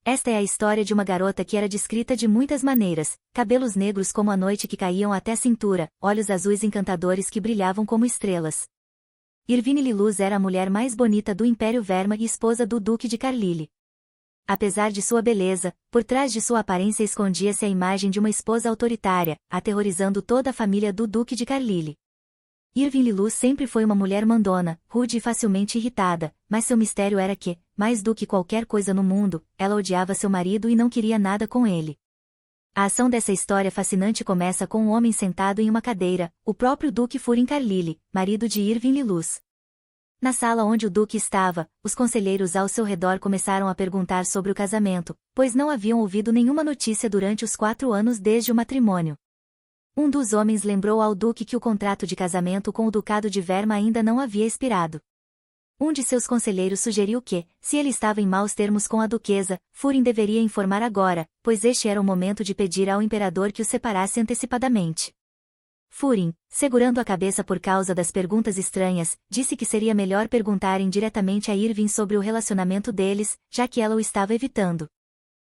Esta é a história de uma garota que era descrita de muitas maneiras: cabelos negros como a noite que caíam até a cintura, olhos azuis encantadores que brilhavam como estrelas. Irvine Liluz era a mulher mais bonita do Império Verma e esposa do Duque de Carlyle. Apesar de sua beleza, por trás de sua aparência escondia-se a imagem de uma esposa autoritária, aterrorizando toda a família do Duque de Carlyle. Irvine Liluz sempre foi uma mulher mandona, rude e facilmente irritada, mas seu mistério era que, mais do que qualquer coisa no mundo, ela odiava seu marido e não queria nada com ele. A ação dessa história fascinante começa com um homem sentado em uma cadeira, o próprio Duque Furin Carlyle, marido de Irvine Liluz. Na sala onde o Duque estava, os conselheiros ao seu redor começaram a perguntar sobre o casamento, pois não haviam ouvido nenhuma notícia durante os 4 anos desde o matrimônio. Um dos homens lembrou ao Duque que o contrato de casamento com o Ducado de Verma ainda não havia expirado. Um de seus conselheiros sugeriu que, se ele estava em maus termos com a duquesa, Furin deveria informar agora, pois este era o momento de pedir ao imperador que o separasse antecipadamente. Furin, segurando a cabeça por causa das perguntas estranhas, disse que seria melhor perguntarem diretamente a Irvine sobre o relacionamento deles, já que ela o estava evitando.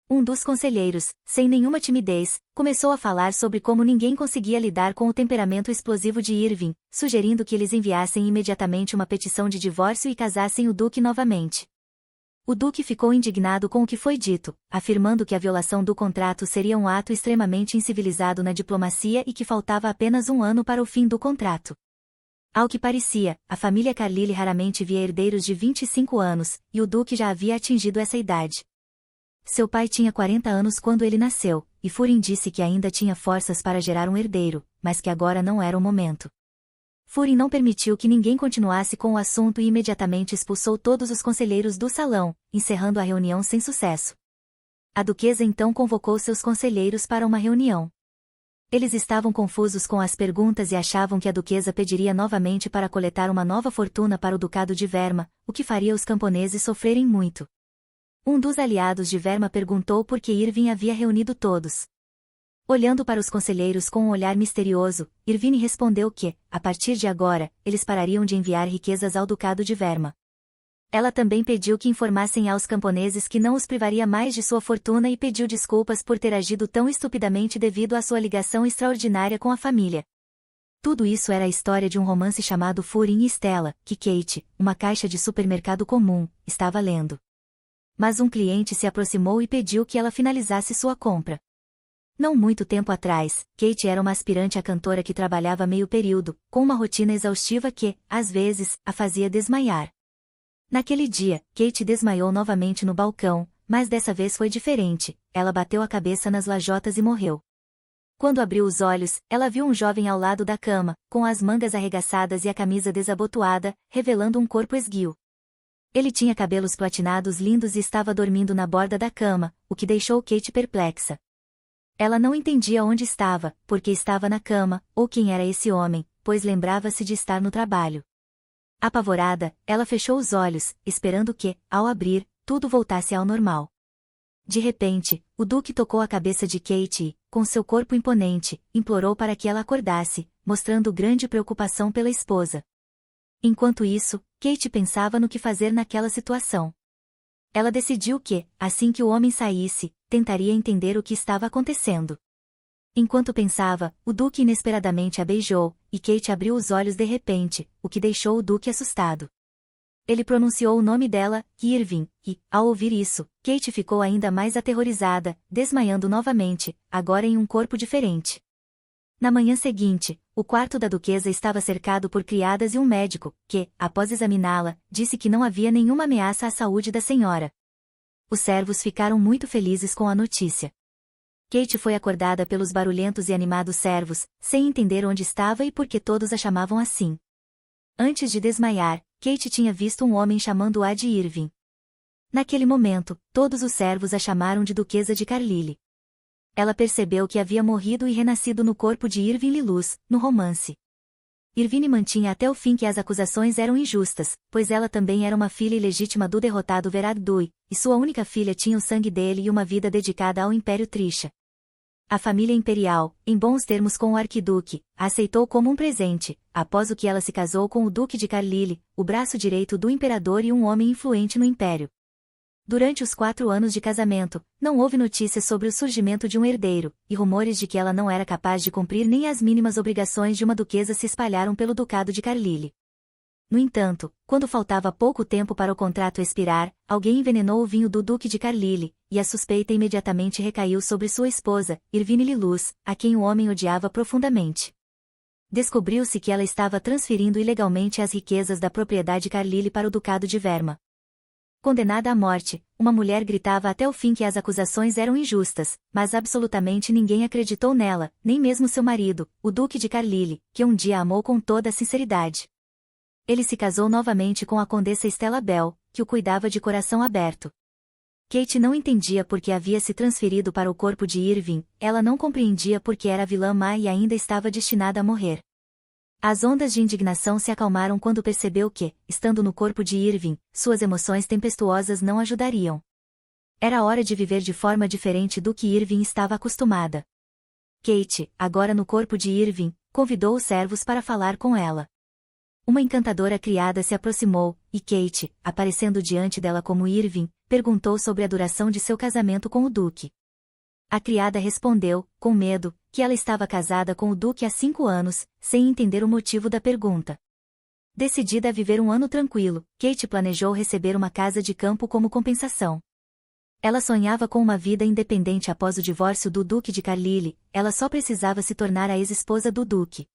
Um dos conselheiros, sem nenhuma timidez, começou a falar sobre como ninguém conseguia lidar com o temperamento explosivo de Irvine, sugerindo que eles enviassem imediatamente uma petição de divórcio e casassem o Duque novamente. O Duque ficou indignado com o que foi dito, afirmando que a violação do contrato seria um ato extremamente incivilizado na diplomacia e que faltava apenas 1 ano para o fim do contrato. Ao que parecia, a família Carlyle raramente via herdeiros de 25 anos, e o Duque já havia atingido essa idade. Seu pai tinha 40 anos quando ele nasceu, e Furin disse que ainda tinha forças para gerar um herdeiro, mas que agora não era o momento. Furin não permitiu que ninguém continuasse com o assunto e imediatamente expulsou todos os conselheiros do salão, encerrando a reunião sem sucesso. A duquesa então convocou seus conselheiros para uma reunião. Eles estavam confusos com as perguntas e achavam que a duquesa pediria novamente para coletar uma nova fortuna para o Ducado de Verma, o que faria os camponeses sofrerem muito. Um dos aliados de Verma perguntou por que Irvine havia reunido todos. Olhando para os conselheiros com um olhar misterioso, Irvine respondeu que, a partir de agora, eles parariam de enviar riquezas ao Ducado de Verma. Ela também pediu que informassem aos camponeses que não os privaria mais de sua fortuna e pediu desculpas por ter agido tão estupidamente devido à sua ligação extraordinária com a família. Tudo isso era a história de um romance chamado Furin e Stella, que Kate, uma caixa de supermercado comum, estava lendo. Mas um cliente se aproximou e pediu que ela finalizasse sua compra. Não muito tempo atrás, Kate era uma aspirante a cantora que trabalhava meio período, com uma rotina exaustiva que, às vezes, a fazia desmaiar. Naquele dia, Kate desmaiou novamente no balcão, mas dessa vez foi diferente, ela bateu a cabeça nas lajotas e morreu. Quando abriu os olhos, ela viu um jovem ao lado da cama, com as mangas arregaçadas e a camisa desabotoada, revelando um corpo esguio. Ele tinha cabelos platinados lindos e estava dormindo na borda da cama, o que deixou Kate perplexa. Ela não entendia onde estava, porque estava na cama, ou quem era esse homem, pois lembrava-se de estar no trabalho. Apavorada, ela fechou os olhos, esperando que, ao abrir, tudo voltasse ao normal. De repente, o Duque tocou a cabeça de Kate e, com seu corpo imponente, implorou para que ela acordasse, mostrando grande preocupação pela esposa. Enquanto isso, Kate pensava no que fazer naquela situação. Ela decidiu que, assim que o homem saísse, tentaria entender o que estava acontecendo. Enquanto pensava, o Duque inesperadamente a beijou, e Kate abriu os olhos de repente, o que deixou o Duque assustado. Ele pronunciou o nome dela, Irvine, e, ao ouvir isso, Kate ficou ainda mais aterrorizada, desmaiando novamente, agora em um corpo diferente. Na manhã seguinte, o quarto da duquesa estava cercado por criadas e um médico, que, após examiná-la, disse que não havia nenhuma ameaça à saúde da senhora. Os servos ficaram muito felizes com a notícia. Kate foi acordada pelos barulhentos e animados servos, sem entender onde estava e por que todos a chamavam assim. Antes de desmaiar, Kate tinha visto um homem chamando-a de Irvine. Naquele momento, todos os servos a chamaram de Duquesa de Carlyle. Ela percebeu que havia morrido e renascido no corpo de Irvine Liluz, no romance. Irvine mantinha até o fim que as acusações eram injustas, pois ela também era uma filha ilegítima do derrotado Verad Dui, e sua única filha tinha o sangue dele e uma vida dedicada ao Império Trisha. A família imperial, em bons termos com o arquiduque, a aceitou como um presente, após o que ela se casou com o Duque de Carlyle, o braço direito do imperador e um homem influente no império. Durante os 4 anos de casamento, não houve notícias sobre o surgimento de um herdeiro, e rumores de que ela não era capaz de cumprir nem as mínimas obrigações de uma duquesa se espalharam pelo ducado de Carlyle. No entanto, quando faltava pouco tempo para o contrato expirar, alguém envenenou o vinho do duque de Carlyle, e a suspeita imediatamente recaiu sobre sua esposa, Irvine Luz, a quem o homem odiava profundamente. Descobriu-se que ela estava transferindo ilegalmente as riquezas da propriedade Carlyle para o ducado de Weimar. Condenada à morte, uma mulher gritava até o fim que as acusações eram injustas, mas absolutamente ninguém acreditou nela, nem mesmo seu marido, o duque de Carlyle, que um dia a amou com toda a sinceridade. Ele se casou novamente com a condessa Stella Bell, que o cuidava de coração aberto. Kate não entendia por que havia se transferido para o corpo de Irving, ela não compreendia por que era vilã má e ainda estava destinada a morrer. As ondas de indignação se acalmaram quando percebeu que, estando no corpo de Irving, suas emoções tempestuosas não ajudariam. Era hora de viver de forma diferente do que Irving estava acostumada. Kate, agora no corpo de Irving, convidou os servos para falar com ela. Uma encantadora criada se aproximou, e Kate, aparecendo diante dela como Irving, perguntou sobre a duração de seu casamento com o duque. A criada respondeu, com medo, que ela estava casada com o duque há 5 anos, sem entender o motivo da pergunta. Decidida a viver um ano tranquilo, Kate planejou receber uma casa de campo como compensação. Ela sonhava com uma vida independente após o divórcio do duque de Carlyle, ela só precisava se tornar a ex-esposa do duque.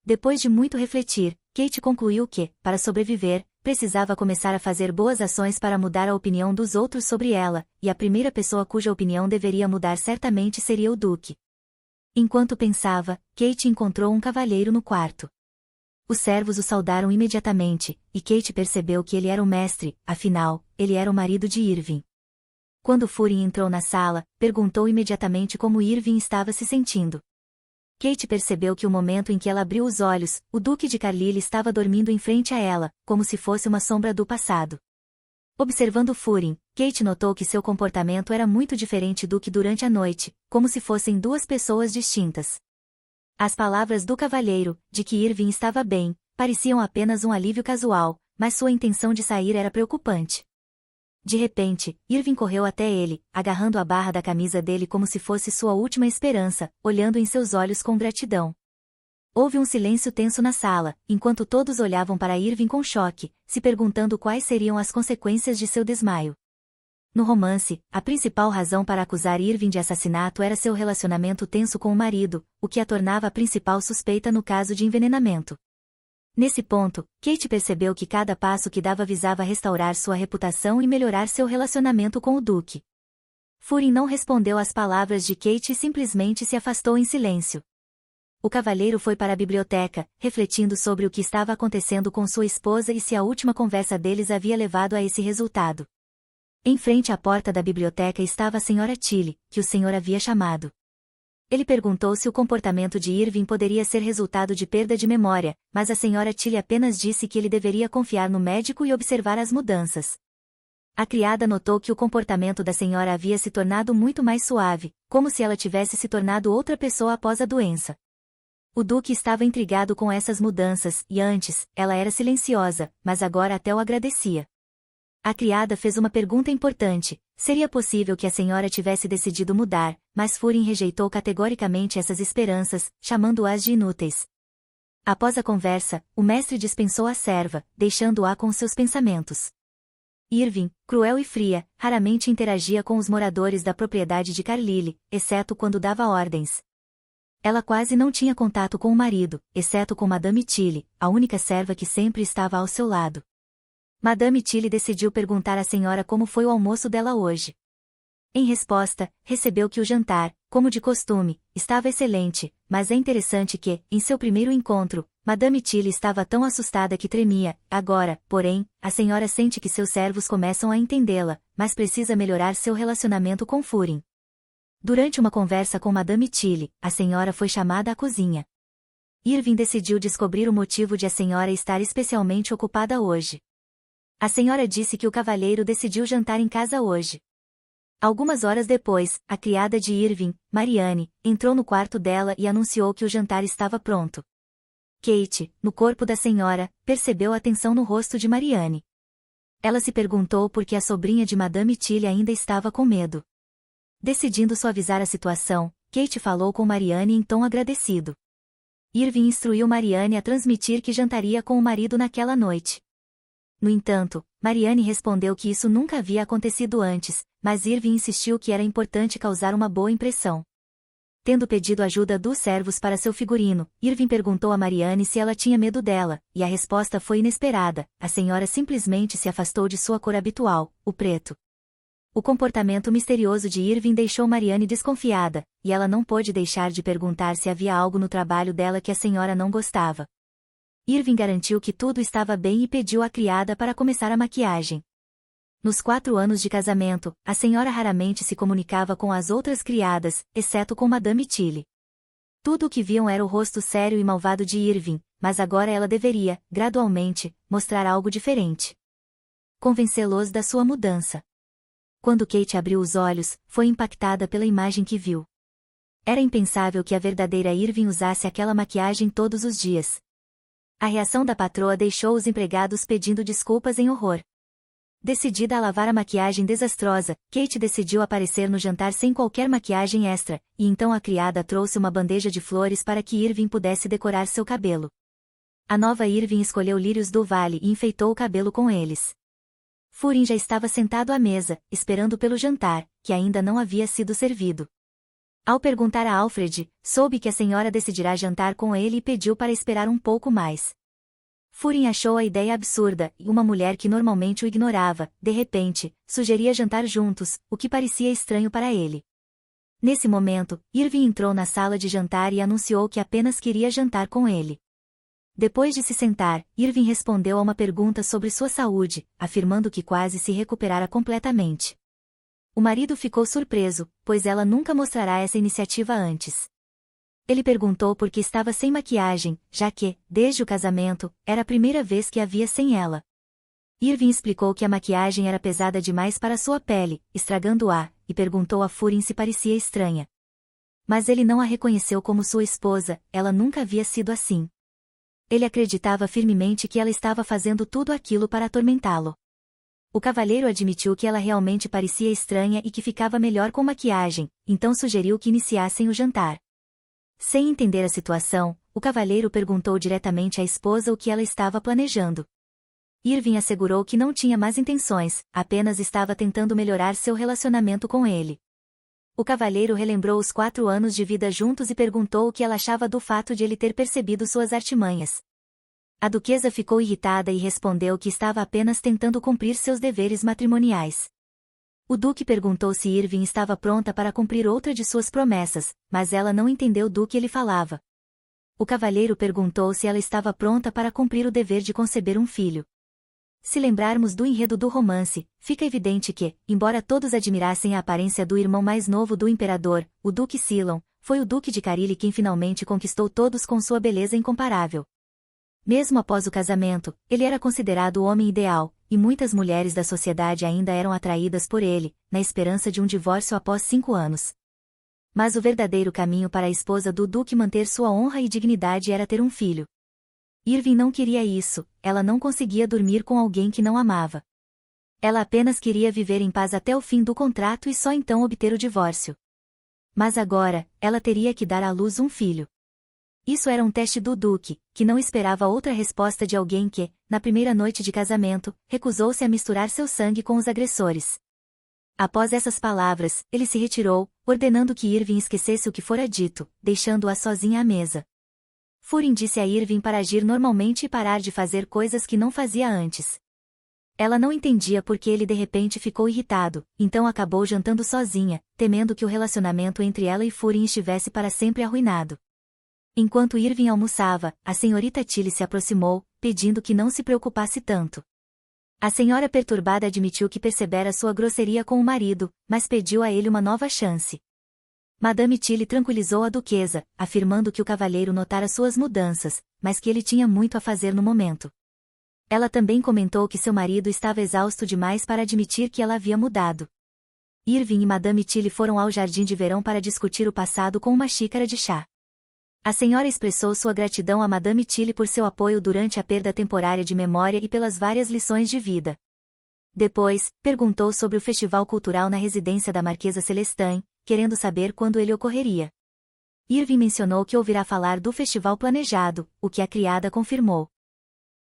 Depois de muito refletir, Kate concluiu que, para sobreviver, precisava começar a fazer boas ações para mudar a opinião dos outros sobre ela, e a primeira pessoa cuja opinião deveria mudar certamente seria o duque. Enquanto pensava, Kate encontrou um cavalheiro no quarto. Os servos o saudaram imediatamente, e Kate percebeu que ele era o mestre, afinal, ele era o marido de Irving. Quando Furin entrou na sala, perguntou imediatamente como Irving estava se sentindo. Kate percebeu que o momento em que ela abriu os olhos, o duque de Carlyle estava dormindo em frente a ela, como se fosse uma sombra do passado. Observando Furin, Kate notou que seu comportamento era muito diferente do que durante a noite, como se fossem 2 pessoas distintas. As palavras do cavalheiro, de que Irving estava bem, pareciam apenas um alívio casual, mas sua intenção de sair era preocupante. De repente, Irving correu até ele, agarrando a barra da camisa dele como se fosse sua última esperança, olhando em seus olhos com gratidão. Houve um silêncio tenso na sala, enquanto todos olhavam para Irving com choque, se perguntando quais seriam as consequências de seu desmaio. No romance, a principal razão para acusar Irving de assassinato era seu relacionamento tenso com o marido, o que a tornava a principal suspeita no caso de envenenamento. Nesse ponto, Kate percebeu que cada passo que dava visava restaurar sua reputação e melhorar seu relacionamento com o duque. Furin não respondeu às palavras de Kate e simplesmente se afastou em silêncio. O cavalheiro foi para a biblioteca, refletindo sobre o que estava acontecendo com sua esposa e se a última conversa deles havia levado a esse resultado. Em frente à porta da biblioteca estava a senhora Tilly, que o senhor havia chamado. Ele perguntou se o comportamento de Irving poderia ser resultado de perda de memória, mas a senhora Tilly apenas disse que ele deveria confiar no médico e observar as mudanças. A criada notou que o comportamento da senhora havia se tornado muito mais suave, como se ela tivesse se tornado outra pessoa após a doença. O duque estava intrigado com essas mudanças, e antes, ela era silenciosa, mas agora até o agradecia. A criada fez uma pergunta importante: seria possível que a senhora tivesse decidido mudar, mas Furin rejeitou categoricamente essas esperanças, chamando-as de inúteis. Após a conversa, o mestre dispensou a serva, deixando-a com seus pensamentos. Irving, cruel e fria, raramente interagia com os moradores da propriedade de Carlyle, exceto quando dava ordens. Ela quase não tinha contato com o marido, exceto com Madame Tilly, a única serva que sempre estava ao seu lado. Madame Tilly decidiu perguntar à senhora como foi o almoço dela hoje. Em resposta, recebeu que o jantar, como de costume, estava excelente, mas é interessante que, em seu primeiro encontro, Madame Tilly estava tão assustada que tremia. Agora, porém, a senhora sente que seus servos começam a entendê-la, mas precisa melhorar seu relacionamento com Furin. Durante uma conversa com Madame Tilly, a senhora foi chamada à cozinha. Irving decidiu descobrir o motivo de a senhora estar especialmente ocupada hoje. A senhora disse que o cavalheiro decidiu jantar em casa hoje. Algumas horas depois, a criada de Irving, Marianne, entrou no quarto dela e anunciou que o jantar estava pronto. Kate, no corpo da senhora, percebeu a tensão no rosto de Marianne. Ela se perguntou por que a sobrinha de Madame Tilly ainda estava com medo. Decidindo suavizar a situação, Kate falou com Marianne em tom agradecido. Irving instruiu Marianne a transmitir que jantaria com o marido naquela noite. No entanto, Marianne respondeu que isso nunca havia acontecido antes, mas Irving insistiu que era importante causar uma boa impressão. Tendo pedido ajuda dos servos para seu figurino, Irving perguntou a Marianne se ela tinha medo dela, e a resposta foi inesperada: a senhora simplesmente se afastou de sua cor habitual, o preto. O comportamento misterioso de Irving deixou Marianne desconfiada, e ela não pôde deixar de perguntar se havia algo no trabalho dela que a senhora não gostava. Irving garantiu que tudo estava bem e pediu à criada para começar a maquiagem. Nos 4 anos de casamento, a senhora raramente se comunicava com as outras criadas, exceto com Madame Tilly. Tudo o que viam era o rosto sério e malvado de Irving, mas agora ela deveria, gradualmente, mostrar algo diferente. Convencê-los da sua mudança. Quando Kate abriu os olhos, foi impactada pela imagem que viu. Era impensável que a verdadeira Irving usasse aquela maquiagem todos os dias. A reação da patroa deixou os empregados pedindo desculpas em horror. Decidida a lavar a maquiagem desastrosa, Kate decidiu aparecer no jantar sem qualquer maquiagem extra, e então a criada trouxe uma bandeja de flores para que Irving pudesse decorar seu cabelo. A nova Irving escolheu lírios do vale e enfeitou o cabelo com eles. Furin já estava sentado à mesa, esperando pelo jantar, que ainda não havia sido servido. Ao perguntar a Alfred, soube que a senhora decidirá jantar com ele e pediu para esperar um pouco mais. Furin achou a ideia absurda, e uma mulher que normalmente o ignorava, de repente, sugeria jantar juntos, o que parecia estranho para ele. Nesse momento, Irving entrou na sala de jantar e anunciou que apenas queria jantar com ele. Depois de se sentar, Irving respondeu a uma pergunta sobre sua saúde, afirmando que quase se recuperara completamente. O marido ficou surpreso, pois ela nunca mostrará essa iniciativa antes. Ele perguntou por que estava sem maquiagem, já que, desde o casamento, era a primeira vez que a via sem ela. Irving explicou que a maquiagem era pesada demais para sua pele, estragando-a, e perguntou a Furin se parecia estranha. Mas ele não a reconheceu como sua esposa, ela nunca havia sido assim. Ele acreditava firmemente que ela estava fazendo tudo aquilo para atormentá-lo. O cavalheiro admitiu que ela realmente parecia estranha e que ficava melhor com maquiagem, então sugeriu que iniciassem o jantar. Sem entender a situação, o cavalheiro perguntou diretamente à esposa o que ela estava planejando. Irving assegurou que não tinha más intenções, apenas estava tentando melhorar seu relacionamento com ele. O cavalheiro relembrou os 4 anos de vida juntos e perguntou o que ela achava do fato de ele ter percebido suas artimanhas. A duquesa ficou irritada e respondeu que estava apenas tentando cumprir seus deveres matrimoniais. O duque perguntou se Irving estava pronta para cumprir outra de suas promessas, mas ela não entendeu do que ele falava. O cavalheiro perguntou se ela estava pronta para cumprir o dever de conceber um filho. Se lembrarmos do enredo do romance, fica evidente que, embora todos admirassem a aparência do irmão mais novo do imperador, o Duque Cylon, foi o Duque de Carilli quem finalmente conquistou todos com sua beleza incomparável. Mesmo após o casamento, ele era considerado o homem ideal, e muitas mulheres da sociedade ainda eram atraídas por ele, na esperança de um divórcio após 5 anos. Mas o verdadeiro caminho para a esposa do Duque manter sua honra e dignidade era ter um filho. Irving não queria isso, ela não conseguia dormir com alguém que não amava. Ela apenas queria viver em paz até o fim do contrato e só então obter o divórcio. Mas agora, ela teria que dar à luz um filho. Isso era um teste do Duque, que não esperava outra resposta de alguém que, na primeira noite de casamento, recusou-se a misturar seu sangue com os agressores. Após essas palavras, ele se retirou, ordenando que Irving esquecesse o que fora dito, deixando-a sozinha à mesa. Furin disse a Irving para agir normalmente e parar de fazer coisas que não fazia antes. Ela não entendia por que ele de repente ficou irritado, então acabou jantando sozinha, temendo que o relacionamento entre ela e Furin estivesse para sempre arruinado. Enquanto Irving almoçava, a senhorita Tilly se aproximou, pedindo que não se preocupasse tanto. A senhora perturbada admitiu que percebera sua grosseria com o marido, mas pediu a ele uma nova chance. Madame Tilly tranquilizou a duquesa, afirmando que o cavalheiro notara suas mudanças, mas que ele tinha muito a fazer no momento. Ela também comentou que seu marido estava exausto demais para admitir que ela havia mudado. Irving e Madame Tilly foram ao jardim de verão para discutir o passado com uma xícara de chá. A senhora expressou sua gratidão a Madame Tilly por seu apoio durante a perda temporária de memória e pelas várias lições de vida. Depois, perguntou sobre o festival cultural na residência da Marquesa Celestin, querendo saber quando ele ocorreria. Irving mencionou que ouvirá falar do festival planejado, o que a criada confirmou.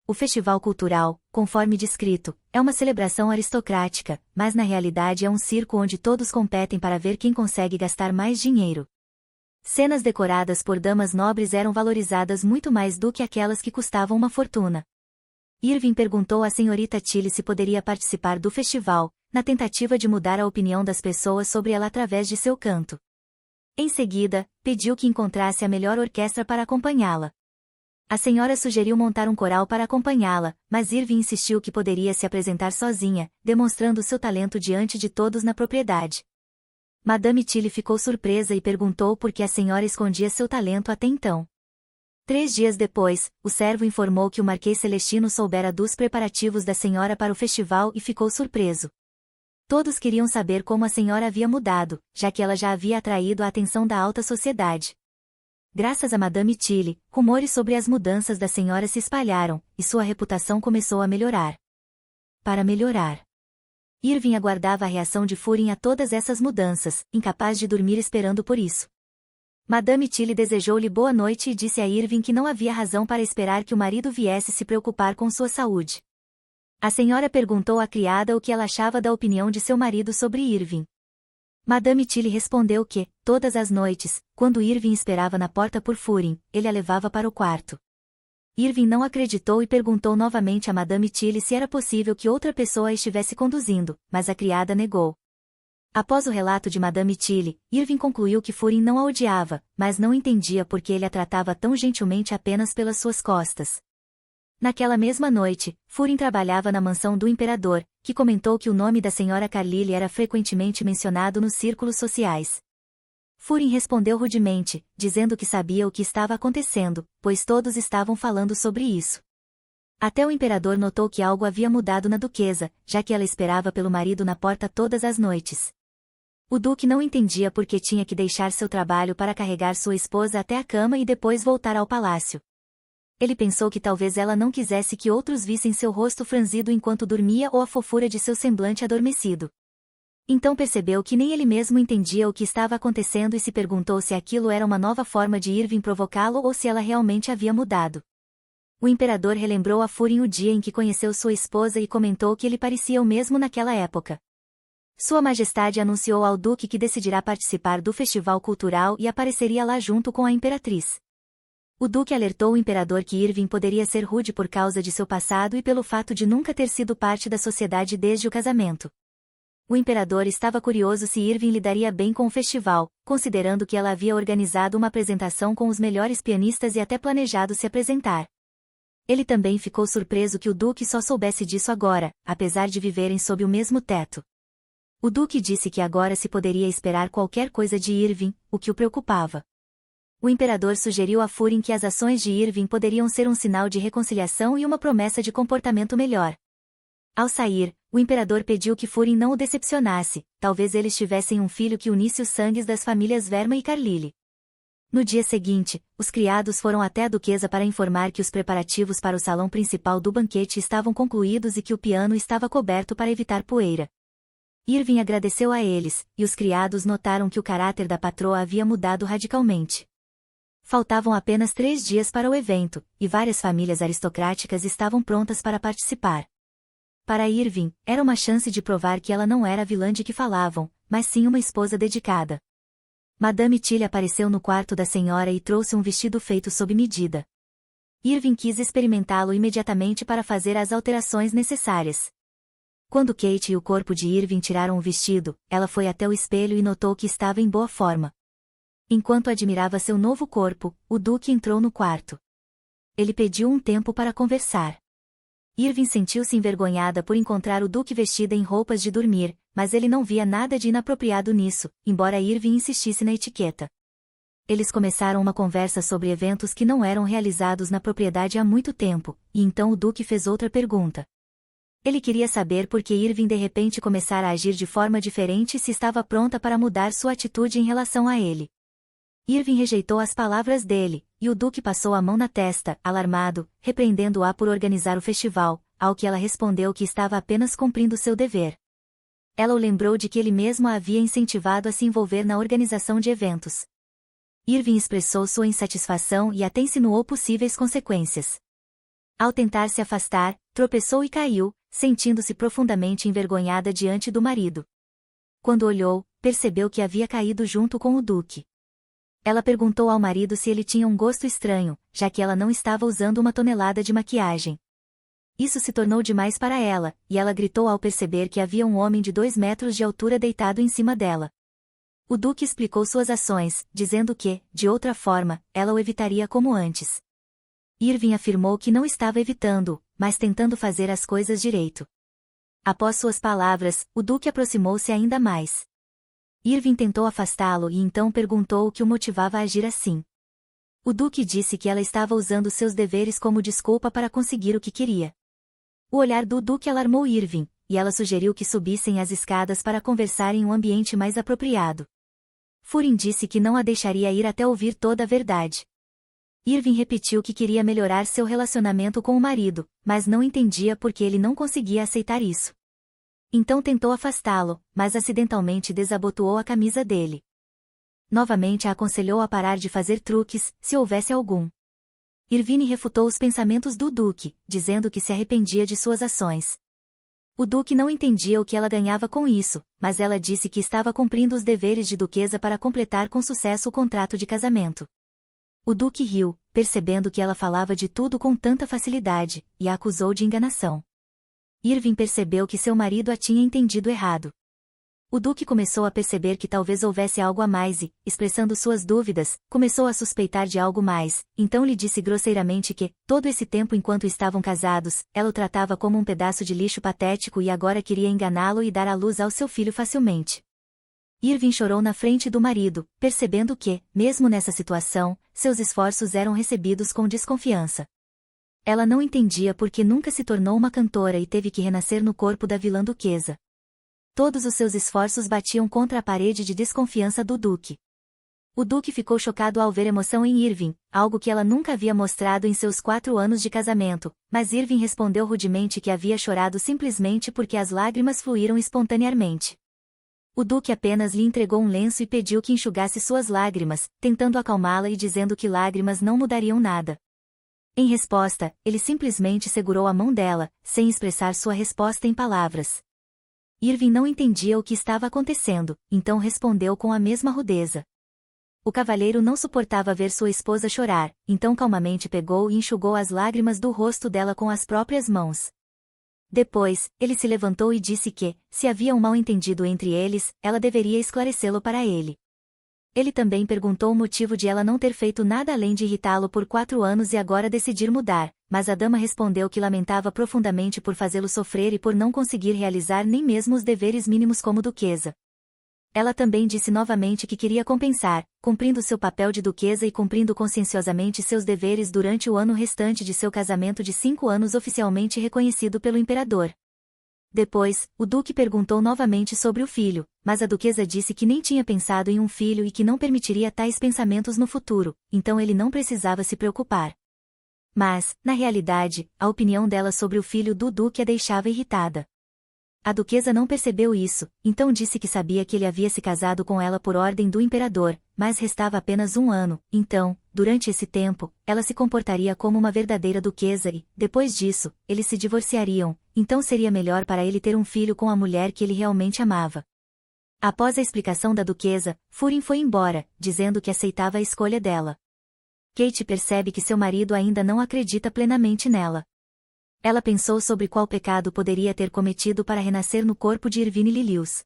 O festival cultural, conforme descrito, é uma celebração aristocrática, mas na realidade é um circo onde todos competem para ver quem consegue gastar mais dinheiro. Cenas decoradas por damas nobres eram valorizadas muito mais do que aquelas que custavam uma fortuna. Irving perguntou à senhorita Tilly se poderia participar do festival, na tentativa de mudar a opinião das pessoas sobre ela através de seu canto. Em seguida, pediu que encontrasse a melhor orquestra para acompanhá-la. A senhora sugeriu montar um coral para acompanhá-la, mas Irving insistiu que poderia se apresentar sozinha, demonstrando seu talento diante de todos na propriedade. Madame Tilly ficou surpresa e perguntou por que a senhora escondia seu talento até então. 3 dias depois, o servo informou que o Marquês Celestino soubera dos preparativos da senhora para o festival e ficou surpreso. Todos queriam saber como a senhora havia mudado, já que ela já havia atraído a atenção da alta sociedade. Graças a Madame Tilly, rumores sobre as mudanças da senhora se espalharam, e sua reputação começou a melhorar. Para melhorar. Irving aguardava a reação de Furin a todas essas mudanças, incapaz de dormir esperando por isso. Madame Tilly desejou-lhe boa noite e disse a Irving que não havia razão para esperar que o marido viesse se preocupar com sua saúde. A senhora perguntou à criada o que ela achava da opinião de seu marido sobre Irving. Madame Tilly respondeu que, todas as noites, quando Irving esperava na porta por Furin, ele a levava para o quarto. Irving não acreditou e perguntou novamente a Madame Tilly se era possível que outra pessoa a estivesse conduzindo, mas a criada negou. Após o relato de Madame Tilly, Irving concluiu que Furin não a odiava, mas não entendia por que ele a tratava tão gentilmente apenas pelas suas costas. Naquela mesma noite, Furin trabalhava na mansão do imperador, que comentou que o nome da senhora Carlyle era frequentemente mencionado nos círculos sociais. Furin respondeu rudemente, dizendo que sabia o que estava acontecendo, pois todos estavam falando sobre isso. Até o imperador notou que algo havia mudado na duquesa, já que ela esperava pelo marido na porta todas as noites. O duque não entendia por que tinha que deixar seu trabalho para carregar sua esposa até a cama e depois voltar ao palácio. Ele pensou que talvez ela não quisesse que outros vissem seu rosto franzido enquanto dormia ou a fofura de seu semblante adormecido. Então percebeu que nem ele mesmo entendia o que estava acontecendo e se perguntou se aquilo era uma nova forma de Irving provocá-lo ou se ela realmente havia mudado. O imperador relembrou a Furin o dia em que conheceu sua esposa e comentou que ele parecia o mesmo naquela época. Sua Majestade anunciou ao duque que decidirá participar do festival cultural e apareceria lá junto com a imperatriz. O duque alertou o imperador que Irving poderia ser rude por causa de seu passado e pelo fato de nunca ter sido parte da sociedade desde o casamento. O imperador estava curioso se Irving lidaria bem com o festival, considerando que ela havia organizado uma apresentação com os melhores pianistas e até planejado se apresentar. Ele também ficou surpreso que o duque só soubesse disso agora, apesar de viverem sob o mesmo teto. O duque disse que agora se poderia esperar qualquer coisa de Irving, o que o preocupava. O imperador sugeriu a Furin que as ações de Irving poderiam ser um sinal de reconciliação e uma promessa de comportamento melhor. Ao sair, o imperador pediu que Furin não o decepcionasse, talvez eles tivessem um filho que unisse os sangues das famílias Verma e Carlyle. No dia seguinte, os criados foram até a duquesa para informar que os preparativos para o salão principal do banquete estavam concluídos e que o piano estava coberto para evitar poeira. Irving agradeceu a eles, e os criados notaram que o caráter da patroa havia mudado radicalmente. Faltavam apenas 3 dias para o evento, e várias famílias aristocráticas estavam prontas para participar. Para Irving, era uma chance de provar que ela não era a vilã de que falavam, mas sim uma esposa dedicada. Madame Tilly apareceu no quarto da senhora e trouxe um vestido feito sob medida. Irving quis experimentá-lo imediatamente para fazer as alterações necessárias. Quando Kate e o corpo de Irving tiraram o vestido, ela foi até o espelho e notou que estava em boa forma. Enquanto admirava seu novo corpo, o duque entrou no quarto. Ele pediu um tempo para conversar. Irving sentiu-se envergonhada por encontrar o duque vestida em roupas de dormir, mas ele não via nada de inapropriado nisso, embora Irving insistisse na etiqueta. Eles começaram uma conversa sobre eventos que não eram realizados na propriedade há muito tempo, e então o duque fez outra pergunta. Ele queria saber por que Irving de repente começara a agir de forma diferente e se estava pronta para mudar sua atitude em relação a ele. Irving rejeitou as palavras dele, e o duque passou a mão na testa, alarmado, repreendendo-a por organizar o festival, ao que ela respondeu que estava apenas cumprindo seu dever. Ela o lembrou de que ele mesmo a havia incentivado a se envolver na organização de eventos. Irving expressou sua insatisfação e até insinuou possíveis consequências. Ao tentar se afastar, tropeçou e caiu, sentindo-se profundamente envergonhada diante do marido. Quando olhou, percebeu que havia caído junto com o Duque. Ela perguntou ao marido se ele tinha um gosto estranho, já que ela não estava usando 1 tonelada de maquiagem. Isso se tornou demais para ela, e ela gritou ao perceber que havia um homem de 2 metros de altura deitado em cima dela. O Duque explicou suas ações, dizendo que, de outra forma, ela o evitaria como antes. Irving afirmou que não estava evitando, mas tentando fazer as coisas direito. Após suas palavras, o Duque aproximou-se ainda mais. Irving tentou afastá-lo e então perguntou o que o motivava a agir assim. O Duque disse que ela estava usando seus deveres como desculpa para conseguir o que queria. O olhar do Duque alarmou Irving, e ela sugeriu que subissem as escadas para conversar em um ambiente mais apropriado. Furin disse que não a deixaria ir até ouvir toda a verdade. Irving repetiu que queria melhorar seu relacionamento com o marido, mas não entendia por que ele não conseguia aceitar isso. Então tentou afastá-lo, mas acidentalmente desabotoou a camisa dele. Novamente a aconselhou a parar de fazer truques, se houvesse algum. Irvine refutou os pensamentos do Duque, dizendo que se arrependia de suas ações. O Duque não entendia o que ela ganhava com isso, mas ela disse que estava cumprindo os deveres de duquesa para completar com sucesso o contrato de casamento. O Duque riu, percebendo que ela falava de tudo com tanta facilidade, e a acusou de enganação. Irving percebeu que seu marido a tinha entendido errado. O Duque começou a perceber que talvez houvesse algo a mais e, expressando suas dúvidas, começou a suspeitar de algo mais, então lhe disse grosseiramente que, todo esse tempo enquanto estavam casados, ela o tratava como um pedaço de lixo patético e agora queria enganá-lo e dar à luz ao seu filho facilmente. Irving chorou na frente do marido, percebendo que, mesmo nessa situação, seus esforços eram recebidos com desconfiança. Ela não entendia por que nunca se tornou uma cantora e teve que renascer no corpo da vilã duquesa. Todos os seus esforços batiam contra a parede de desconfiança do Duque. O Duque ficou chocado ao ver emoção em Irving, algo que ela nunca havia mostrado em seus 4 anos de casamento, mas Irving respondeu rudemente que havia chorado simplesmente porque as lágrimas fluíram espontaneamente. O Duque apenas lhe entregou um lenço e pediu que enxugasse suas lágrimas, tentando acalmá-la e dizendo que lágrimas não mudariam nada. Em resposta, ele simplesmente segurou a mão dela, sem expressar sua resposta em palavras. Irving não entendia o que estava acontecendo, então respondeu com a mesma rudeza. O cavalheiro não suportava ver sua esposa chorar, então calmamente pegou e enxugou as lágrimas do rosto dela com as próprias mãos. Depois, ele se levantou e disse que, se havia um mal-entendido entre eles, ela deveria esclarecê-lo para ele. Ele também perguntou o motivo de ela não ter feito nada além de irritá-lo por 4 anos e agora decidir mudar, mas a dama respondeu que lamentava profundamente por fazê-lo sofrer e por não conseguir realizar nem mesmo os deveres mínimos como duquesa. Ela também disse novamente que queria compensar, cumprindo seu papel de duquesa e cumprindo conscienciosamente seus deveres durante o ano restante de seu casamento de 5 anos oficialmente reconhecido pelo imperador. Depois, o Duque perguntou novamente sobre o filho, mas a duquesa disse que nem tinha pensado em um filho e que não permitiria tais pensamentos no futuro, então ele não precisava se preocupar. Mas, na realidade, a opinião dela sobre o filho do Duque a deixava irritada. A duquesa não percebeu isso, então disse que sabia que ele havia se casado com ela por ordem do imperador, mas restava apenas 1 ano, então, durante esse tempo, ela se comportaria como uma verdadeira duquesa e, depois disso, eles se divorciariam, então seria melhor para ele ter um filho com a mulher que ele realmente amava. Após a explicação da duquesa, Furin foi embora, dizendo que aceitava a escolha dela. Kate percebe que seu marido ainda não acredita plenamente nela. Ela pensou sobre qual pecado poderia ter cometido para renascer no corpo de Irvine Lilius.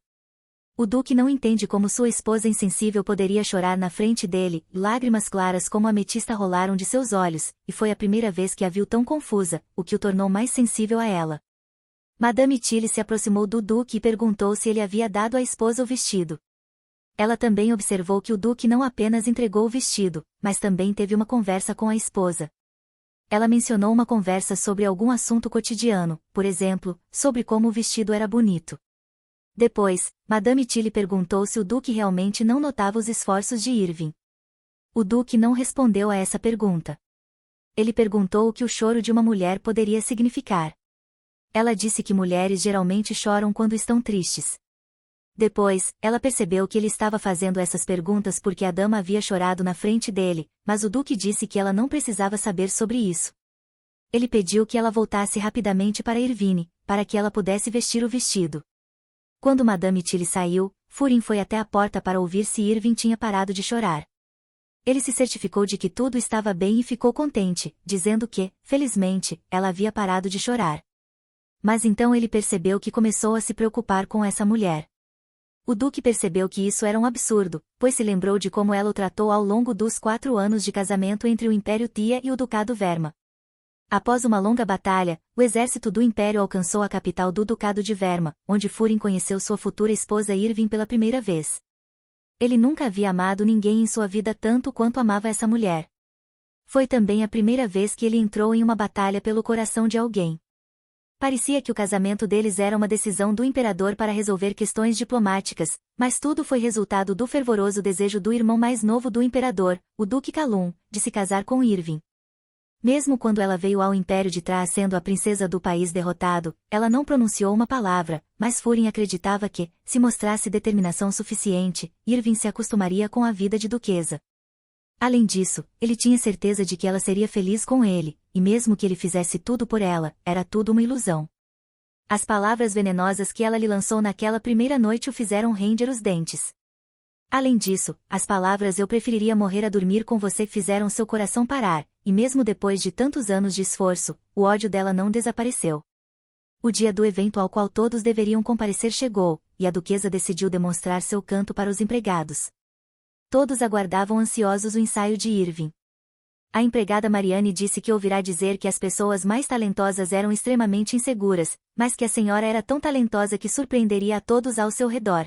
O Duque não entende como sua esposa insensível poderia chorar na frente dele, lágrimas claras como ametista rolaram de seus olhos, e foi a primeira vez que a viu tão confusa, o que o tornou mais sensível a ela. Madame Tilly se aproximou do Duque e perguntou se ele havia dado à esposa o vestido. Ela também observou que o Duque não apenas entregou o vestido, mas também teve uma conversa com a esposa. Ela mencionou uma conversa sobre algum assunto cotidiano, por exemplo, sobre como o vestido era bonito. Depois, Madame Tilly perguntou se o Duque realmente não notava os esforços de Irving. O Duque não respondeu a essa pergunta. Ele perguntou o que o choro de uma mulher poderia significar. Ela disse que mulheres geralmente choram quando estão tristes. Depois, ela percebeu que ele estava fazendo essas perguntas porque a dama havia chorado na frente dele, mas o duque disse que ela não precisava saber sobre isso. Ele pediu que ela voltasse rapidamente para Irvine, para que ela pudesse vestir o vestido. Quando Madame Tilly saiu, Furin foi até a porta para ouvir se Irving tinha parado de chorar. Ele se certificou de que tudo estava bem e ficou contente, dizendo que, felizmente, ela havia parado de chorar. Mas então ele percebeu que começou a se preocupar com essa mulher. O duque percebeu que isso era um absurdo, pois se lembrou de como ela o tratou ao longo dos 4 anos de casamento entre o Império Tia e o Ducado Verma. Após uma longa batalha, o exército do Império alcançou a capital do Ducado de Verma, onde Furin conheceu sua futura esposa Irving pela primeira vez. Ele nunca havia amado ninguém em sua vida tanto quanto amava essa mulher. Foi também a primeira vez que ele entrou em uma batalha pelo coração de alguém. Parecia que o casamento deles era uma decisão do imperador para resolver questões diplomáticas, mas tudo foi resultado do fervoroso desejo do irmão mais novo do imperador, o Duque Calum, de se casar com Irving. Mesmo quando ela veio ao Império de Tra sendo a princesa do país derrotado, ela não pronunciou uma palavra, mas Furin acreditava que, se mostrasse determinação suficiente, Irving se acostumaria com a vida de duquesa. Além disso, ele tinha certeza de que ela seria feliz com ele, e mesmo que ele fizesse tudo por ela, era tudo uma ilusão. As palavras venenosas que ela lhe lançou naquela primeira noite o fizeram render os dentes. Além disso, as palavras "eu preferiria morrer a dormir com você" fizeram seu coração parar, e mesmo depois de tantos anos de esforço, o ódio dela não desapareceu. O dia do evento ao qual todos deveriam comparecer chegou, e a duquesa decidiu demonstrar seu canto para os empregados. Todos aguardavam ansiosos o ensaio de Irving. A empregada Marianne disse que ouvirá dizer que as pessoas mais talentosas eram extremamente inseguras, mas que a senhora era tão talentosa que surpreenderia a todos ao seu redor.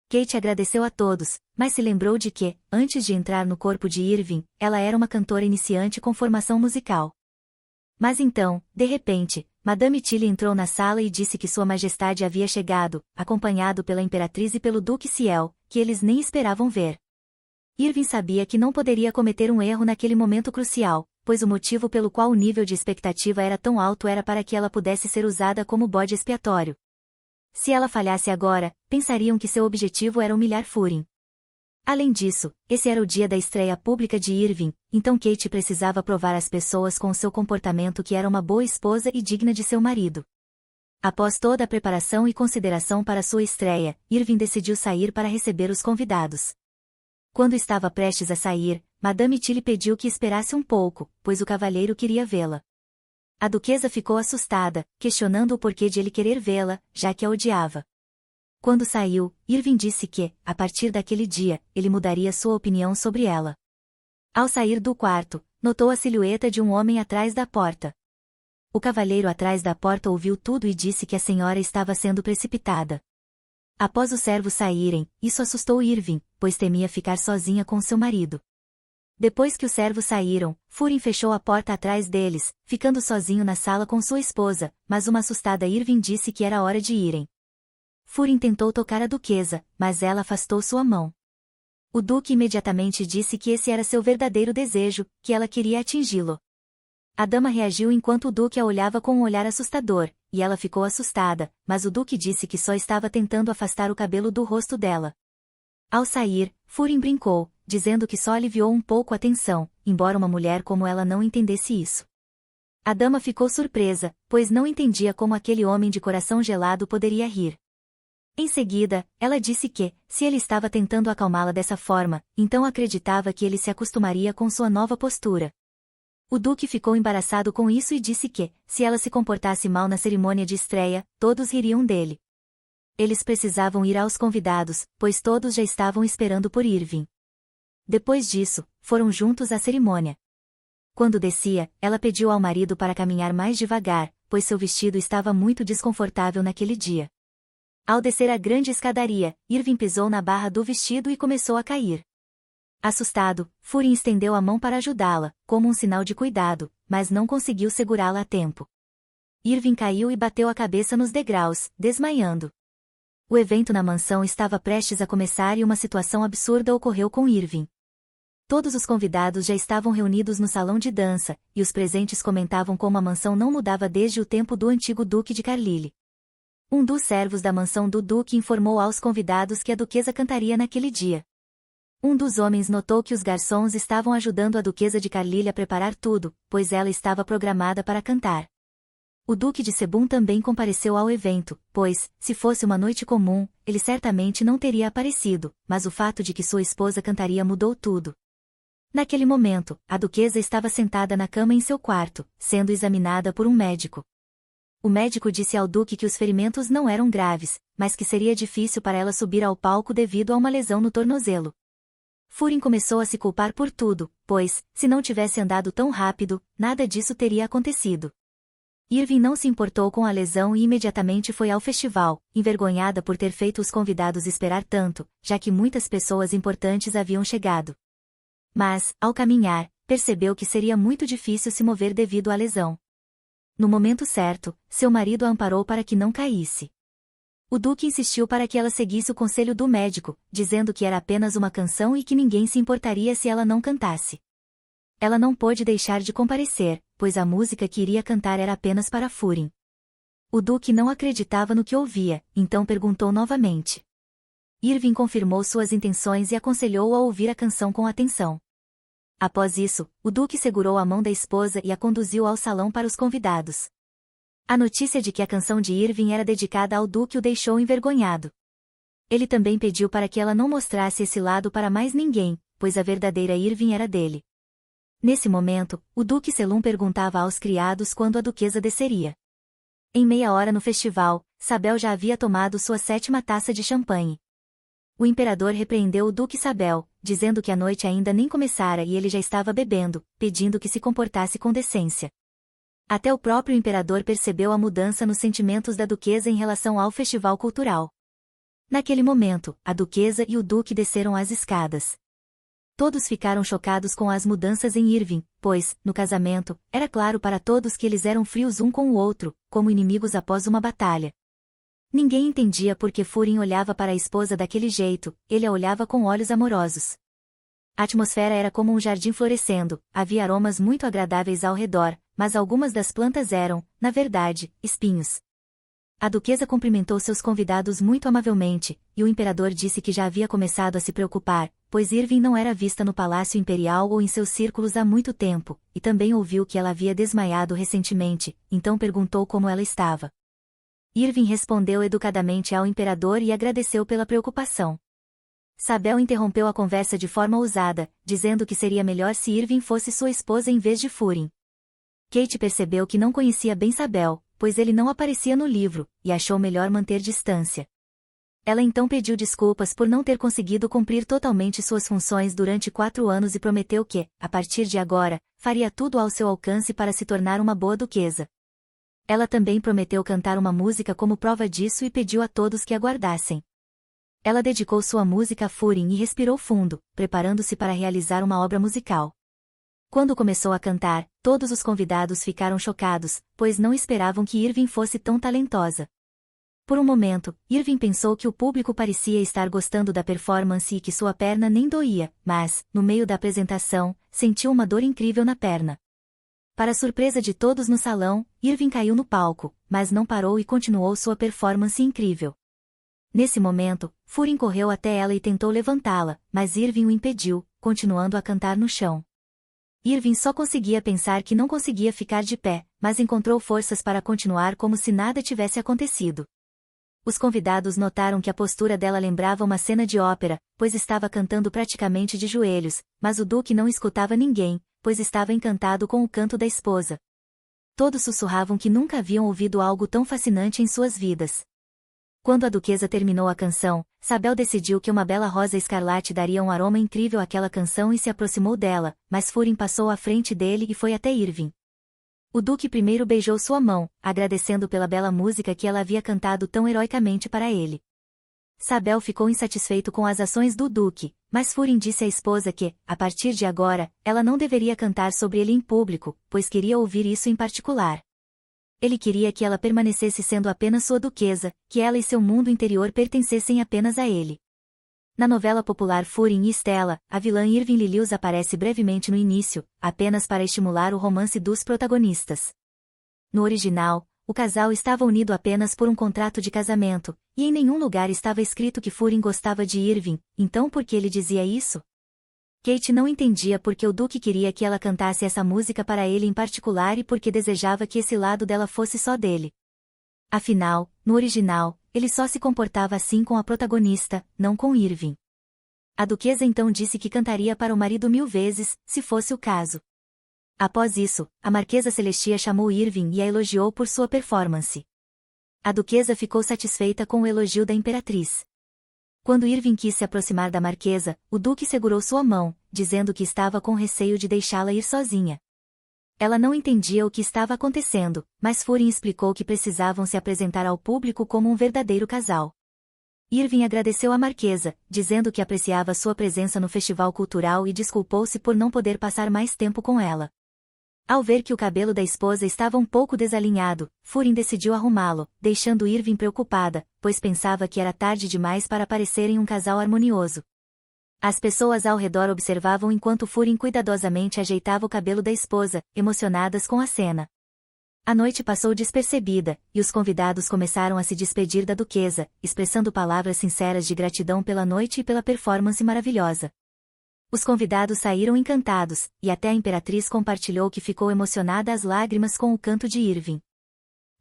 Kate agradeceu a todos, mas se lembrou de que, antes de entrar no corpo de Irving, ela era uma cantora iniciante com formação musical. Mas então, de repente, Madame Tilly entrou na sala e disse que Sua Majestade havia chegado, acompanhado pela Imperatriz e pelo Duque Ciel, que eles nem esperavam ver. Irving sabia que não poderia cometer um erro naquele momento crucial, pois o motivo pelo qual o nível de expectativa era tão alto era para que ela pudesse ser usada como bode expiatório. Se ela falhasse agora, pensariam que seu objetivo era humilhar Furin. Além disso, esse era o dia da estreia pública de Irving, então Kate precisava provar às pessoas com seu comportamento que era uma boa esposa e digna de seu marido. Após toda a preparação e consideração para sua estreia, Irving decidiu sair para receber os convidados. Quando estava prestes a sair, Madame Tilly pediu que esperasse um pouco, pois o cavalheiro queria vê-la. A duquesa ficou assustada, questionando o porquê de ele querer vê-la, já que a odiava. Quando saiu, Irving disse que, a partir daquele dia, ele mudaria sua opinião sobre ela. Ao sair do quarto, notou a silhueta de um homem atrás da porta. O cavalheiro atrás da porta ouviu tudo e disse que a senhora estava sendo precipitada. Após os servos saírem, isso assustou Irving, pois temia ficar sozinha com seu marido. Depois que os servos saíram, Furin fechou a porta atrás deles, ficando sozinho na sala com sua esposa, mas uma assustada Irving disse que era hora de irem. Furin tentou tocar a duquesa, mas ela afastou sua mão. O duque imediatamente disse que esse era seu verdadeiro desejo, que ela queria atingi-lo. A dama reagiu enquanto o duque a olhava com um olhar assustador, e ela ficou assustada, mas o duque disse que só estava tentando afastar o cabelo do rosto dela. Ao sair, Furin brincou, dizendo que só aliviou um pouco a tensão, embora uma mulher como ela não entendesse isso. A dama ficou surpresa, pois não entendia como aquele homem de coração gelado poderia rir. Em seguida, ela disse que, se ele estava tentando acalmá-la dessa forma, então acreditava que ele se acostumaria com sua nova postura. O duque ficou embaraçado com isso e disse que, se ela se comportasse mal na cerimônia de estreia, todos ririam dele. Eles precisavam ir aos convidados, pois todos já estavam esperando por Irving. Depois disso, foram juntos à cerimônia. Quando descia, ela pediu ao marido para caminhar mais devagar, pois seu vestido estava muito desconfortável naquele dia. Ao descer a grande escadaria, Irving pisou na barra do vestido e começou a cair. Assustado, Furin estendeu a mão para ajudá-la, como um sinal de cuidado, mas não conseguiu segurá-la a tempo. Irving caiu e bateu a cabeça nos degraus, desmaiando. O evento na mansão estava prestes a começar e uma situação absurda ocorreu com Irving. Todos os convidados já estavam reunidos no salão de dança, e os presentes comentavam como a mansão não mudava desde o tempo do antigo Duque de Carlisle. Um dos servos da mansão do Duque informou aos convidados que a duquesa cantaria naquele dia. Um dos homens notou que os garçons estavam ajudando a duquesa de Carlisle a preparar tudo, pois ela estava programada para cantar. O Duque de Sebum também compareceu ao evento, pois, se fosse uma noite comum, ele certamente não teria aparecido, mas o fato de que sua esposa cantaria mudou tudo. Naquele momento, a duquesa estava sentada na cama em seu quarto, sendo examinada por um médico. O médico disse ao duque que os ferimentos não eram graves, mas que seria difícil para ela subir ao palco devido a uma lesão no tornozelo. Furin começou a se culpar por tudo, pois, se não tivesse andado tão rápido, nada disso teria acontecido. Irving não se importou com a lesão e imediatamente foi ao festival, envergonhada por ter feito os convidados esperar tanto, já que muitas pessoas importantes haviam chegado. Mas, ao caminhar, percebeu que seria muito difícil se mover devido à lesão. No momento certo, seu marido a amparou para que não caísse. O duque insistiu para que ela seguisse o conselho do médico, dizendo que era apenas uma canção e que ninguém se importaria se ela não cantasse. Ela não pôde deixar de comparecer, pois a música que iria cantar era apenas para Furin. O duque não acreditava no que ouvia, então perguntou novamente. Irving confirmou suas intenções e aconselhou-o a ouvir a canção com atenção. Após isso, o duque segurou a mão da esposa e a conduziu ao salão para os convidados. A notícia de que a canção de Irving era dedicada ao duque o deixou envergonhado. Ele também pediu para que ela não mostrasse esse lado para mais ninguém, pois a verdadeira Irving era dele. Nesse momento, o duque Selum perguntava aos criados quando a duquesa desceria. Em meia hora no festival, Sabel já havia tomado sua 7ª taça de champanhe. O imperador repreendeu o duque Sabel, dizendo que a noite ainda nem começara e ele já estava bebendo, pedindo que se comportasse com decência. Até o próprio imperador percebeu a mudança nos sentimentos da duquesa em relação ao festival cultural. Naquele momento, a duquesa e o duque desceram as escadas. Todos ficaram chocados com as mudanças em Irving, pois, no casamento, era claro para todos que eles eram frios um com o outro, como inimigos após uma batalha. Ninguém entendia por que Furin olhava para a esposa daquele jeito, ele a olhava com olhos amorosos. A atmosfera era como um jardim florescendo, havia aromas muito agradáveis ao redor, mas algumas das plantas eram, na verdade, espinhos. A duquesa cumprimentou seus convidados muito amavelmente, e o imperador disse que já havia começado a se preocupar, pois Irving não era vista no Palácio Imperial ou em seus círculos há muito tempo, e também ouviu que ela havia desmaiado recentemente, então perguntou como ela estava. Irving respondeu educadamente ao imperador e agradeceu pela preocupação. Sabel interrompeu a conversa de forma ousada, dizendo que seria melhor se Irving fosse sua esposa em vez de Furin. Kate percebeu que não conhecia bem Sabel, pois ele não aparecia no livro, e achou melhor manter distância. Ela então pediu desculpas por não ter conseguido cumprir totalmente suas funções durante 4 anos e prometeu que, a partir de agora, faria tudo ao seu alcance para se tornar uma boa duquesa. Ela também prometeu cantar uma música como prova disso e pediu a todos que aguardassem. Ela dedicou sua música a Furin e respirou fundo, preparando-se para realizar uma obra musical. Quando começou a cantar, todos os convidados ficaram chocados, pois não esperavam que Irving fosse tão talentosa. Por um momento, Irving pensou que o público parecia estar gostando da performance e que sua perna nem doía, mas, no meio da apresentação, sentiu uma dor incrível na perna. Para surpresa de todos no salão, Irving caiu no palco, mas não parou e continuou sua performance incrível. Nesse momento, Furin correu até ela e tentou levantá-la, mas Irving o impediu, continuando a cantar no chão. Irving só conseguia pensar que não conseguia ficar de pé, mas encontrou forças para continuar como se nada tivesse acontecido. Os convidados notaram que a postura dela lembrava uma cena de ópera, pois estava cantando praticamente de joelhos, mas o duque não escutava ninguém, pois estava encantado com o canto da esposa. Todos sussurravam que nunca haviam ouvido algo tão fascinante em suas vidas. Quando a duquesa terminou a canção, Sabel decidiu que uma bela rosa escarlate daria um aroma incrível àquela canção e se aproximou dela, mas Furin passou à frente dele e foi até Irving. O duque primeiro beijou sua mão, agradecendo pela bela música que ela havia cantado tão heroicamente para ele. Sabel ficou insatisfeito com as ações do duque, mas Furin disse à esposa que, a partir de agora, ela não deveria cantar sobre ele em público, pois queria ouvir isso em particular. Ele queria que ela permanecesse sendo apenas sua duquesa, que ela e seu mundo interior pertencessem apenas a ele. Na novela popular Furin e Stella, a vilã Irving Lilius aparece brevemente no início, apenas para estimular o romance dos protagonistas. No original, o casal estava unido apenas por um contrato de casamento, e em nenhum lugar estava escrito que Furin gostava de Irving, então por que ele dizia isso? Kate não entendia por que o Duque queria que ela cantasse essa música para ele em particular e porque desejava que esse lado dela fosse só dele. Afinal, no original, ele só se comportava assim com a protagonista, não com Irving. A duquesa então disse que cantaria para o marido 1000 vezes, se fosse o caso. Após isso, a Marquesa Celestia chamou Irving e a elogiou por sua performance. A duquesa ficou satisfeita com o elogio da imperatriz. Quando Irving quis se aproximar da Marquesa, o Duque segurou sua mão, dizendo que estava com receio de deixá-la ir sozinha. Ela não entendia o que estava acontecendo, mas Furin explicou que precisavam se apresentar ao público como um verdadeiro casal. Irving agradeceu à Marquesa, dizendo que apreciava sua presença no festival cultural e desculpou-se por não poder passar mais tempo com ela. Ao ver que o cabelo da esposa estava um pouco desalinhado, Furin decidiu arrumá-lo, deixando Irving preocupada, pois pensava que era tarde demais para parecerem um casal harmonioso. As pessoas ao redor observavam enquanto Furin cuidadosamente ajeitava o cabelo da esposa, emocionadas com a cena. A noite passou despercebida, e os convidados começaram a se despedir da duquesa, expressando palavras sinceras de gratidão pela noite e pela performance maravilhosa. Os convidados saíram encantados, e até a imperatriz compartilhou que ficou emocionada às lágrimas com o canto de Irving.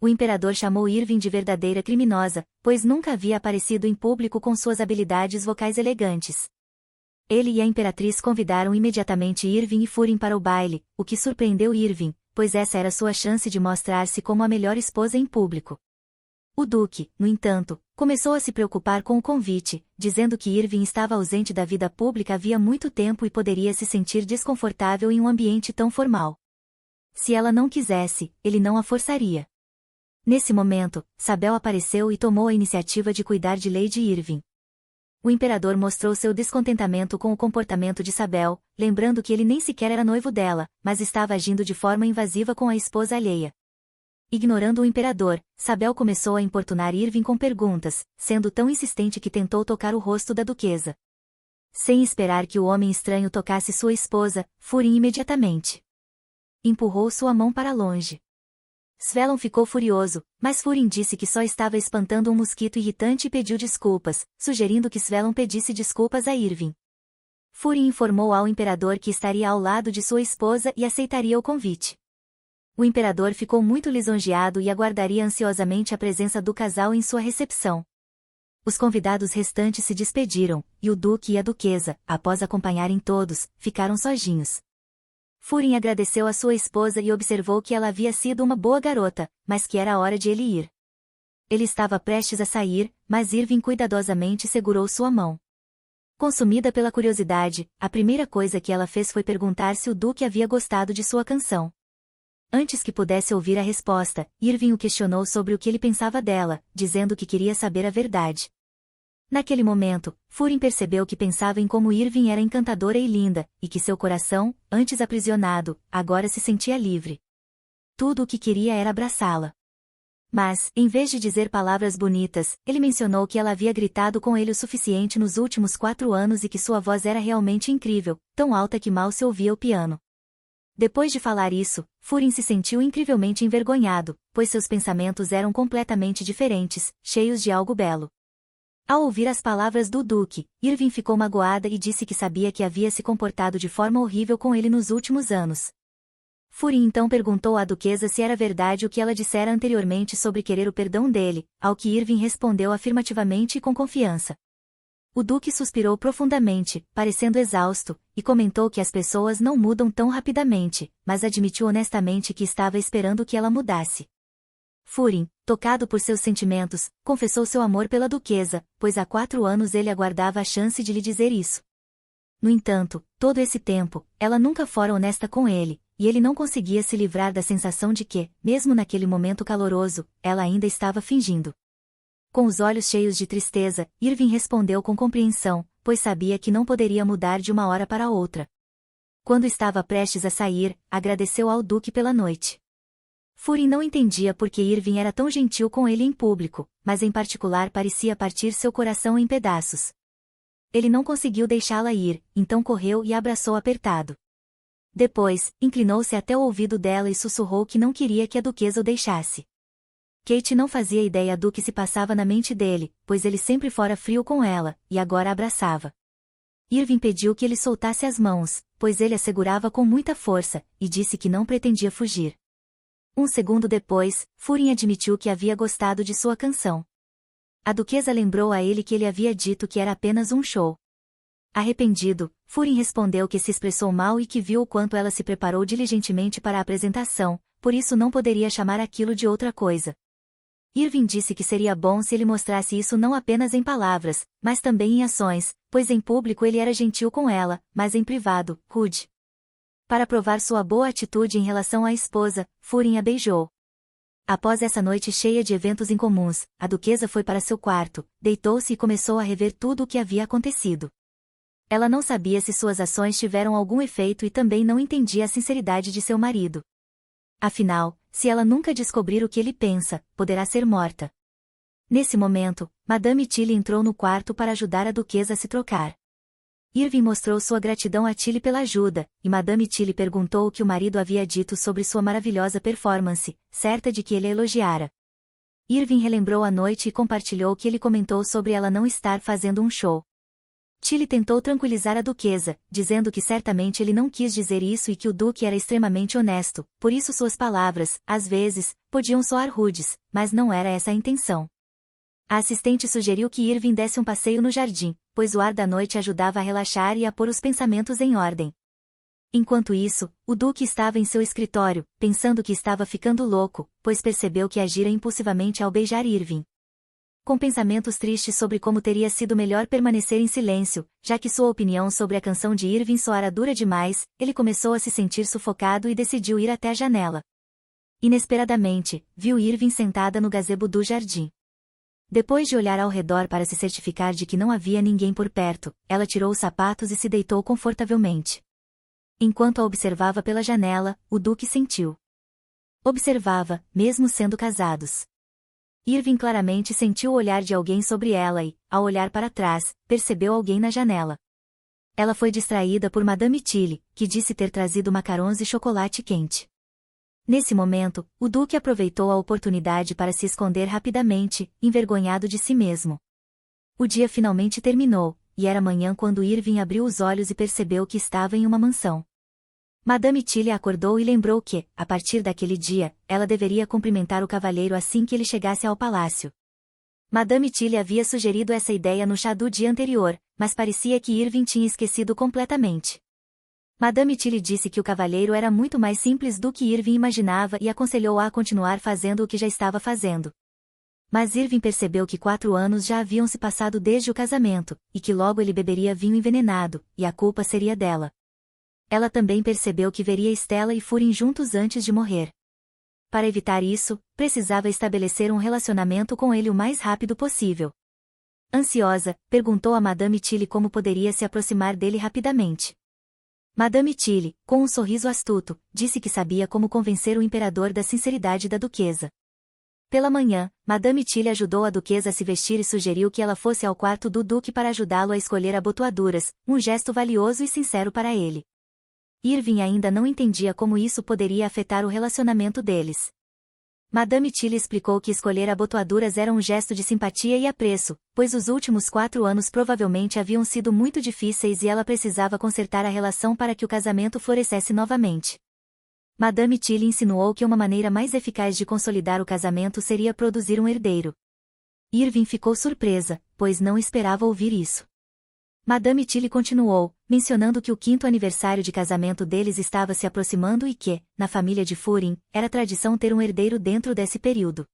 O imperador chamou Irving de verdadeira criminosa, pois nunca havia aparecido em público com suas habilidades vocais elegantes. Ele e a imperatriz convidaram imediatamente Irving e Furin para o baile, o que surpreendeu Irving, pois essa era sua chance de mostrar-se como a melhor esposa em público. O Duque, no entanto, começou a se preocupar com o convite, dizendo que Irving estava ausente da vida pública havia muito tempo e poderia se sentir desconfortável em um ambiente tão formal. Se ela não quisesse, ele não a forçaria. Nesse momento, Sabel apareceu e tomou a iniciativa de cuidar de Lady Irving. O imperador mostrou seu descontentamento com o comportamento de Sabel, lembrando que ele nem sequer era noivo dela, mas estava agindo de forma invasiva com a esposa alheia. Ignorando o imperador, Sabel começou a importunar Irving com perguntas, sendo tão insistente que tentou tocar o rosto da duquesa. Sem esperar que o homem estranho tocasse sua esposa, Furin imediatamente empurrou sua mão para longe. Svelon ficou furioso, mas Furin disse que só estava espantando um mosquito irritante e pediu desculpas, sugerindo que Svelon pedisse desculpas a Irving. Furin informou ao imperador que estaria ao lado de sua esposa e aceitaria o convite. O imperador ficou muito lisonjeado e aguardaria ansiosamente a presença do casal em sua recepção. Os convidados restantes se despediram, e o duque e a duquesa, após acompanharem todos, ficaram sozinhos. Furin agradeceu a sua esposa e observou que ela havia sido uma boa garota, mas que era hora de ele ir. Ele estava prestes a sair, mas Irving cuidadosamente segurou sua mão. Consumida pela curiosidade, a primeira coisa que ela fez foi perguntar se o duque havia gostado de sua canção. Antes que pudesse ouvir a resposta, Irving o questionou sobre o que ele pensava dela, dizendo que queria saber a verdade. Naquele momento, Furin percebeu que pensava em como Irving era encantadora e linda, e que seu coração, antes aprisionado, agora se sentia livre. Tudo o que queria era abraçá-la. Mas, em vez de dizer palavras bonitas, ele mencionou que ela havia gritado com ele o suficiente nos últimos 4 anos e que sua voz era realmente incrível, tão alta que mal se ouvia o piano. Depois de falar isso, Furin se sentiu incrivelmente envergonhado, pois seus pensamentos eram completamente diferentes, cheios de algo belo. Ao ouvir as palavras do Duque, Irving ficou magoada e disse que sabia que havia se comportado de forma horrível com ele nos últimos anos. Furin então perguntou à duquesa se era verdade o que ela dissera anteriormente sobre querer o perdão dele, ao que Irving respondeu afirmativamente e com confiança. O Duque suspirou profundamente, parecendo exausto, e comentou que as pessoas não mudam tão rapidamente, mas admitiu honestamente que estava esperando que ela mudasse. Furin, tocado por seus sentimentos, confessou seu amor pela duquesa, pois há 4 anos ele aguardava a chance de lhe dizer isso. No entanto, todo esse tempo, ela nunca fora honesta com ele, e ele não conseguia se livrar da sensação de que, mesmo naquele momento caloroso, ela ainda estava fingindo. Com os olhos cheios de tristeza, Irving respondeu com compreensão, pois sabia que não poderia mudar de uma hora para outra. Quando estava prestes a sair, agradeceu ao Duque pela noite. Furin não entendia por que Irving era tão gentil com ele em público, mas em particular parecia partir seu coração em pedaços. ele não conseguiu deixá-la ir, então correu e a abraçou apertado. Depois, inclinou-se até o ouvido dela e sussurrou que não queria que a duquesa o deixasse. Kate não fazia ideia do que se passava na mente dele, pois ele sempre fora frio com ela, e agora a abraçava. Irving pediu que ele soltasse as mãos, pois ele a segurava com muita força, e disse que não pretendia fugir. Um segundo depois, Furin admitiu que havia gostado de sua canção. A duquesa lembrou a ele que ele havia dito que era apenas um show. Arrependido, Furin respondeu que se expressou mal e que viu o quanto ela se preparou diligentemente para a apresentação, por isso não poderia chamar aquilo de outra coisa. Irving disse que seria bom se ele mostrasse isso não apenas em palavras, mas também em ações, pois em público ele era gentil com ela, mas em privado, rude. Para provar sua boa atitude em relação à esposa, Furin a beijou. Após essa noite cheia de eventos incomuns, a duquesa foi para seu quarto, deitou-se e começou a rever tudo o que havia acontecido. Ela não sabia se suas ações tiveram algum efeito e também não entendia a sinceridade de seu marido. Afinal, se ela nunca descobrir o que ele pensa, poderá ser morta. Nesse momento, Madame Tilly entrou no quarto para ajudar a duquesa a se trocar. Irving mostrou sua gratidão a Tilly pela ajuda, e Madame Tilly perguntou o que o marido havia dito sobre sua maravilhosa performance, certa de que ele a elogiara. Irving relembrou a noite e compartilhou que ele comentou sobre ela não estar fazendo um show. Tilly tentou tranquilizar a duquesa, dizendo que certamente ele não quis dizer isso e que o duque era extremamente honesto, por isso suas palavras, às vezes, podiam soar rudes, mas não era essa a intenção. A assistente sugeriu que Irving desse um passeio no jardim, pois o ar da noite ajudava a relaxar e a pôr os pensamentos em ordem. Enquanto isso, o duque estava em seu escritório, pensando que estava ficando louco, pois percebeu que agira impulsivamente ao beijar Irving. Com pensamentos tristes sobre como teria sido melhor permanecer em silêncio, já que sua opinião sobre a canção de Irving soara dura demais, ele começou a se sentir sufocado e decidiu ir até a janela. Inesperadamente, viu Irving sentada no gazebo do jardim. Depois de olhar ao redor para se certificar de que não havia ninguém por perto, ela tirou os sapatos e se deitou confortavelmente. Enquanto a observava pela janela, o duque sentiu. Observava, mesmo sendo casados. Irving claramente sentiu o olhar de alguém sobre ela e, ao olhar para trás, percebeu alguém na janela. Ela foi distraída por Madame Tilly, que disse ter trazido macarons e chocolate quente. Nesse momento, o duque aproveitou a oportunidade para se esconder rapidamente, envergonhado de si mesmo. O dia finalmente terminou, e era manhã quando Irving abriu os olhos e percebeu que estava em uma mansão. Madame Tilly acordou e lembrou que, a partir daquele dia, ela deveria cumprimentar o cavalheiro assim que ele chegasse ao palácio. Madame Tilly havia sugerido essa ideia no chá do dia anterior, mas parecia que Irving tinha esquecido completamente. Madame Tilly disse que o cavalheiro era muito mais simples do que Irving imaginava e aconselhou-a a continuar fazendo o que já estava fazendo. Mas Irving percebeu que 4 anos já haviam se passado desde o casamento, e que logo ele beberia vinho envenenado, e a culpa seria dela. Ela também percebeu que veria Stella e Furin juntos antes de morrer. Para evitar isso, precisava estabelecer um relacionamento com ele o mais rápido possível. Ansiosa, perguntou a Madame Tilly como poderia se aproximar dele rapidamente. Madame Tilly, com um sorriso astuto, disse que sabia como convencer o imperador da sinceridade da duquesa. Pela manhã, Madame Tilly ajudou a duquesa a se vestir e sugeriu que ela fosse ao quarto do duque para ajudá-lo a escolher abotoaduras, um gesto valioso e sincero para ele. Irving ainda não entendia como isso poderia afetar o relacionamento deles. Madame Tilly explicou que escolher abotoaduras era um gesto de simpatia e apreço, pois os últimos 4 anos provavelmente haviam sido muito difíceis e ela precisava consertar a relação para que o casamento florescesse novamente. Madame Tilly insinuou que uma maneira mais eficaz de consolidar o casamento seria produzir um herdeiro. Irving ficou surpresa, pois não esperava ouvir isso. Madame Tilly continuou, mencionando que o 5º aniversário de casamento deles estava se aproximando e que, na família de Furin, era tradição ter um herdeiro dentro desse período.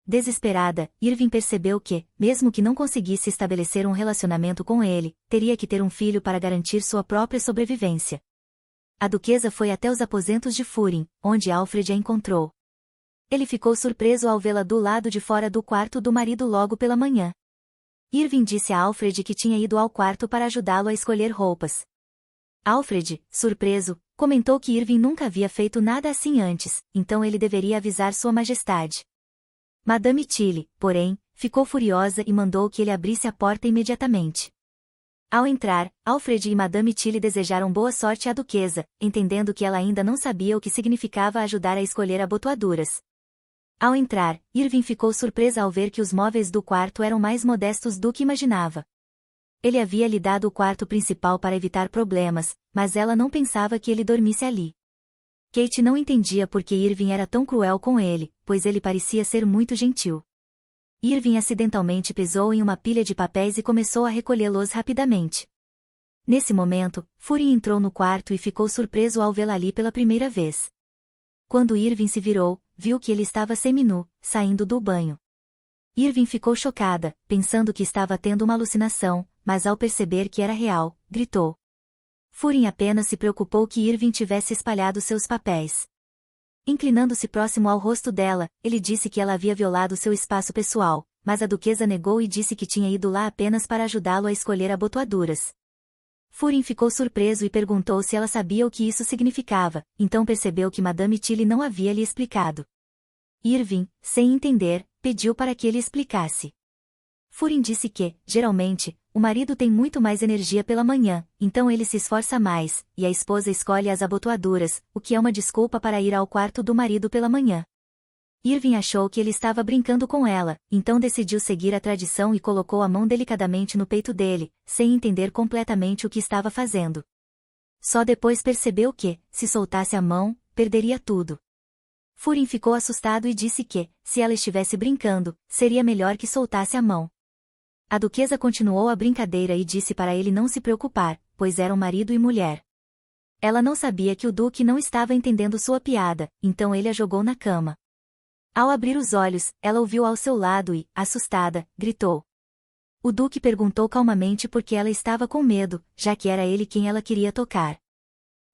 Desesperada, Irving percebeu que, mesmo que não conseguisse estabelecer um relacionamento com ele, teria que ter um filho para garantir sua própria sobrevivência. A duquesa foi até os aposentos de Furin, onde Alfred a encontrou. Ele ficou surpreso ao vê-la do lado de fora do quarto do marido logo pela manhã. Irving disse a Alfred que tinha ido ao quarto para ajudá-lo a escolher roupas. Alfred, surpreso, comentou que Irving nunca havia feito nada assim antes, então ele deveria avisar Sua Majestade. Madame Tilly, porém, ficou furiosa e mandou que ele abrisse a porta imediatamente. Ao entrar, Alfred e Madame Tilly desejaram boa sorte à duquesa, entendendo que ela ainda não sabia o que significava ajudar a escolher abotoaduras. Ao entrar, Irving ficou surpresa ao ver que os móveis do quarto eram mais modestos do que imaginava. Ele havia lhe dado o quarto principal para evitar problemas, mas ela não pensava que ele dormisse ali. Kate não entendia por que Irving era tão cruel com ele, pois ele parecia ser muito gentil. Irving acidentalmente pisou em uma pilha de papéis e começou a recolhê-los rapidamente. Nesse momento, Fury entrou no quarto e ficou surpreso ao vê-la ali pela primeira vez. Quando Irving se virou, viu que ele estava seminu, saindo do banho. Irving ficou chocada, pensando que estava tendo uma alucinação, mas ao perceber que era real, gritou. Fury apenas se preocupou que Irving tivesse espalhado seus papéis. Inclinando-se próximo ao rosto dela, ele disse que ela havia violado seu espaço pessoal, mas a duquesa negou e disse que tinha ido lá apenas para ajudá-lo a escolher abotoaduras. Fury ficou surpreso e perguntou se ela sabia o que isso significava, então percebeu que Madame Tilly não havia lhe explicado. Irving, sem entender, pediu para que ele explicasse. Fury disse que, geralmente, o marido tem muito mais energia pela manhã, então ele se esforça mais, e a esposa escolhe as abotoaduras, o que é uma desculpa para ir ao quarto do marido pela manhã. Irving achou que ele estava brincando com ela, então decidiu seguir a tradição e colocou a mão delicadamente no peito dele, sem entender completamente o que estava fazendo. Só depois percebeu que, se soltasse a mão, perderia tudo. Fury ficou assustado e disse que, se ela estivesse brincando, seria melhor que soltasse a mão. A duquesa continuou a brincadeira e disse para ele não se preocupar, pois eram marido e mulher. Ela não sabia que o duque não estava entendendo sua piada, então ele a jogou na cama. Ao abrir os olhos, ela o viu ao seu lado e, assustada, gritou. O duque perguntou calmamente por que ela estava com medo, já que era ele quem ela queria tocar.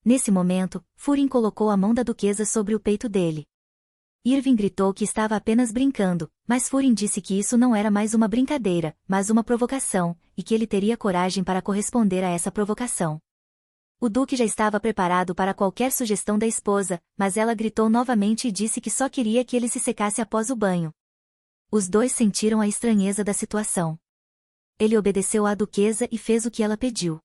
Nesse momento, Fury colocou a mão da duquesa sobre o peito dele. Irving gritou que estava apenas brincando, mas Fury disse que isso não era mais uma brincadeira, mas uma provocação, e que ele teria coragem para corresponder a essa provocação. O duque já estava preparado para qualquer sugestão da esposa, mas ela gritou novamente e disse que só queria que ele se secasse após o banho. Os dois sentiram a estranheza da situação. Ele obedeceu à duquesa e fez o que ela pediu.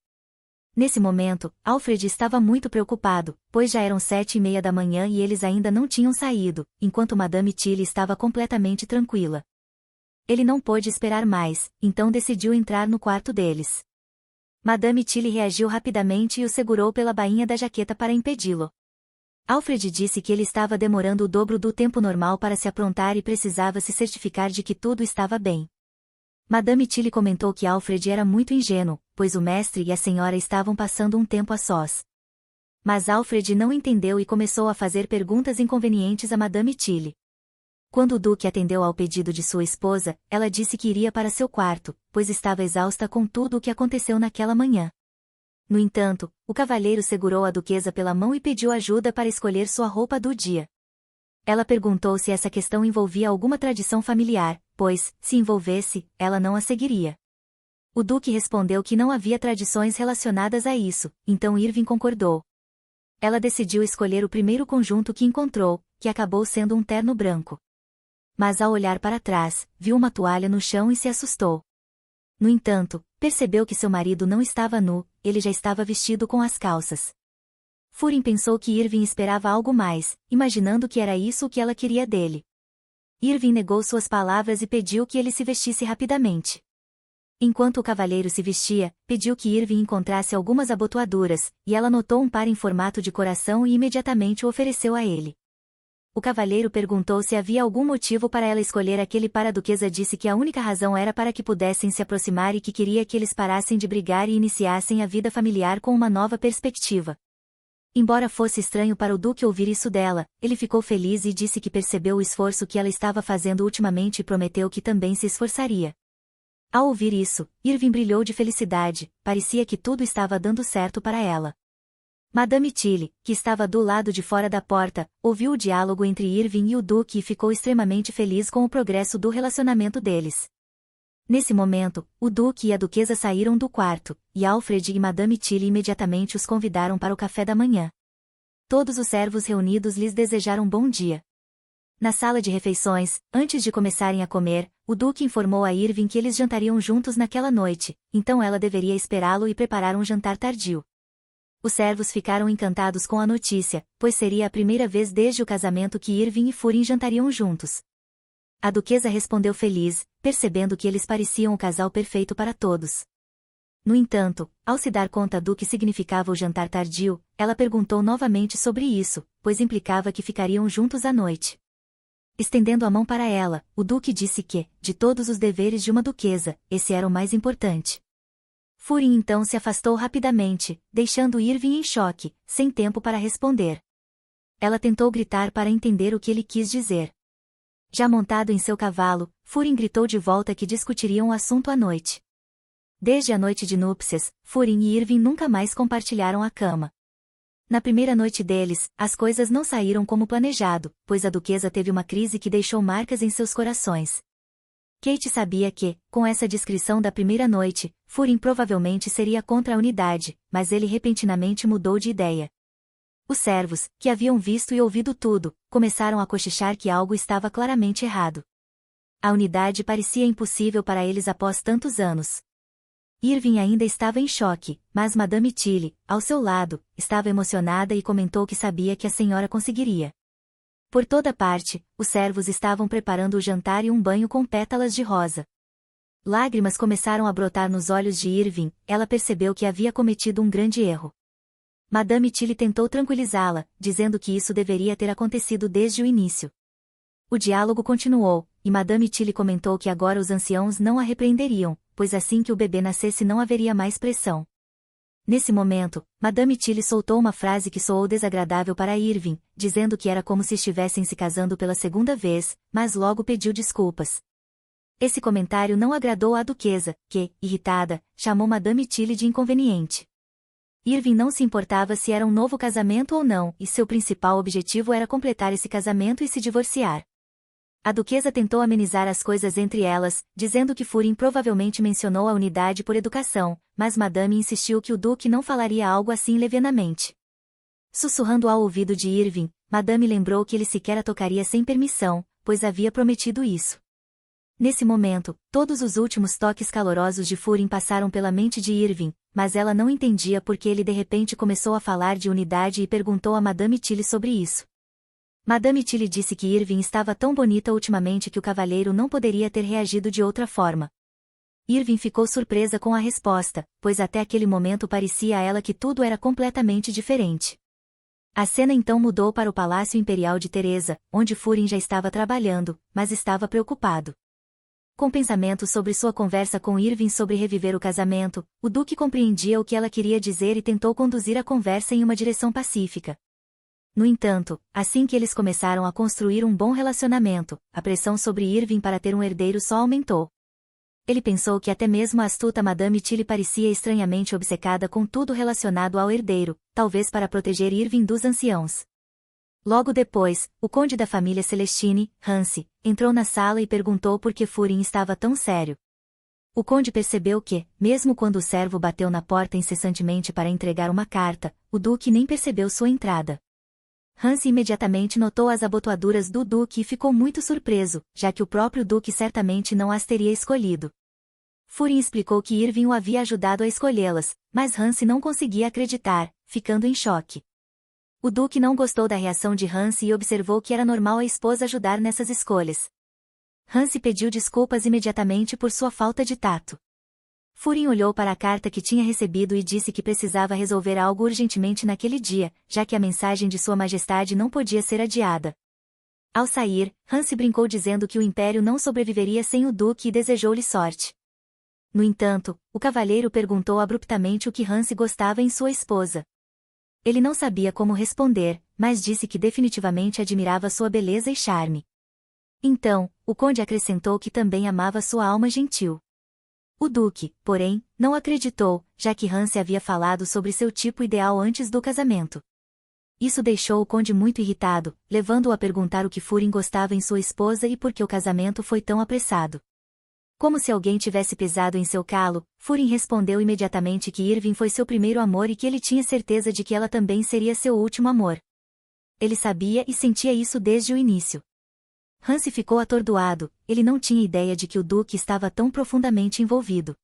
Nesse momento, Alfred estava muito preocupado, pois já eram 7:30 da manhã e eles ainda não tinham saído, enquanto Madame Tilly estava completamente tranquila. Ele não pôde esperar mais, então decidiu entrar no quarto deles. Madame Tilly reagiu rapidamente e o segurou pela bainha da jaqueta para impedi-lo. Alfred disse que ele estava demorando o dobro do tempo normal para se aprontar e precisava se certificar de que tudo estava bem. Madame Tilly comentou que Alfred era muito ingênuo, pois o mestre e a senhora estavam passando um tempo a sós. Mas Alfred não entendeu e começou a fazer perguntas inconvenientes a Madame Tilly. Quando o duque atendeu ao pedido de sua esposa, ela disse que iria para seu quarto, pois estava exausta com tudo o que aconteceu naquela manhã. No entanto, o cavalheiro segurou a duquesa pela mão e pediu ajuda para escolher sua roupa do dia. Ela perguntou se essa questão envolvia alguma tradição familiar, pois, se envolvesse, ela não a seguiria. O duque respondeu que não havia tradições relacionadas a isso, então Irving concordou. Ela decidiu escolher o primeiro conjunto que encontrou, que acabou sendo um terno branco. Mas ao olhar para trás, viu uma toalha no chão e se assustou. No entanto, percebeu que seu marido não estava nu, ele já estava vestido com as calças. Fury pensou que Irving esperava algo mais, imaginando que era isso o que ela queria dele. Irving negou suas palavras e pediu que ele se vestisse rapidamente. Enquanto o cavalheiro se vestia, pediu que Irving encontrasse algumas abotoaduras, e ela notou um par em formato de coração e imediatamente o ofereceu a ele. O cavalheiro perguntou se havia algum motivo para ela escolher aquele par. A duquesa disse que a única razão era para que pudessem se aproximar e que queria que eles parassem de brigar e iniciassem a vida familiar com uma nova perspectiva. Embora fosse estranho para o duque ouvir isso dela, ele ficou feliz e disse que percebeu o esforço que ela estava fazendo ultimamente e prometeu que também se esforçaria. Ao ouvir isso, Irving brilhou de felicidade, parecia que tudo estava dando certo para ela. Madame Tilly, que estava do lado de fora da porta, ouviu o diálogo entre Irving e o duque e ficou extremamente feliz com o progresso do relacionamento deles. Nesse momento, o duque e a duquesa saíram do quarto, e Alfred e Madame Tilly imediatamente os convidaram para o café da manhã. Todos os servos reunidos lhes desejaram bom dia. Na sala de refeições, antes de começarem a comer, o Duque informou a Irving que eles jantariam juntos naquela noite, então ela deveria esperá-lo e preparar um jantar tardio. Os servos ficaram encantados com a notícia, pois seria a primeira vez desde o casamento que Irving e Furin jantariam juntos. A duquesa respondeu feliz, percebendo que eles pareciam o casal perfeito para todos. No entanto, ao se dar conta do que significava o jantar tardio, ela perguntou novamente sobre isso, pois implicava que ficariam juntos à noite. Estendendo a mão para ela, o duque disse que, de todos os deveres de uma duquesa, esse era o mais importante. Furin então se afastou rapidamente, deixando Irving em choque, sem tempo para responder. Ela tentou gritar para entender o que ele quis dizer. Já montado em seu cavalo, Furin gritou de volta que discutiriam o assunto à noite. Desde a noite de núpcias, Furin e Irving nunca mais compartilharam a cama. Na primeira noite deles, as coisas não saíram como planejado, pois a duquesa teve uma crise que deixou marcas em seus corações. Kate sabia que, com essa descrição da primeira noite, Furin provavelmente seria contra a unidade, mas ele repentinamente mudou de ideia. Os servos, que haviam visto e ouvido tudo, começaram a cochichar que algo estava claramente errado. A unidade parecia impossível para eles após tantos anos. Irving ainda estava em choque, mas Madame Tilly, ao seu lado, estava emocionada e comentou que sabia que a senhora conseguiria. Por toda parte, os servos estavam preparando o jantar e um banho com pétalas de rosa. Lágrimas começaram a brotar nos olhos de Irving, ela percebeu que havia cometido um grande erro. Madame Tilly tentou tranquilizá-la, dizendo que isso deveria ter acontecido desde o início. O diálogo continuou, e Madame Tilly comentou que agora os anciãos não a repreenderiam, pois assim que o bebê nascesse não haveria mais pressão. Nesse momento, Madame Tilly soltou uma frase que soou desagradável para Irving, dizendo que era como se estivessem se casando pela segunda vez, mas logo pediu desculpas. Esse comentário não agradou à duquesa, que, irritada, chamou Madame Tilly de inconveniente. Irving não se importava se era um novo casamento ou não, e seu principal objetivo era completar esse casamento e se divorciar. A duquesa tentou amenizar as coisas entre elas, dizendo que Furin provavelmente mencionou a unidade por educação, mas Madame insistiu que o duque não falaria algo assim levianamente. Sussurrando ao ouvido de Irving, Madame lembrou que ele sequer a tocaria sem permissão, pois havia prometido isso. Nesse momento, todos os últimos toques calorosos de Furin passaram pela mente de Irving, mas ela não entendia porque ele de repente começou a falar de unidade e perguntou a Madame Tilly sobre isso. Madame Tilly disse que Irving estava tão bonita ultimamente que o cavalheiro não poderia ter reagido de outra forma. Irving ficou surpresa com a resposta, pois até aquele momento parecia a ela que tudo era completamente diferente. A cena então mudou para o Palácio Imperial de Teresa, onde Furin já estava trabalhando, mas estava preocupado. Com pensamentos sobre sua conversa com Irving sobre reviver o casamento, o Duque compreendia o que ela queria dizer e tentou conduzir a conversa em uma direção pacífica. No entanto, assim que eles começaram a construir um bom relacionamento, a pressão sobre Irving para ter um herdeiro só aumentou. Ele pensou que até mesmo a astuta Madame Tilly parecia estranhamente obcecada com tudo relacionado ao herdeiro, talvez para proteger Irving dos anciãos. Logo depois, o conde da família Celestine, Hansi, entrou na sala e perguntou por que Furin estava tão sério. O conde percebeu que, mesmo quando o servo bateu na porta incessantemente para entregar uma carta, o duque nem percebeu sua entrada. Hansi imediatamente notou as abotoaduras do duque e ficou muito surpreso, já que o próprio duque certamente não as teria escolhido. Furin explicou que Irving o havia ajudado a escolhê-las, mas Hansi não conseguia acreditar, ficando em choque. O duque não gostou da reação de Hansi e observou que era normal a esposa ajudar nessas escolhas. Hansi pediu desculpas imediatamente por sua falta de tato. Furin olhou para a carta que tinha recebido e disse que precisava resolver algo urgentemente naquele dia, já que a mensagem de Sua Majestade não podia ser adiada. Ao sair, Hansi brincou dizendo que o império não sobreviveria sem o duque e desejou-lhe sorte. No entanto, o cavalheiro perguntou abruptamente o que Hansi gostava em sua esposa. Ele não sabia como responder, mas disse que definitivamente admirava sua beleza e charme. Então, o conde acrescentou que também amava sua alma gentil. O duque, porém, não acreditou, já que Hansi havia falado sobre seu tipo ideal antes do casamento. Isso deixou o conde muito irritado, levando-o a perguntar o que Furin gostava em sua esposa e por que o casamento foi tão apressado. Como se alguém tivesse pesado em seu calo, Furin respondeu imediatamente que Irving foi seu primeiro amor e que ele tinha certeza de que ela também seria seu último amor. Ele sabia e sentia isso desde o início. Hansi ficou atordoado, ele não tinha ideia de que o duque estava tão profundamente envolvido.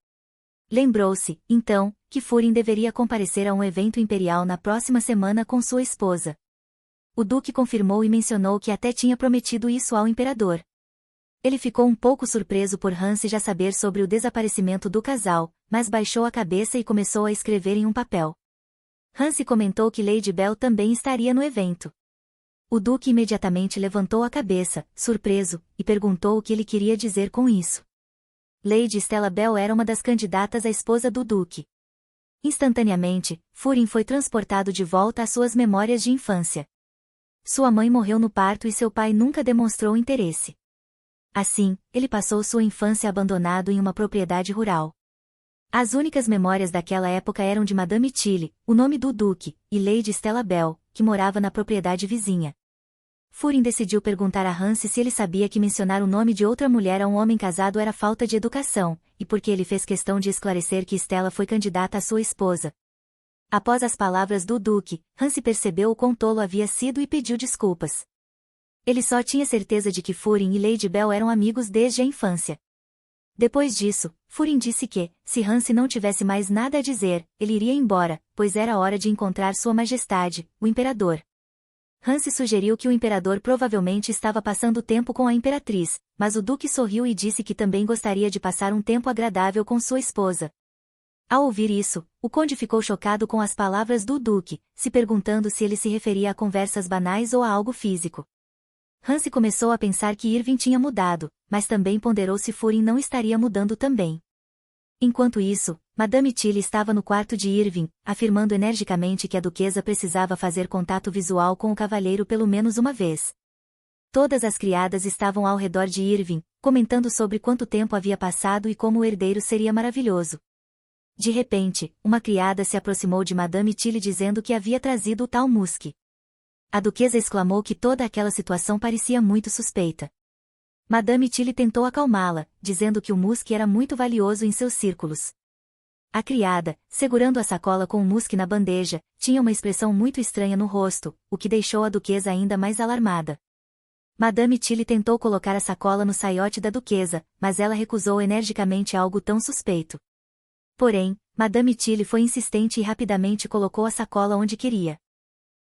Lembrou-se, então, que Furin deveria comparecer a um evento imperial na próxima semana com sua esposa. O duque confirmou e mencionou que até tinha prometido isso ao imperador. Ele ficou um pouco surpreso por Hansi já saber sobre o desaparecimento do casal, mas baixou a cabeça e começou a escrever em um papel. Hansi comentou que Lady Bell também estaria no evento. O duque imediatamente levantou a cabeça, surpreso, e perguntou o que ele queria dizer com isso. Lady Stella Bell era uma das candidatas à esposa do duque. Instantaneamente, Furin foi transportado de volta às suas memórias de infância. Sua mãe morreu no parto e seu pai nunca demonstrou interesse. Assim, ele passou sua infância abandonado em uma propriedade rural. As únicas memórias daquela época eram de Madame Tilly, o nome do duque, e Lady Stella Bell, que morava na propriedade vizinha. Furin decidiu perguntar a Hansi se ele sabia que mencionar o nome de outra mulher a um homem casado era falta de educação, e porque ele fez questão de esclarecer que Stella foi candidata à sua esposa. Após as palavras do duque, Hansi percebeu o quão tolo havia sido e pediu desculpas. Ele só tinha certeza de que Furin e Lady Bell eram amigos desde a infância. Depois disso, Furin disse que, se Hansi não tivesse mais nada a dizer, ele iria embora, pois era hora de encontrar Sua Majestade, o Imperador. Hansi sugeriu que o imperador provavelmente estava passando tempo com a imperatriz, mas o duque sorriu e disse que também gostaria de passar um tempo agradável com sua esposa. Ao ouvir isso, o conde ficou chocado com as palavras do duque, se perguntando se ele se referia a conversas banais ou a algo físico. Hansi começou a pensar que Irving tinha mudado, mas também ponderou se Furin não estaria mudando também. Enquanto isso, Madame Tilly estava no quarto de Irving, afirmando energicamente que a duquesa precisava fazer contato visual com o cavalheiro pelo menos uma vez. Todas as criadas estavam ao redor de Irving, comentando sobre quanto tempo havia passado e como o herdeiro seria maravilhoso. De repente, uma criada se aproximou de Madame Tilly dizendo que havia trazido o tal Musk. A duquesa exclamou que toda aquela situação parecia muito suspeita. Madame Tilly tentou acalmá-la, dizendo que o Musk era muito valioso em seus círculos. A criada, segurando a sacola com o Musk na bandeja, tinha uma expressão muito estranha no rosto, o que deixou a duquesa ainda mais alarmada. Madame Tilly tentou colocar a sacola no saiote da duquesa, mas ela recusou energicamente algo tão suspeito. Porém, Madame Tilly foi insistente e rapidamente colocou a sacola onde queria.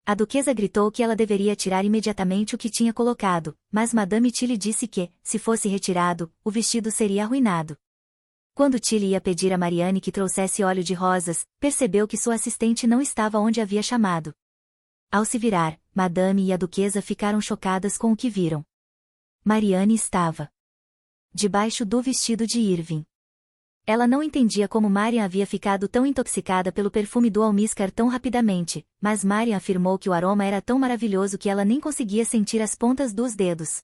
A duquesa gritou que ela deveria tirar imediatamente o que tinha colocado, mas Madame Tilly disse que, se fosse retirado, o vestido seria arruinado. Quando Tilly ia pedir a Marianne que trouxesse óleo de rosas, percebeu que sua assistente não estava onde havia chamado. Ao se virar, Madame e a duquesa ficaram chocadas com o que viram. Marianne estava debaixo do vestido de Irving. Ela não entendia como Marian havia ficado tão intoxicada pelo perfume do almíscar tão rapidamente, mas Marian afirmou que o aroma era tão maravilhoso que ela nem conseguia sentir as pontas dos dedos.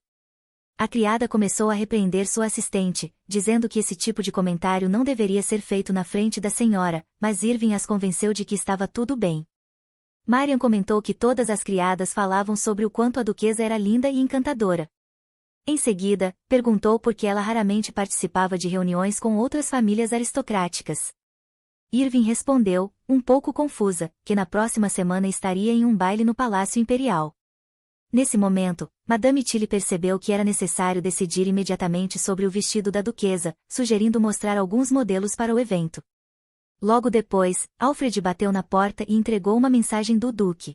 A criada começou a repreender sua assistente, dizendo que esse tipo de comentário não deveria ser feito na frente da senhora, mas Irving as convenceu de que estava tudo bem. Marian comentou que todas as criadas falavam sobre o quanto a duquesa era linda e encantadora. Em seguida, perguntou por que ela raramente participava de reuniões com outras famílias aristocráticas. Irving respondeu, um pouco confusa, que na próxima semana estaria em um baile no Palácio Imperial. Nesse momento, Madame Tilly percebeu que era necessário decidir imediatamente sobre o vestido da duquesa, sugerindo mostrar alguns modelos para o evento. Logo depois, Alfred bateu na porta e entregou uma mensagem do duque.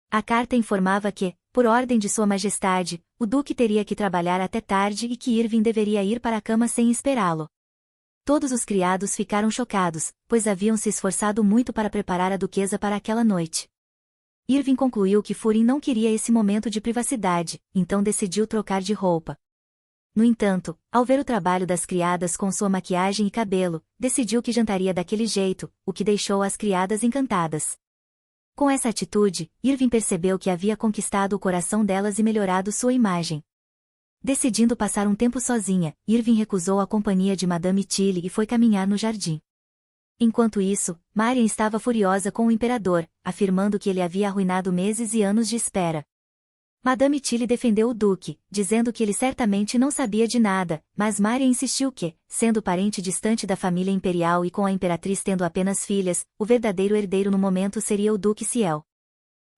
A carta informava que, por ordem de Sua Majestade, o duque teria que trabalhar até tarde e que Irving deveria ir para a cama sem esperá-lo. Todos os criados ficaram chocados, pois haviam se esforçado muito para preparar a duquesa para aquela noite. Irving concluiu que Furin não queria esse momento de privacidade, então decidiu trocar de roupa. No entanto, ao ver o trabalho das criadas com sua maquiagem e cabelo, decidiu que jantaria daquele jeito, o que deixou as criadas encantadas. Com essa atitude, Irving percebeu que havia conquistado o coração delas e melhorado sua imagem. Decidindo passar um tempo sozinha, Irving recusou a companhia de Madame Tilly e foi caminhar no jardim. Enquanto isso, Marian estava furiosa com o imperador, afirmando que ele havia arruinado meses e anos de espera. Madame Tilly defendeu o duque, dizendo que ele certamente não sabia de nada, mas Marian insistiu que, sendo parente distante da família imperial e com a imperatriz tendo apenas filhas, o verdadeiro herdeiro no momento seria o duque Ciel.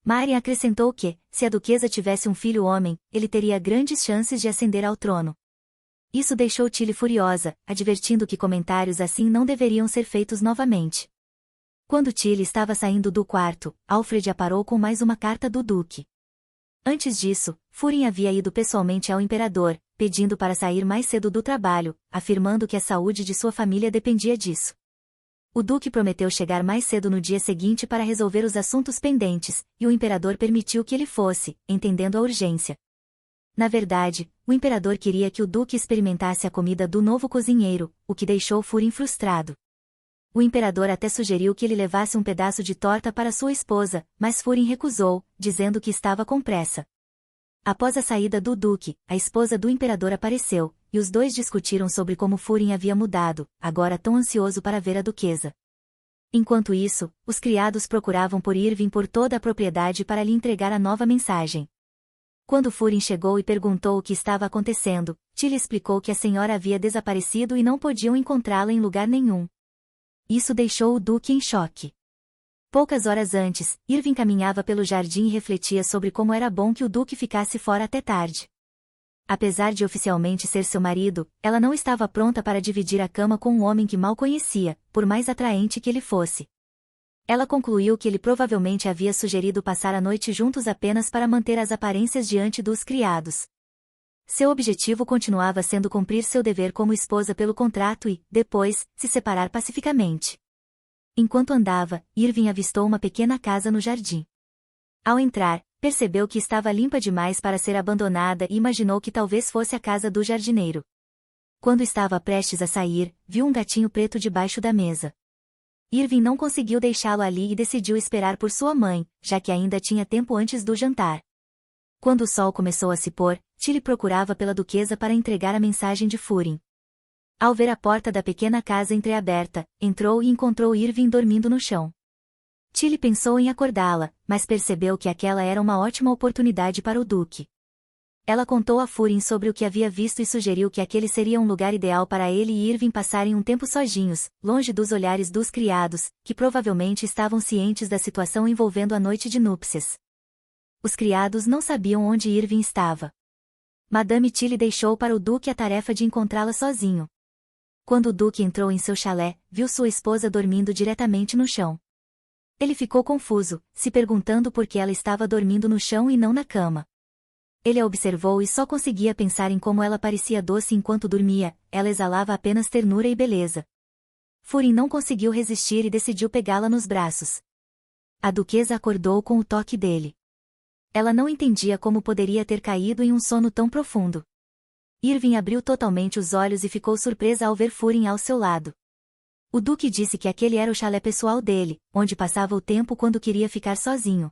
Maren acrescentou que, se a duquesa tivesse um filho homem, ele teria grandes chances de ascender ao trono. Isso deixou Tilly furiosa, advertindo que comentários assim não deveriam ser feitos novamente. Quando Tilly estava saindo do quarto, Alfred a parou com mais uma carta do duque. Antes disso, Furin havia ido pessoalmente ao imperador, pedindo para sair mais cedo do trabalho, afirmando que a saúde de sua família dependia disso. O duque prometeu chegar mais cedo no dia seguinte para resolver os assuntos pendentes, e o imperador permitiu que ele fosse, entendendo a urgência. Na verdade, o imperador queria que o duque experimentasse a comida do novo cozinheiro, o que deixou Furin frustrado. O imperador até sugeriu que ele levasse um pedaço de torta para sua esposa, mas Furin recusou, dizendo que estava com pressa. Após a saída do duque, a esposa do imperador apareceu, e os dois discutiram sobre como Furin havia mudado, agora tão ansioso para ver a duquesa. Enquanto isso, os criados procuravam por Irving por toda a propriedade para lhe entregar a nova mensagem. Quando Furin chegou e perguntou o que estava acontecendo, Tilly explicou que a senhora havia desaparecido e não podiam encontrá-la em lugar nenhum. Isso deixou o duque em choque. Poucas horas antes, Irving caminhava pelo jardim e refletia sobre como era bom que o duque ficasse fora até tarde. Apesar de oficialmente ser seu marido, ela não estava pronta para dividir a cama com um homem que mal conhecia, por mais atraente que ele fosse. Ela concluiu que ele provavelmente havia sugerido passar a noite juntos apenas para manter as aparências diante dos criados. Seu objetivo continuava sendo cumprir seu dever como esposa pelo contrato e, depois, se separar pacificamente. Enquanto andava, Irving avistou uma pequena casa no jardim. Ao entrar, percebeu que estava limpa demais para ser abandonada e imaginou que talvez fosse a casa do jardineiro. Quando estava prestes a sair, viu um gatinho preto debaixo da mesa. Irving não conseguiu deixá-lo ali e decidiu esperar por sua mãe, já que ainda tinha tempo antes do jantar. Quando o sol começou a se pôr, Tilly procurava pela duquesa para entregar a mensagem de Furin. Ao ver a porta da pequena casa entreaberta, entrou e encontrou Irving dormindo no chão. Tilly pensou em acordá-la, mas percebeu que aquela era uma ótima oportunidade para o duque. Ela contou a Furin sobre o que havia visto e sugeriu que aquele seria um lugar ideal para ele e Irving passarem um tempo sozinhos, longe dos olhares dos criados, que provavelmente estavam cientes da situação envolvendo a noite de núpcias. Os criados não sabiam onde Irving estava. Madame Tilly deixou para o duque a tarefa de encontrá-la sozinho. Quando o duque entrou em seu chalé, viu sua esposa dormindo diretamente no chão. Ele ficou confuso, se perguntando por que ela estava dormindo no chão e não na cama. Ele a observou e só conseguia pensar em como ela parecia doce enquanto dormia, ela exalava apenas ternura e beleza. Furin não conseguiu resistir e decidiu pegá-la nos braços. A duquesa acordou com o toque dele. Ela não entendia como poderia ter caído em um sono tão profundo. Irving abriu totalmente os olhos e ficou surpresa ao ver Furin ao seu lado. O duque disse que aquele era o chalé pessoal dele, onde passava o tempo quando queria ficar sozinho.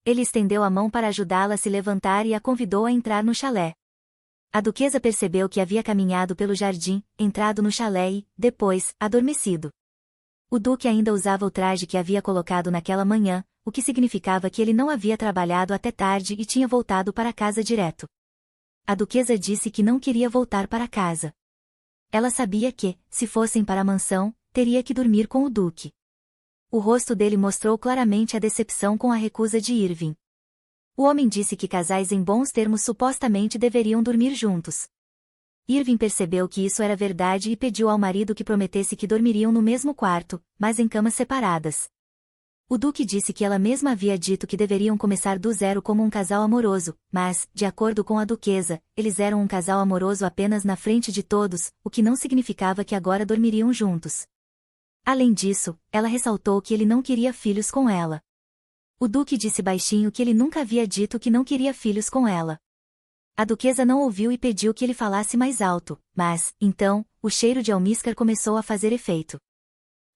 Ele estendeu a mão para ajudá-la a se levantar e a convidou a entrar no chalé. A duquesa percebeu que havia caminhado pelo jardim, entrado no chalé e, depois, adormecido. O duque ainda usava o traje que havia colocado naquela manhã, o que significava que ele não havia trabalhado até tarde e tinha voltado para casa direto. A duquesa disse que não queria voltar para casa. Ela sabia que, se fossem para a mansão, teria que dormir com o duque. O rosto dele mostrou claramente a decepção com a recusa de Irving. O homem disse que casais em bons termos supostamente deveriam dormir juntos. Irving percebeu que isso era verdade e pediu ao marido que prometesse que dormiriam no mesmo quarto, mas em camas separadas. O duque disse que ela mesma havia dito que deveriam começar do zero como um casal amoroso, mas, de acordo com a duquesa, eles eram um casal amoroso apenas na frente de todos, o que não significava que agora dormiriam juntos. Além disso, ela ressaltou que ele não queria filhos com ela. O duque disse baixinho que ele nunca havia dito que não queria filhos com ela. A duquesa não ouviu e pediu que ele falasse mais alto, mas, então, o cheiro de almíscar começou a fazer efeito.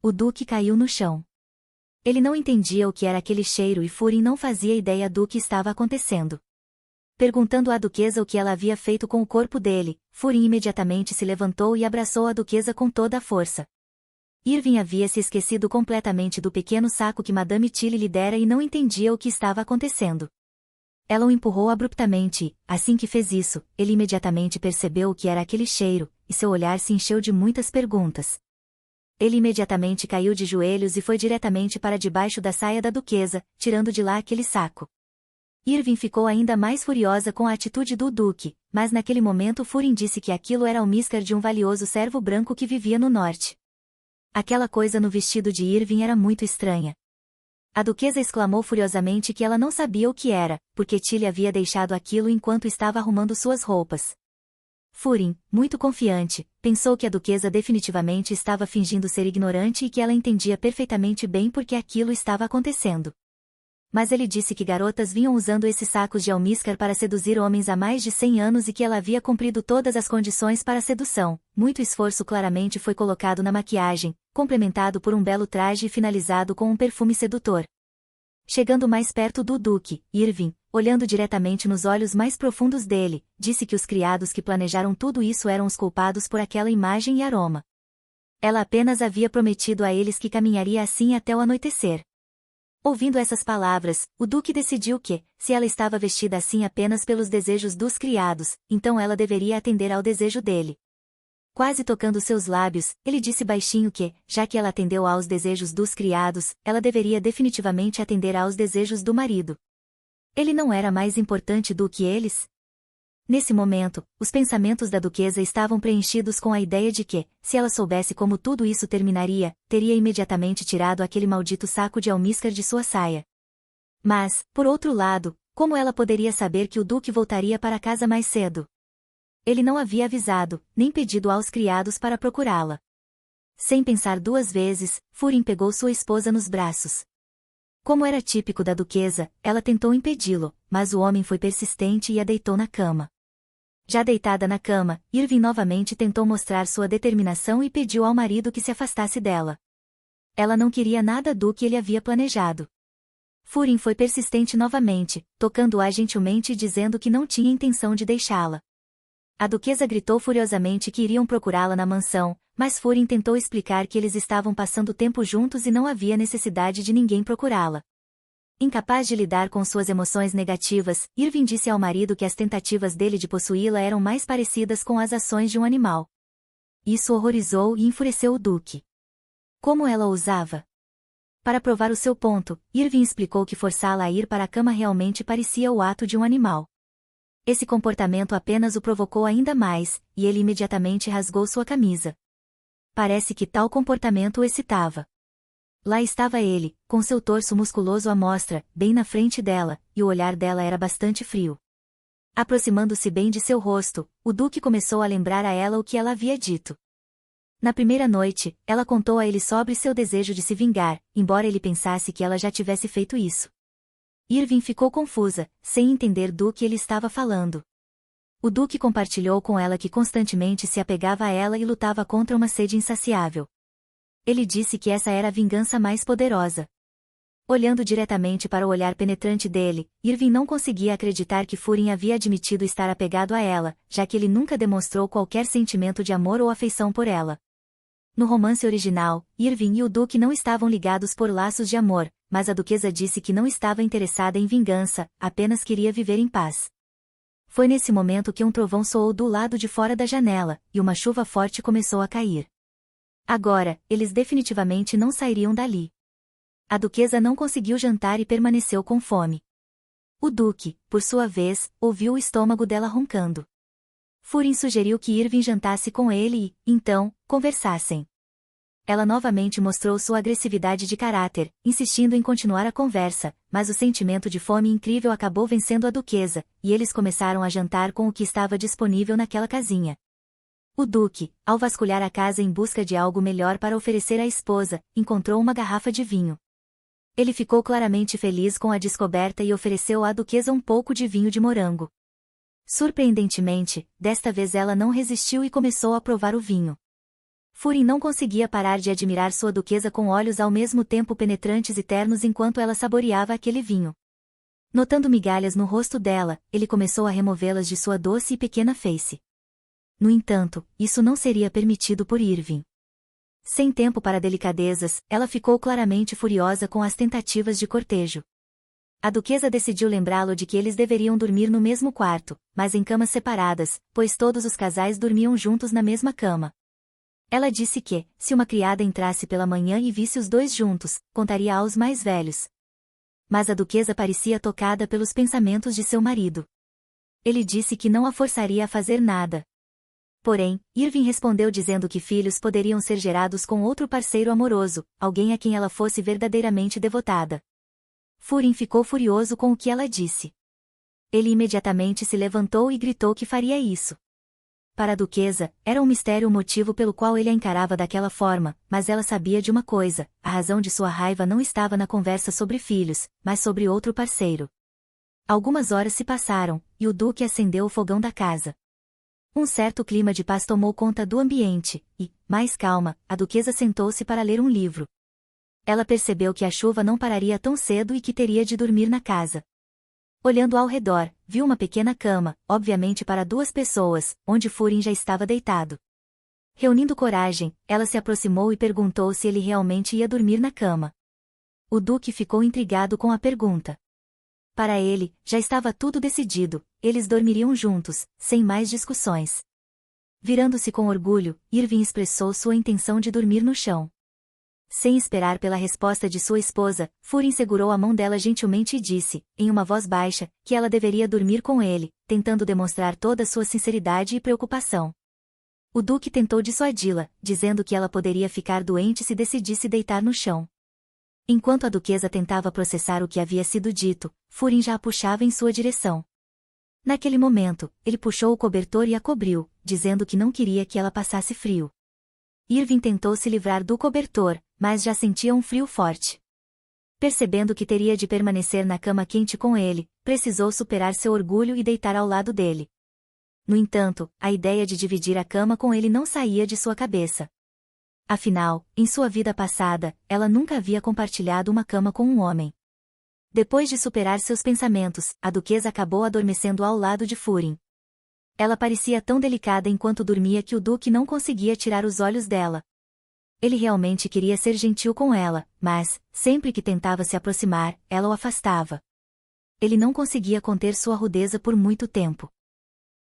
O duque caiu no chão. Ele não entendia o que era aquele cheiro e Furin não fazia ideia do que estava acontecendo. Perguntando à duquesa o que ela havia feito com o corpo dele, Furin imediatamente se levantou e abraçou a duquesa com toda a força. Irving havia se esquecido completamente do pequeno saco que Madame Tilly lhe dera e não entendia o que estava acontecendo. Ela o empurrou abruptamente e, assim que fez isso, ele imediatamente percebeu o que era aquele cheiro, e seu olhar se encheu de muitas perguntas. Ele imediatamente caiu de joelhos e foi diretamente para debaixo da saia da duquesa, tirando de lá aquele saco. Irving ficou ainda mais furiosa com a atitude do duque, mas naquele momento Furin disse que aquilo era o Miskar de um valioso servo branco que vivia no norte. Aquela coisa no vestido de Irving era muito estranha. A duquesa exclamou furiosamente que ela não sabia o que era, porque Tilly havia deixado aquilo enquanto estava arrumando suas roupas. Furin, muito confiante, pensou que a duquesa definitivamente estava fingindo ser ignorante e que ela entendia perfeitamente bem por que aquilo estava acontecendo. Mas ele disse que garotas vinham usando esses sacos de almíscar para seduzir homens há mais de 100 anos e que ela havia cumprido todas as condições para a sedução. Muito esforço claramente foi colocado na maquiagem, complementado por um belo traje e finalizado com um perfume sedutor. Chegando mais perto do duque, Irving, olhando diretamente nos olhos mais profundos dele, disse que os criados que planejaram tudo isso eram os culpados por aquela imagem e aroma. Ela apenas havia prometido a eles que caminharia assim até o anoitecer. Ouvindo essas palavras, o duque decidiu que, se ela estava vestida assim apenas pelos desejos dos criados, então ela deveria atender ao desejo dele. Quase tocando seus lábios, ele disse baixinho que, já que ela atendeu aos desejos dos criados, ela deveria definitivamente atender aos desejos do marido. Ele não era mais importante do que eles? Nesse momento, os pensamentos da duquesa estavam preenchidos com a ideia de que, se ela soubesse como tudo isso terminaria, teria imediatamente tirado aquele maldito saco de almíscar de sua saia. Mas, por outro lado, como ela poderia saber que o duque voltaria para casa mais cedo? Ele não havia avisado, nem pedido aos criados para procurá-la. Sem pensar duas vezes, Furin pegou sua esposa nos braços. Como era típico da duquesa, ela tentou impedi-lo, mas o homem foi persistente e a deitou na cama. Já deitada na cama, Irving novamente tentou mostrar sua determinação e pediu ao marido que se afastasse dela. Ela não queria nada do que ele havia planejado. Furin foi persistente novamente, tocando-a gentilmente e dizendo que não tinha intenção de deixá-la. A duquesa gritou furiosamente que iriam procurá-la na mansão, mas Furin tentou explicar que eles estavam passando tempo juntos e não havia necessidade de ninguém procurá-la. Incapaz de lidar com suas emoções negativas, Irving disse ao marido que as tentativas dele de possuí-la eram mais parecidas com as ações de um animal. Isso horrorizou e enfureceu o duque. Como ela ousava? Para provar o seu ponto, Irving explicou que forçá-la a ir para a cama realmente parecia o ato de um animal. Esse comportamento apenas o provocou ainda mais, e ele imediatamente rasgou sua camisa. Parece que tal comportamento o excitava. Lá estava ele, com seu torso musculoso à mostra, bem na frente dela, e o olhar dela era bastante frio. Aproximando-se bem de seu rosto, o duque começou a lembrar a ela o que ela havia dito. Na primeira noite, ela contou a ele sobre seu desejo de se vingar, embora ele pensasse que ela já tivesse feito isso. Irving ficou confusa, sem entender do que ele estava falando. O duque compartilhou com ela que constantemente se apegava a ela e lutava contra uma sede insaciável. Ele disse que essa era a vingança mais poderosa. Olhando diretamente para o olhar penetrante dele, Irving não conseguia acreditar que Furin havia admitido estar apegado a ela, já que ele nunca demonstrou qualquer sentimento de amor ou afeição por ela. No romance original, Irving e o duque não estavam ligados por laços de amor, mas a duquesa disse que não estava interessada em vingança, apenas queria viver em paz. Foi nesse momento que um trovão soou do lado de fora da janela, e uma chuva forte começou a cair. Agora, eles definitivamente não sairiam dali. A duquesa não conseguiu jantar e permaneceu com fome. O duque, por sua vez, ouviu o estômago dela roncando. Furin sugeriu que Irving jantasse com ele e, então, conversassem. Ela novamente mostrou sua agressividade de caráter, insistindo em continuar a conversa, mas o sentimento de fome incrível acabou vencendo a duquesa, e eles começaram a jantar com o que estava disponível naquela casinha. O duque, ao vasculhar a casa em busca de algo melhor para oferecer à esposa, encontrou uma garrafa de vinho. Ele ficou claramente feliz com a descoberta e ofereceu à duquesa um pouco de vinho de morango. Surpreendentemente, desta vez ela não resistiu e começou a provar o vinho. Furin não conseguia parar de admirar sua duquesa com olhos ao mesmo tempo penetrantes e ternos enquanto ela saboreava aquele vinho. Notando migalhas no rosto dela, ele começou a removê-las de sua doce e pequena face. No entanto, isso não seria permitido por Irving. Sem tempo para delicadezas, ela ficou claramente furiosa com as tentativas de cortejo. A duquesa decidiu lembrá-lo de que eles deveriam dormir no mesmo quarto, mas em camas separadas, pois todos os casais dormiam juntos na mesma cama. Ela disse que, se uma criada entrasse pela manhã e visse os dois juntos, contaria aos mais velhos. Mas a duquesa parecia tocada pelos pensamentos de seu marido. Ele disse que não a forçaria a fazer nada. Porém, Irving respondeu dizendo que filhos poderiam ser gerados com outro parceiro amoroso, alguém a quem ela fosse verdadeiramente devotada. Furin ficou furioso com o que ela disse. Ele imediatamente se levantou e gritou que faria isso. Para a duquesa, era um mistério o motivo pelo qual ele a encarava daquela forma, mas ela sabia de uma coisa: a razão de sua raiva não estava na conversa sobre filhos, mas sobre outro parceiro. Algumas horas se passaram, e o duque acendeu o fogão da casa. Um certo clima de paz tomou conta do ambiente, e, mais calma, a duquesa sentou-se para ler um livro. Ela percebeu que a chuva não pararia tão cedo e que teria de dormir na casa. Olhando ao redor, viu uma pequena cama, obviamente para duas pessoas, onde Furin já estava deitado. Reunindo coragem, ela se aproximou e perguntou se ele realmente ia dormir na cama. O duque ficou intrigado com a pergunta. Para ele, já estava tudo decidido, eles dormiriam juntos, sem mais discussões. Virando-se com orgulho, Irving expressou sua intenção de dormir no chão. Sem esperar pela resposta de sua esposa, Furin segurou a mão dela gentilmente e disse, em uma voz baixa, que ela deveria dormir com ele, tentando demonstrar toda sua sinceridade e preocupação. O duque tentou dissuadi-la, dizendo que ela poderia ficar doente se decidisse deitar no chão. Enquanto a duquesa tentava processar o que havia sido dito, Furin já a puxava em sua direção. Naquele momento, ele puxou o cobertor e a cobriu, dizendo que não queria que ela passasse frio. Irving tentou se livrar do cobertor, mas já sentia um frio forte. Percebendo que teria de permanecer na cama quente com ele, precisou superar seu orgulho e deitar ao lado dele. No entanto, a ideia de dividir a cama com ele não saía de sua cabeça. Afinal, em sua vida passada, ela nunca havia compartilhado uma cama com um homem. Depois de superar seus pensamentos, a duquesa acabou adormecendo ao lado de Furin. Ela parecia tão delicada enquanto dormia que o duque não conseguia tirar os olhos dela. Ele realmente queria ser gentil com ela, mas, sempre que tentava se aproximar, ela o afastava. Ele não conseguia conter sua rudeza por muito tempo.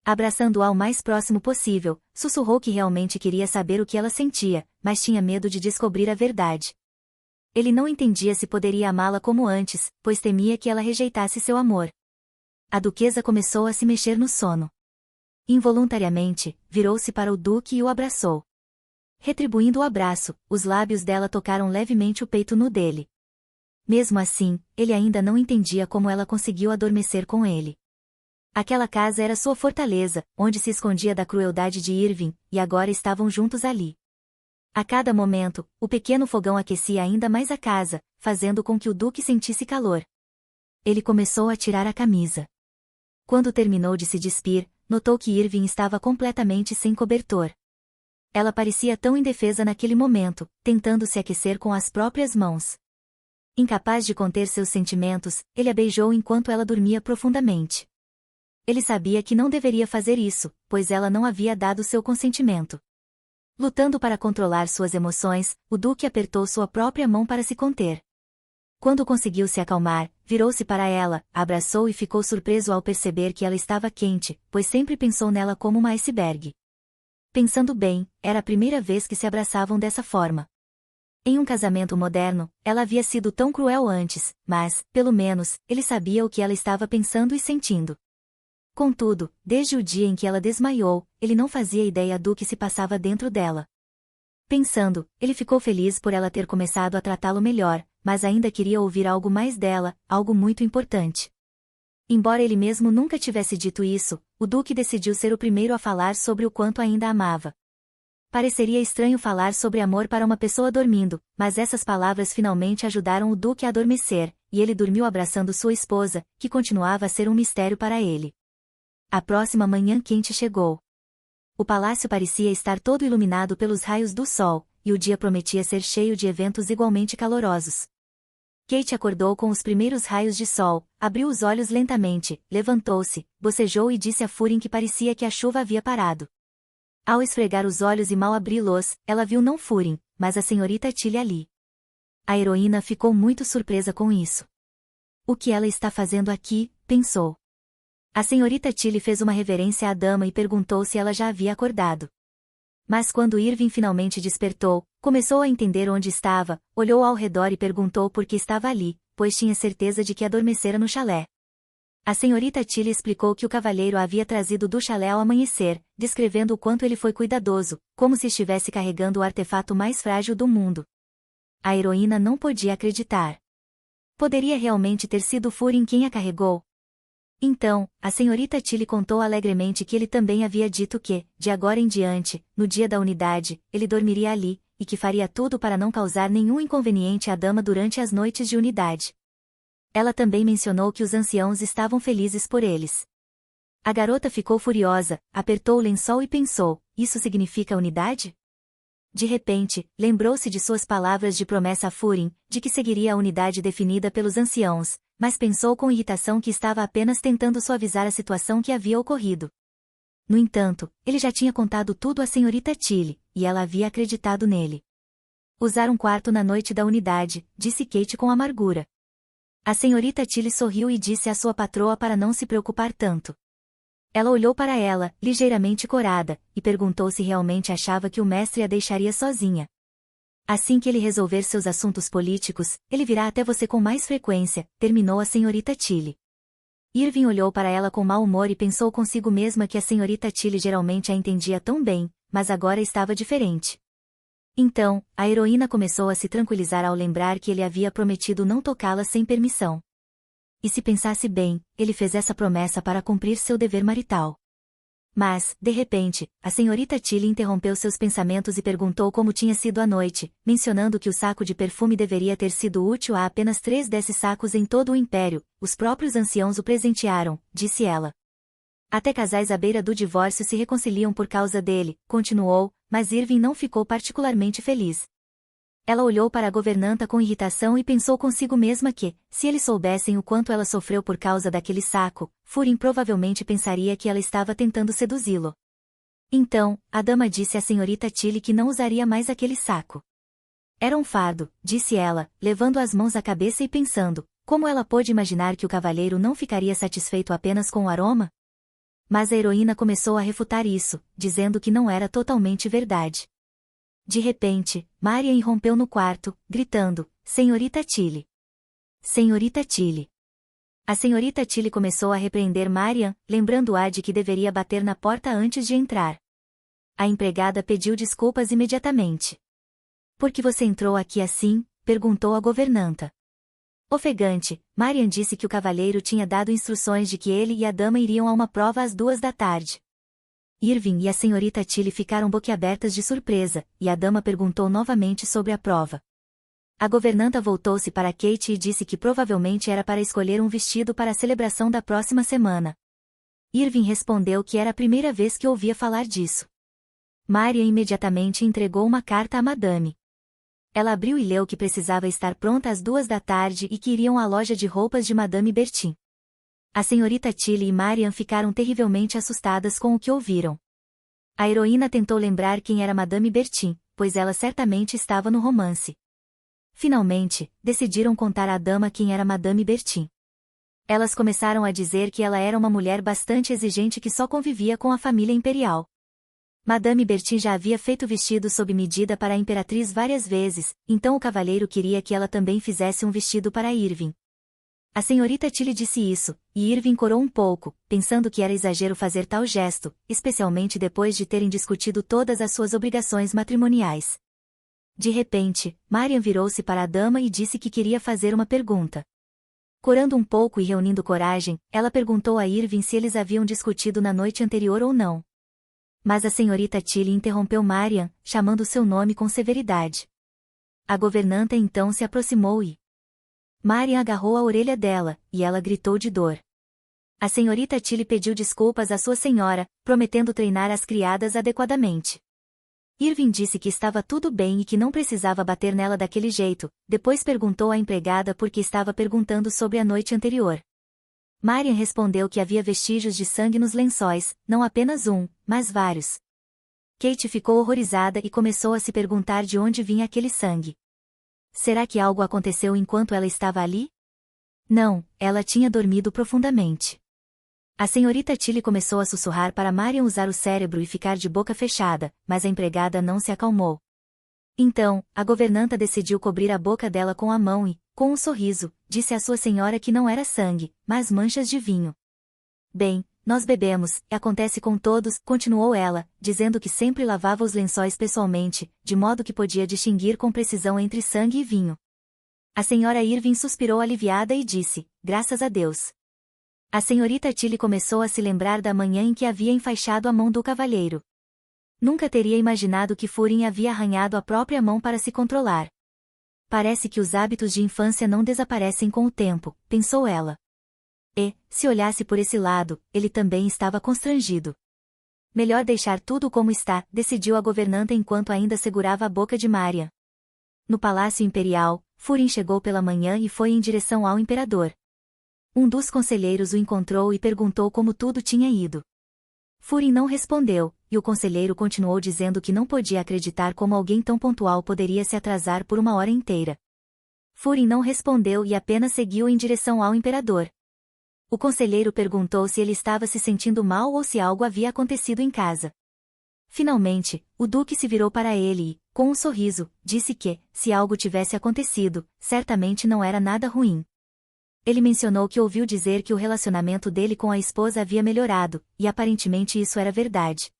Abraçando-a o mais próximo possível, sussurrou que realmente queria saber o que ela sentia, mas tinha medo de descobrir a verdade. Ele não entendia se poderia amá-la como antes, pois temia que ela rejeitasse seu amor. A duquesa começou a se mexer no sono. Involuntariamente, virou-se para o duque e o abraçou. Retribuindo o abraço, os lábios dela tocaram levemente o peito nu dele. Mesmo assim, ele ainda não entendia como ela conseguiu adormecer com ele. Aquela casa era sua fortaleza, onde se escondia da crueldade de Irving, e agora estavam juntos ali. A cada momento, o pequeno fogão aquecia ainda mais a casa, fazendo com que o duque sentisse calor. Ele começou a tirar a camisa. Quando terminou de se despir, notou que Irving estava completamente sem cobertor. Ela parecia tão indefesa naquele momento, tentando se aquecer com as próprias mãos. Incapaz de conter seus sentimentos, ele a beijou enquanto ela dormia profundamente. Ele sabia que não deveria fazer isso, pois ela não havia dado seu consentimento. Lutando para controlar suas emoções, o duque apertou sua própria mão para se conter. Quando conseguiu se acalmar, virou-se para ela, a abraçou e ficou surpreso ao perceber que ela estava quente, pois sempre pensou nela como uma iceberg. Pensando bem, era a primeira vez que se abraçavam dessa forma. Em um casamento moderno, ela havia sido tão cruel antes, mas, pelo menos, ele sabia o que ela estava pensando e sentindo. Contudo, desde o dia em que ela desmaiou, ele não fazia ideia do que se passava dentro dela. Pensando, ele ficou feliz por ela ter começado a tratá-lo melhor, mas ainda queria ouvir algo mais dela, algo muito importante. Embora ele mesmo nunca tivesse dito isso, o duque decidiu ser o primeiro a falar sobre o quanto ainda a amava. Pareceria estranho falar sobre amor para uma pessoa dormindo, mas essas palavras finalmente ajudaram o duque a adormecer, e ele dormiu abraçando sua esposa, que continuava a ser um mistério para ele. A próxima manhã quente chegou. O palácio parecia estar todo iluminado pelos raios do sol, e o dia prometia ser cheio de eventos igualmente calorosos. Kate acordou com os primeiros raios de sol, abriu os olhos lentamente, levantou-se, bocejou e disse a Furin que parecia que a chuva havia parado. Ao esfregar os olhos e mal abri-los, ela viu não Furin, mas a senhorita Tilly ali. A heroína ficou muito surpresa com isso. O que ela está fazendo aqui? Pensou. A senhorita Tilly fez uma reverência à dama e perguntou se ela já havia acordado. Mas quando Irving finalmente despertou, começou a entender onde estava, olhou ao redor e perguntou por que estava ali, pois tinha certeza de que adormecera no chalé. A senhorita Tilly explicou que o cavalheiro a havia trazido do chalé ao amanhecer, descrevendo o quanto ele foi cuidadoso, como se estivesse carregando o artefato mais frágil do mundo. A heroína não podia acreditar. Poderia realmente ter sido Furin quem a carregou? Então, a senhorita Tilly contou alegremente que ele também havia dito que, de agora em diante, no dia da unidade, ele dormiria ali, e que faria tudo para não causar nenhum inconveniente à dama durante as noites de unidade. Ela também mencionou que os anciãos estavam felizes por eles. A garota ficou furiosa, apertou o lençol e pensou, isso significa unidade? De repente, lembrou-se de suas palavras de promessa a Furin, de que seguiria a unidade definida pelos anciãos, mas pensou com irritação que estava apenas tentando suavizar a situação que havia ocorrido. No entanto, ele já tinha contado tudo à senhorita Tilly, e ela havia acreditado nele. Usar um quarto na noite da unidade, disse Kate com amargura. A senhorita Tilly sorriu e disse à sua patroa para não se preocupar tanto. Ela olhou para ela, ligeiramente corada, e perguntou se realmente achava que o mestre a deixaria sozinha. Assim que ele resolver seus assuntos políticos, ele virá até você com mais frequência, terminou a senhorita Tilly. Irving olhou para ela com mau humor e pensou consigo mesma que a senhorita Tilly geralmente a entendia tão bem, mas agora estava diferente. Então, a heroína começou a se tranquilizar ao lembrar que ele havia prometido não tocá-la sem permissão. E se pensasse bem, ele fez essa promessa para cumprir seu dever marital. Mas, de repente, a senhorita Tilly interrompeu seus pensamentos e perguntou como tinha sido a noite, mencionando que o saco de perfume deveria ter sido útil a apenas 3 desses sacos em todo o império, os próprios anciãos o presentearam, disse ela. Até casais à beira do divórcio se reconciliam por causa dele, continuou, mas Irving não ficou particularmente feliz. Ela olhou para a governanta com irritação e pensou consigo mesma que, se eles soubessem o quanto ela sofreu por causa daquele saco, Furin provavelmente pensaria que ela estava tentando seduzi-lo. Então, a dama disse à senhorita Tilly que não usaria mais aquele saco. Era um fardo, disse ela, levando as mãos à cabeça e pensando, como ela pôde imaginar que o cavalheiro não ficaria satisfeito apenas com o aroma? Mas a heroína começou a refutar isso, dizendo que não era totalmente verdade. De repente, Marian irrompeu no quarto, gritando, Senhorita Tilly! Senhorita Tilly! A senhorita Tilly começou a repreender Marian, lembrando-a de que deveria bater na porta antes de entrar. A empregada pediu desculpas imediatamente. Por que você entrou aqui assim? Perguntou a governanta. Ofegante, Marian disse que o cavalheiro tinha dado instruções de que ele e a dama iriam a uma prova às 2 da tarde. Irving e a senhorita Tilly ficaram boquiabertas de surpresa, e a dama perguntou novamente sobre a prova. A governanta voltou-se para Kate e disse que provavelmente era para escolher um vestido para a celebração da próxima semana. Irving respondeu que era a primeira vez que ouvia falar disso. Marian imediatamente entregou uma carta a Madame. Ela abriu e leu que precisava estar pronta às 2 da tarde e que iriam à loja de roupas de Madame Bertin. A senhorita Tilly e Marian ficaram terrivelmente assustadas com o que ouviram. A heroína tentou lembrar quem era Madame Bertin, pois ela certamente estava no romance. Finalmente, decidiram contar à dama quem era Madame Bertin. Elas começaram a dizer que ela era uma mulher bastante exigente que só convivia com a família imperial. Madame Bertin já havia feito vestido sob medida para a imperatriz várias vezes, então o cavalheiro queria que ela também fizesse um vestido para Irving. A senhorita Tilly disse isso, e Irving corou um pouco, pensando que era exagero fazer tal gesto, especialmente depois de terem discutido todas as suas obrigações matrimoniais. De repente, Marian virou-se para a dama e disse que queria fazer uma pergunta. Corando um pouco e reunindo coragem, ela perguntou a Irving se eles haviam discutido na noite anterior ou não. Mas a senhorita Tilly interrompeu Marian, chamando seu nome com severidade. A governanta então se aproximou e Marian agarrou a orelha dela, e ela gritou de dor. A senhorita Tilly pediu desculpas à sua senhora, prometendo treinar as criadas adequadamente. Irving disse que estava tudo bem e que não precisava bater nela daquele jeito, depois perguntou à empregada por que estava perguntando sobre a noite anterior. Marian respondeu que havia vestígios de sangue nos lençóis, não apenas um, mas vários. Kate ficou horrorizada e começou a se perguntar de onde vinha aquele sangue. Será que algo aconteceu enquanto ela estava ali? Não, ela tinha dormido profundamente. A senhorita Tilly começou a sussurrar para Marian usar o cérebro e ficar de boca fechada, mas a empregada não se acalmou. Então, a governanta decidiu cobrir a boca dela com a mão e, com um sorriso, disse à sua senhora que não era sangue, mas manchas de vinho. Bem, nós bebemos, e acontece com todos, continuou ela, dizendo que sempre lavava os lençóis pessoalmente, de modo que podia distinguir com precisão entre sangue e vinho. A senhora Irving suspirou aliviada e disse, graças a Deus. A senhorita Tilly começou a se lembrar da manhã em que havia enfaixado a mão do cavalheiro. Nunca teria imaginado que Furin havia arranhado a própria mão para se controlar. Parece que os hábitos de infância não desaparecem com o tempo, pensou ela. E, se olhasse por esse lado, ele também estava constrangido. Melhor deixar tudo como está, decidiu a governanta enquanto ainda segurava a boca de Marian. No Palácio Imperial, Furin chegou pela manhã e foi em direção ao imperador. Um dos conselheiros o encontrou e perguntou como tudo tinha ido. Furin não respondeu, e o conselheiro continuou dizendo que não podia acreditar como alguém tão pontual poderia se atrasar por uma hora inteira. Furin não respondeu e apenas seguiu em direção ao imperador. O conselheiro perguntou se ele estava se sentindo mal ou se algo havia acontecido em casa. Finalmente, o duque se virou para ele e, com um sorriso, disse que, se algo tivesse acontecido, certamente não era nada ruim. Ele mencionou que ouviu dizer que o relacionamento dele com a esposa havia melhorado, e aparentemente isso era verdade.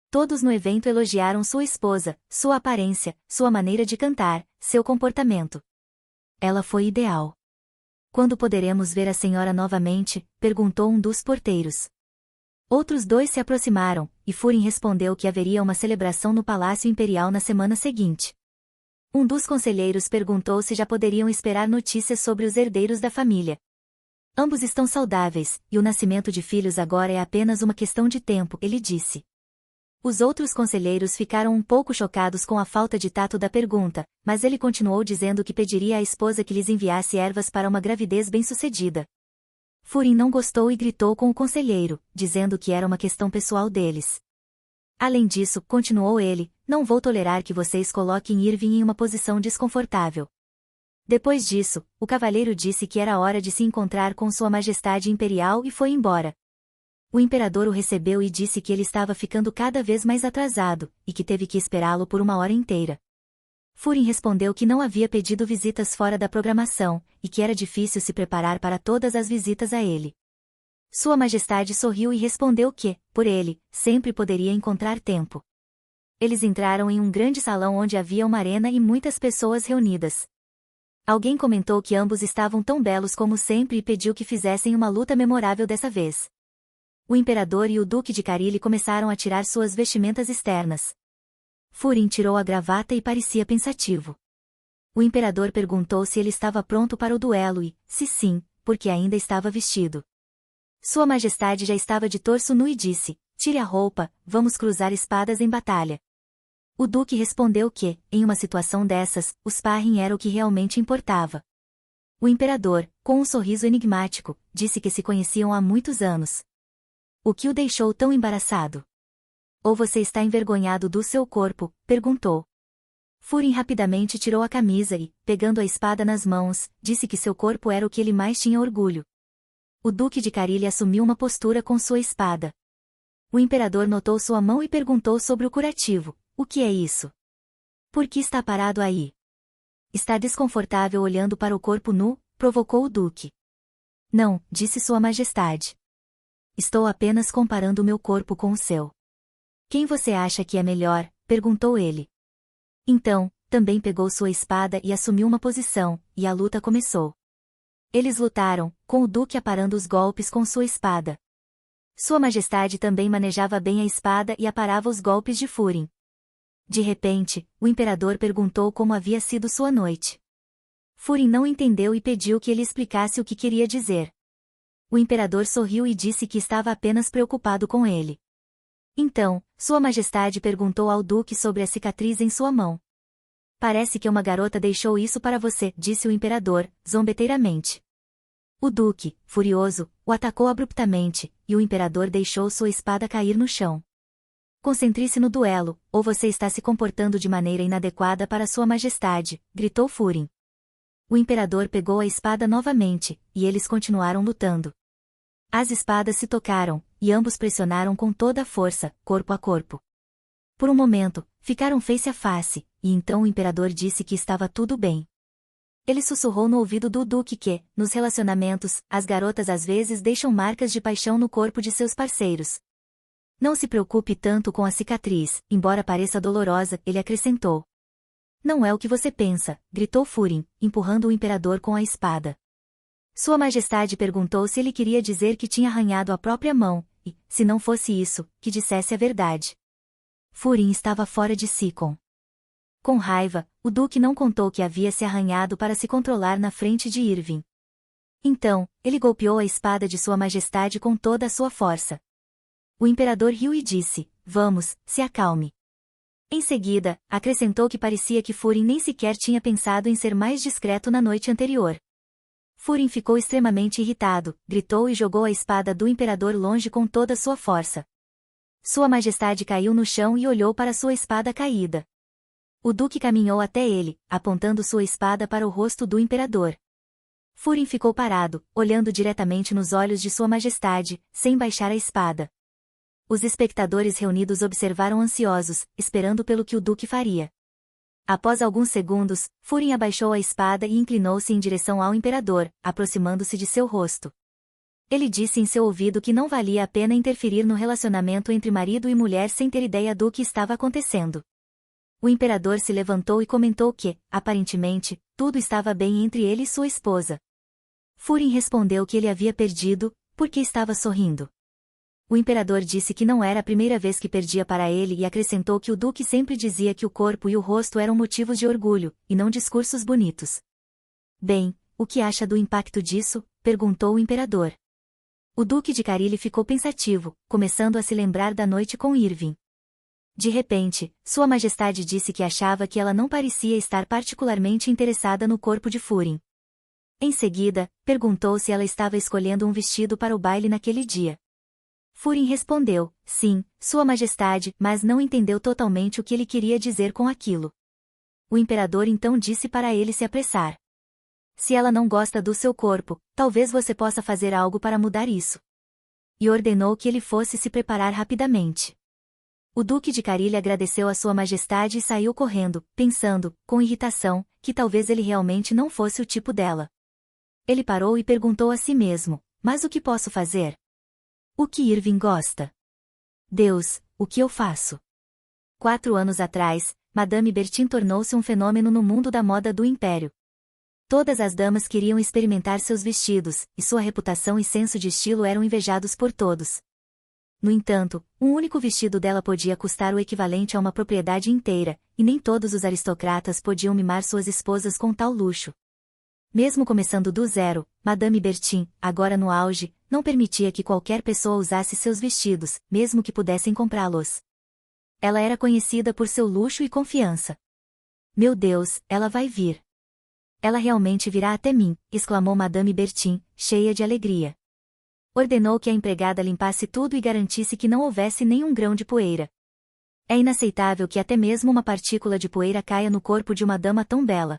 Todos no evento elogiaram sua esposa, sua aparência, sua maneira de cantar, seu comportamento. Ela foi ideal. Quando poderemos ver a senhora novamente? Perguntou um dos porteiros. Outros dois se aproximaram, e Furin respondeu que haveria uma celebração no Palácio Imperial na semana seguinte. Um dos conselheiros perguntou se já poderiam esperar notícias sobre os herdeiros da família. Ambos estão saudáveis, e o nascimento de filhos agora é apenas uma questão de tempo, ele disse. Os outros conselheiros ficaram um pouco chocados com a falta de tato da pergunta, mas ele continuou dizendo que pediria à esposa que lhes enviasse ervas para uma gravidez bem-sucedida. Furin não gostou e gritou com o conselheiro, dizendo que era uma questão pessoal deles. Além disso, continuou ele, não vou tolerar que vocês coloquem Irving em uma posição desconfortável. Depois disso, o cavalheiro disse que era hora de se encontrar com Sua Majestade Imperial e foi embora. O imperador o recebeu e disse que ele estava ficando cada vez mais atrasado, e que teve que esperá-lo por uma hora inteira. Furin respondeu que não havia pedido visitas fora da programação, e que era difícil se preparar para todas as visitas a ele. Sua Majestade sorriu e respondeu que, por ele, sempre poderia encontrar tempo. Eles entraram em um grande salão onde havia uma arena e muitas pessoas reunidas. Alguém comentou que ambos estavam tão belos como sempre e pediu que fizessem uma luta memorável dessa vez. O imperador e o duque de Carilli começaram a tirar suas vestimentas externas. Furin tirou a gravata e parecia pensativo. O imperador perguntou se ele estava pronto para o duelo e, se sim, porque ainda estava vestido. Sua Majestade já estava de torso nu e disse, tire a roupa, vamos cruzar espadas em batalha. O duque respondeu que, em uma situação dessas, o sparring era o que realmente importava. O imperador, com um sorriso enigmático, disse que se conheciam há muitos anos. O que o deixou tão embaraçado? Ou você está envergonhado do seu corpo? Perguntou. Furin rapidamente tirou a camisa e, pegando a espada nas mãos, disse que seu corpo era o que ele mais tinha orgulho. O duque de Carilli assumiu uma postura com sua espada. O imperador notou sua mão e perguntou sobre o curativo. O que é isso? Por que está parado aí? Está desconfortável olhando para o corpo nu? Provocou o duque. Não, disse Sua Majestade. Estou apenas comparando o meu corpo com o seu. Quem você acha que é melhor? Perguntou ele. Então, também pegou sua espada e assumiu uma posição, e a luta começou. Eles lutaram, com o duque aparando os golpes com sua espada. Sua Majestade também manejava bem a espada e aparava os golpes de Furin. De repente, o imperador perguntou como havia sido sua noite. Furin não entendeu e pediu que ele explicasse o que queria dizer. O imperador sorriu e disse que estava apenas preocupado com ele. Então, Sua Majestade perguntou ao duque sobre a cicatriz em sua mão. Parece que uma garota deixou isso para você, disse o imperador, zombeteiramente. O duque, furioso, o atacou abruptamente, e o imperador deixou sua espada cair no chão. Concentre-se no duelo, ou você está se comportando de maneira inadequada para Sua Majestade, gritou Furin. O imperador pegou a espada novamente, e eles continuaram lutando. As espadas se tocaram, e ambos pressionaram com toda a força, corpo a corpo. Por um momento, ficaram face a face, e então o imperador disse que estava tudo bem. Ele sussurrou no ouvido do duque que, nos relacionamentos, as garotas às vezes deixam marcas de paixão no corpo de seus parceiros. Não se preocupe tanto com a cicatriz, embora pareça dolorosa, ele acrescentou. Não é o que você pensa, gritou Furin, empurrando o imperador com a espada. Sua Majestade perguntou se ele queria dizer que tinha arranhado a própria mão, e, se não fosse isso, que dissesse a verdade. Furin estava fora de si com raiva, o duque não contou que havia se arranhado para se controlar na frente de Irving. Então, ele golpeou a espada de Sua Majestade com toda a sua força. O imperador riu e disse, vamos, se acalme. Em seguida, acrescentou que parecia que Furin nem sequer tinha pensado em ser mais discreto na noite anterior. Furin ficou extremamente irritado, gritou e jogou a espada do imperador longe com toda sua força. Sua Majestade caiu no chão e olhou para sua espada caída. O duque caminhou até ele, apontando sua espada para o rosto do imperador. Furin ficou parado, olhando diretamente nos olhos de Sua Majestade, sem baixar a espada. Os espectadores reunidos observaram ansiosos, esperando pelo que o duque faria. Após alguns segundos, Furin abaixou a espada e inclinou-se em direção ao imperador, aproximando-se de seu rosto. Ele disse em seu ouvido que não valia a pena interferir no relacionamento entre marido e mulher sem ter ideia do que estava acontecendo. O imperador se levantou e comentou que, aparentemente, tudo estava bem entre ele e sua esposa. Furin respondeu que ele havia perdido, porque estava sorrindo. O imperador disse que não era a primeira vez que perdia para ele e acrescentou que o duque sempre dizia que o corpo e o rosto eram motivos de orgulho, e não discursos bonitos. Bem, o que acha do impacto disso? Perguntou o imperador. O duque de Carilli ficou pensativo, começando a se lembrar da noite com Irving. De repente, Sua Majestade disse que achava que ela não parecia estar particularmente interessada no corpo de Furin. Em seguida, perguntou se ela estava escolhendo um vestido para o baile naquele dia. Furin respondeu, sim, Sua Majestade, mas não entendeu totalmente o que ele queria dizer com aquilo. O imperador então disse para ele se apressar. Se ela não gosta do seu corpo, talvez você possa fazer algo para mudar isso. E ordenou que ele fosse se preparar rapidamente. O duque de Carilli agradeceu a Sua Majestade e saiu correndo, pensando, com irritação, que talvez ele realmente não fosse o tipo dela. Ele parou e perguntou a si mesmo, mas o que posso fazer? O que Irving gosta? Deus, o que eu faço? 4 anos atrás, Madame Bertin tornou-se um fenômeno no mundo da moda do Império. Todas as damas queriam experimentar seus vestidos, e sua reputação e senso de estilo eram invejados por todos. No entanto, um único vestido dela podia custar o equivalente a uma propriedade inteira, e nem todos os aristocratas podiam mimar suas esposas com tal luxo. Mesmo começando do zero, Madame Bertin, agora no auge, não permitia que qualquer pessoa usasse seus vestidos, mesmo que pudessem comprá-los. Ela era conhecida por seu luxo e confiança. Meu Deus, ela vai vir. Ela realmente virá até mim, exclamou Madame Bertin, cheia de alegria. Ordenou que a empregada limpasse tudo e garantisse que não houvesse nenhum grão de poeira. É inaceitável que até mesmo uma partícula de poeira caia no corpo de uma dama tão bela.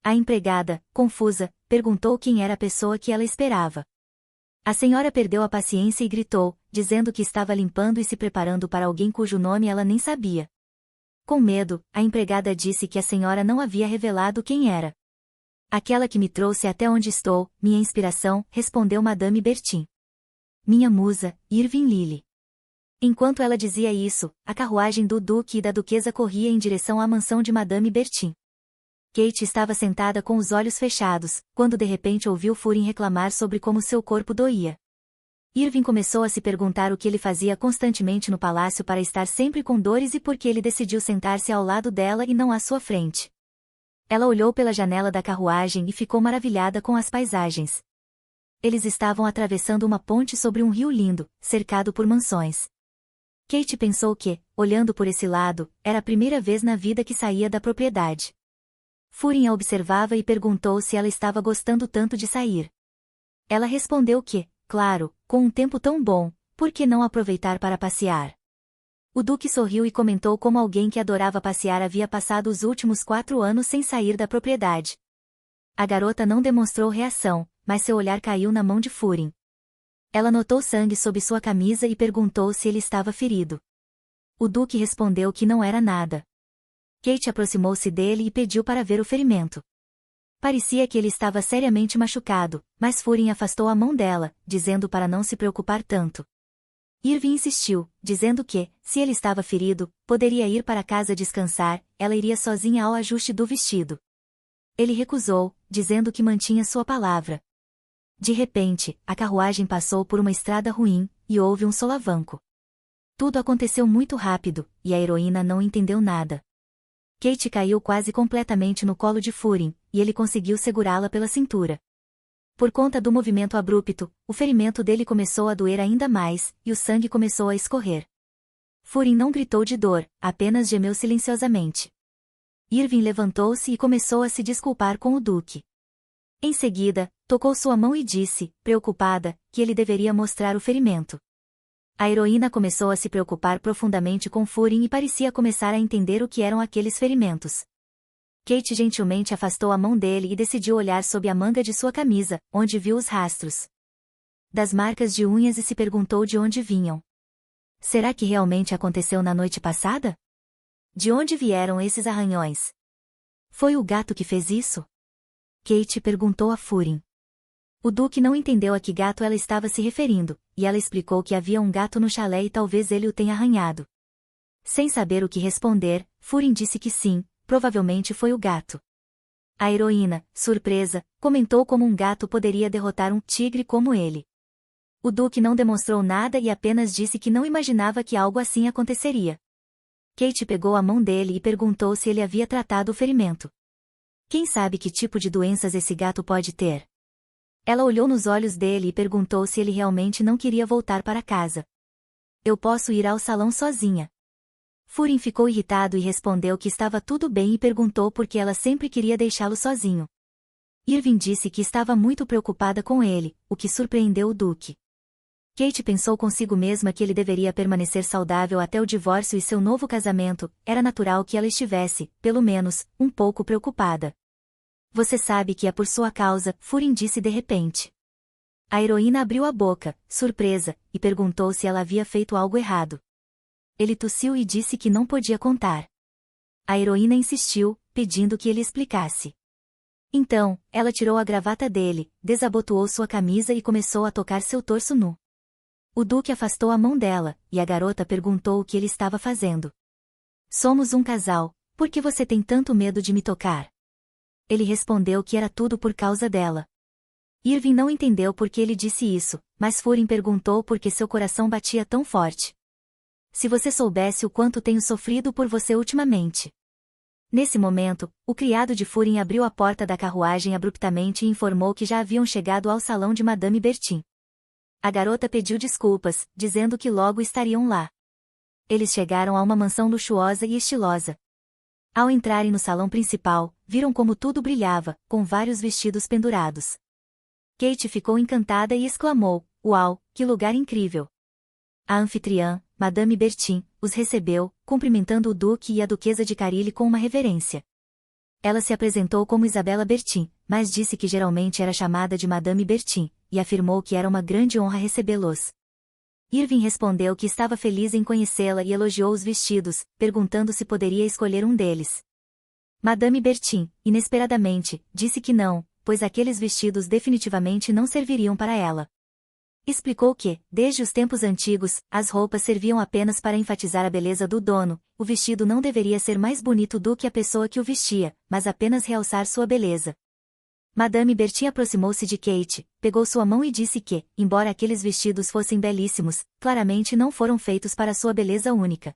A empregada, confusa, perguntou quem era a pessoa que ela esperava. A senhora perdeu a paciência e gritou, dizendo que estava limpando e se preparando para alguém cujo nome ela nem sabia. Com medo, a empregada disse que a senhora não havia revelado quem era. Aquela que me trouxe até onde estou, minha inspiração, respondeu Madame Bertin. Minha musa, Irving Lilly. Enquanto ela dizia isso, a carruagem do duque e da duquesa corria em direção à mansão de Madame Bertin. Kate estava sentada com os olhos fechados, quando de repente ouviu Furin reclamar sobre como seu corpo doía. Irving começou a se perguntar o que ele fazia constantemente no palácio para estar sempre com dores e por que ele decidiu sentar-se ao lado dela e não à sua frente. Ela olhou pela janela da carruagem e ficou maravilhada com as paisagens. Eles estavam atravessando uma ponte sobre um rio lindo, cercado por mansões. Kate pensou que, olhando por esse lado, era a primeira vez na vida que saía da propriedade. Furin a observava e perguntou se ela estava gostando tanto de sair. Ela respondeu que, claro, com um tempo tão bom, por que não aproveitar para passear? O duque sorriu e comentou como alguém que adorava passear havia passado os últimos 4 anos sem sair da propriedade. A garota não demonstrou reação, mas seu olhar caiu na mão de Furin. Ela notou sangue sob sua camisa e perguntou se ele estava ferido. O Duque respondeu que não era nada. Kate aproximou-se dele e pediu para ver o ferimento. Parecia que ele estava seriamente machucado, mas Furin afastou a mão dela, dizendo para não se preocupar tanto. Irving insistiu, dizendo que, se ele estava ferido, poderia ir para casa descansar, ela iria sozinha ao ajuste do vestido. Ele recusou, dizendo que mantinha sua palavra. De repente, a carruagem passou por uma estrada ruim, e houve um solavanco. Tudo aconteceu muito rápido, e a heroína não entendeu nada. Kate caiu quase completamente no colo de Furin, e ele conseguiu segurá-la pela cintura. Por conta do movimento abrupto, o ferimento dele começou a doer ainda mais, e o sangue começou a escorrer. Furin não gritou de dor, apenas gemeu silenciosamente. Irving levantou-se e começou a se desculpar com o Duque. Em seguida, tocou sua mão e disse, preocupada, que ele deveria mostrar o ferimento. A heroína começou a se preocupar profundamente com Furin e parecia começar a entender o que eram aqueles ferimentos. Kate gentilmente afastou a mão dele e decidiu olhar sob a manga de sua camisa, onde viu os rastros das marcas de unhas e se perguntou de onde vinham. Será que realmente aconteceu na noite passada? De onde vieram esses arranhões? Foi o gato que fez isso? Kate perguntou a Furin. O Duque não entendeu a que gato ela estava se referindo, e ela explicou que havia um gato no chalé e talvez ele o tenha arranhado. Sem saber o que responder, Furin disse que sim, provavelmente foi o gato. A heroína, surpresa, comentou como um gato poderia derrotar um tigre como ele. O Duque não demonstrou nada e apenas disse que não imaginava que algo assim aconteceria. Kate pegou a mão dele e perguntou se ele havia tratado o ferimento. Quem sabe que tipo de doenças esse gato pode ter? Ela olhou nos olhos dele e perguntou se ele realmente não queria voltar para casa. Eu posso ir ao salão sozinha. Furin ficou irritado e respondeu que estava tudo bem e perguntou por que ela sempre queria deixá-lo sozinho. Irving disse que estava muito preocupada com ele, o que surpreendeu o Duque. Kate pensou consigo mesma que ele deveria permanecer saudável até o divórcio e seu novo casamento, era natural que ela estivesse, pelo menos, um pouco preocupada. Você sabe que é por sua causa, Furin disse de repente. A heroína abriu a boca, surpresa, e perguntou se ela havia feito algo errado. Ele tossiu e disse que não podia contar. A heroína insistiu, pedindo que ele explicasse. Então, ela tirou a gravata dele, desabotoou sua camisa e começou a tocar seu torso nu. O Duque afastou a mão dela, e a garota perguntou o que ele estava fazendo. Somos um casal, por que você tem tanto medo de me tocar? Ele respondeu que era tudo por causa dela. Irving não entendeu por que ele disse isso, mas Furin perguntou por que seu coração batia tão forte. Se você soubesse o quanto tenho sofrido por você ultimamente. Nesse momento, o criado de Furin abriu a porta da carruagem abruptamente e informou que já haviam chegado ao salão de Madame Bertin. A garota pediu desculpas, dizendo que logo estariam lá. Eles chegaram a uma mansão luxuosa e estilosa. Ao entrarem no salão principal, viram como tudo brilhava, com vários vestidos pendurados. Kate ficou encantada e exclamou, uau, que lugar incrível! A anfitriã, Madame Bertin, os recebeu, cumprimentando o Duque e a Duquesa de Carilly com uma reverência. Ela se apresentou como Isabella Bertin, mas disse que geralmente era chamada de Madame Bertin, e afirmou que era uma grande honra recebê-los. Irving respondeu que estava feliz em conhecê-la e elogiou os vestidos, perguntando se poderia escolher um deles. Madame Bertin, inesperadamente, disse que não, pois aqueles vestidos definitivamente não serviriam para ela. Explicou que, desde os tempos antigos, as roupas serviam apenas para enfatizar a beleza do dono, o vestido não deveria ser mais bonito do que a pessoa que o vestia, mas apenas realçar sua beleza. Madame Bertin aproximou-se de Kate, pegou sua mão e disse que, embora aqueles vestidos fossem belíssimos, claramente não foram feitos para sua beleza única.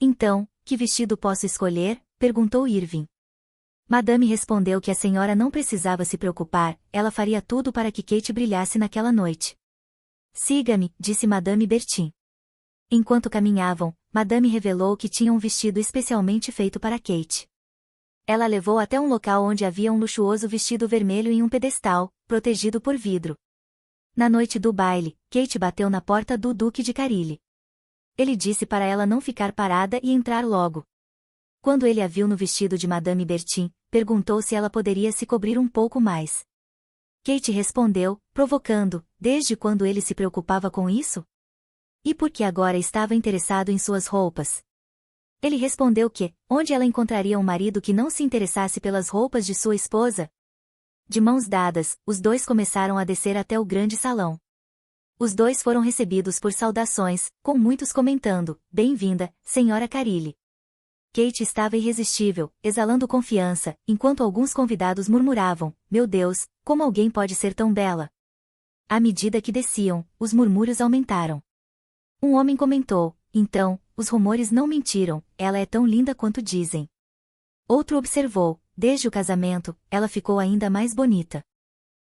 Então, que vestido posso escolher? Perguntou Irving. Madame respondeu que a senhora não precisava se preocupar, ela faria tudo para que Kate brilhasse naquela noite. Siga-me, disse Madame Bertin. Enquanto caminhavam, Madame revelou que tinha um vestido especialmente feito para Kate. Ela a levou até um local onde havia um luxuoso vestido vermelho em um pedestal, protegido por vidro. Na noite do baile, Kate bateu na porta do Duque de Carilly. Ele disse para ela não ficar parada e entrar logo. Quando ele a viu no vestido de Madame Bertin, perguntou se ela poderia se cobrir um pouco mais. Kate respondeu, provocando, desde quando ele se preocupava com isso? E por que agora estava interessado em suas roupas? Ele respondeu que, onde ela encontraria um marido que não se interessasse pelas roupas de sua esposa? De mãos dadas, os dois começaram a descer até o grande salão. Os dois foram recebidos por saudações, com muitos comentando, bem-vinda, senhora Carilli. Kate estava irresistível, exalando confiança, enquanto alguns convidados murmuravam, meu Deus, como alguém pode ser tão bela? À medida que desciam, os murmúrios aumentaram. Um homem comentou, então, os rumores não mentiram, ela é tão linda quanto dizem. Outro observou, desde o casamento, ela ficou ainda mais bonita.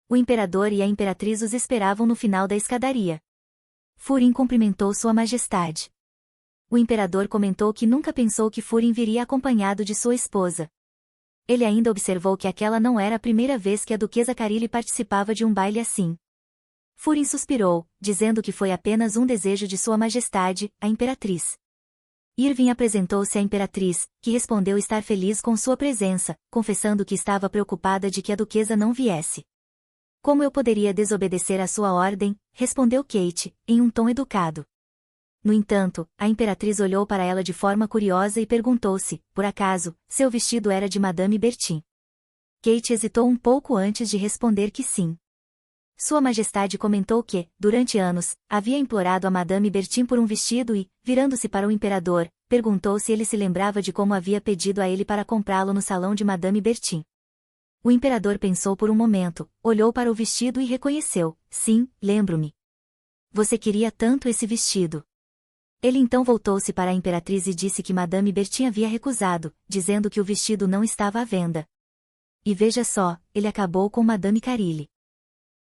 O imperador e a imperatriz os esperavam no final da escadaria. Furin cumprimentou Sua Majestade. O imperador comentou que nunca pensou que Furin viria acompanhado de sua esposa. Ele ainda observou que aquela não era a primeira vez que a duquesa Carilli participava de um baile assim. Furin suspirou, dizendo que foi apenas um desejo de Sua Majestade, a imperatriz. Irving apresentou-se à imperatriz, que respondeu estar feliz com sua presença, confessando que estava preocupada de que a duquesa não viesse. Como eu poderia desobedecer à sua ordem? Respondeu Kate, em um tom educado. No entanto, a imperatriz olhou para ela de forma curiosa e perguntou-se, por acaso, seu vestido era de Madame Bertin. Kate hesitou um pouco antes de responder que sim. Sua Majestade comentou que, durante anos, havia implorado a Madame Bertin por um vestido e, virando-se para o imperador, perguntou se ele se lembrava de como havia pedido a ele para comprá-lo no salão de Madame Bertin. O imperador pensou por um momento, olhou para o vestido e reconheceu, sim, lembro-me. Você queria tanto esse vestido. Ele então voltou-se para a imperatriz e disse que Madame Bertin havia recusado, dizendo que o vestido não estava à venda. E veja só, ele acabou com Madame Carilli.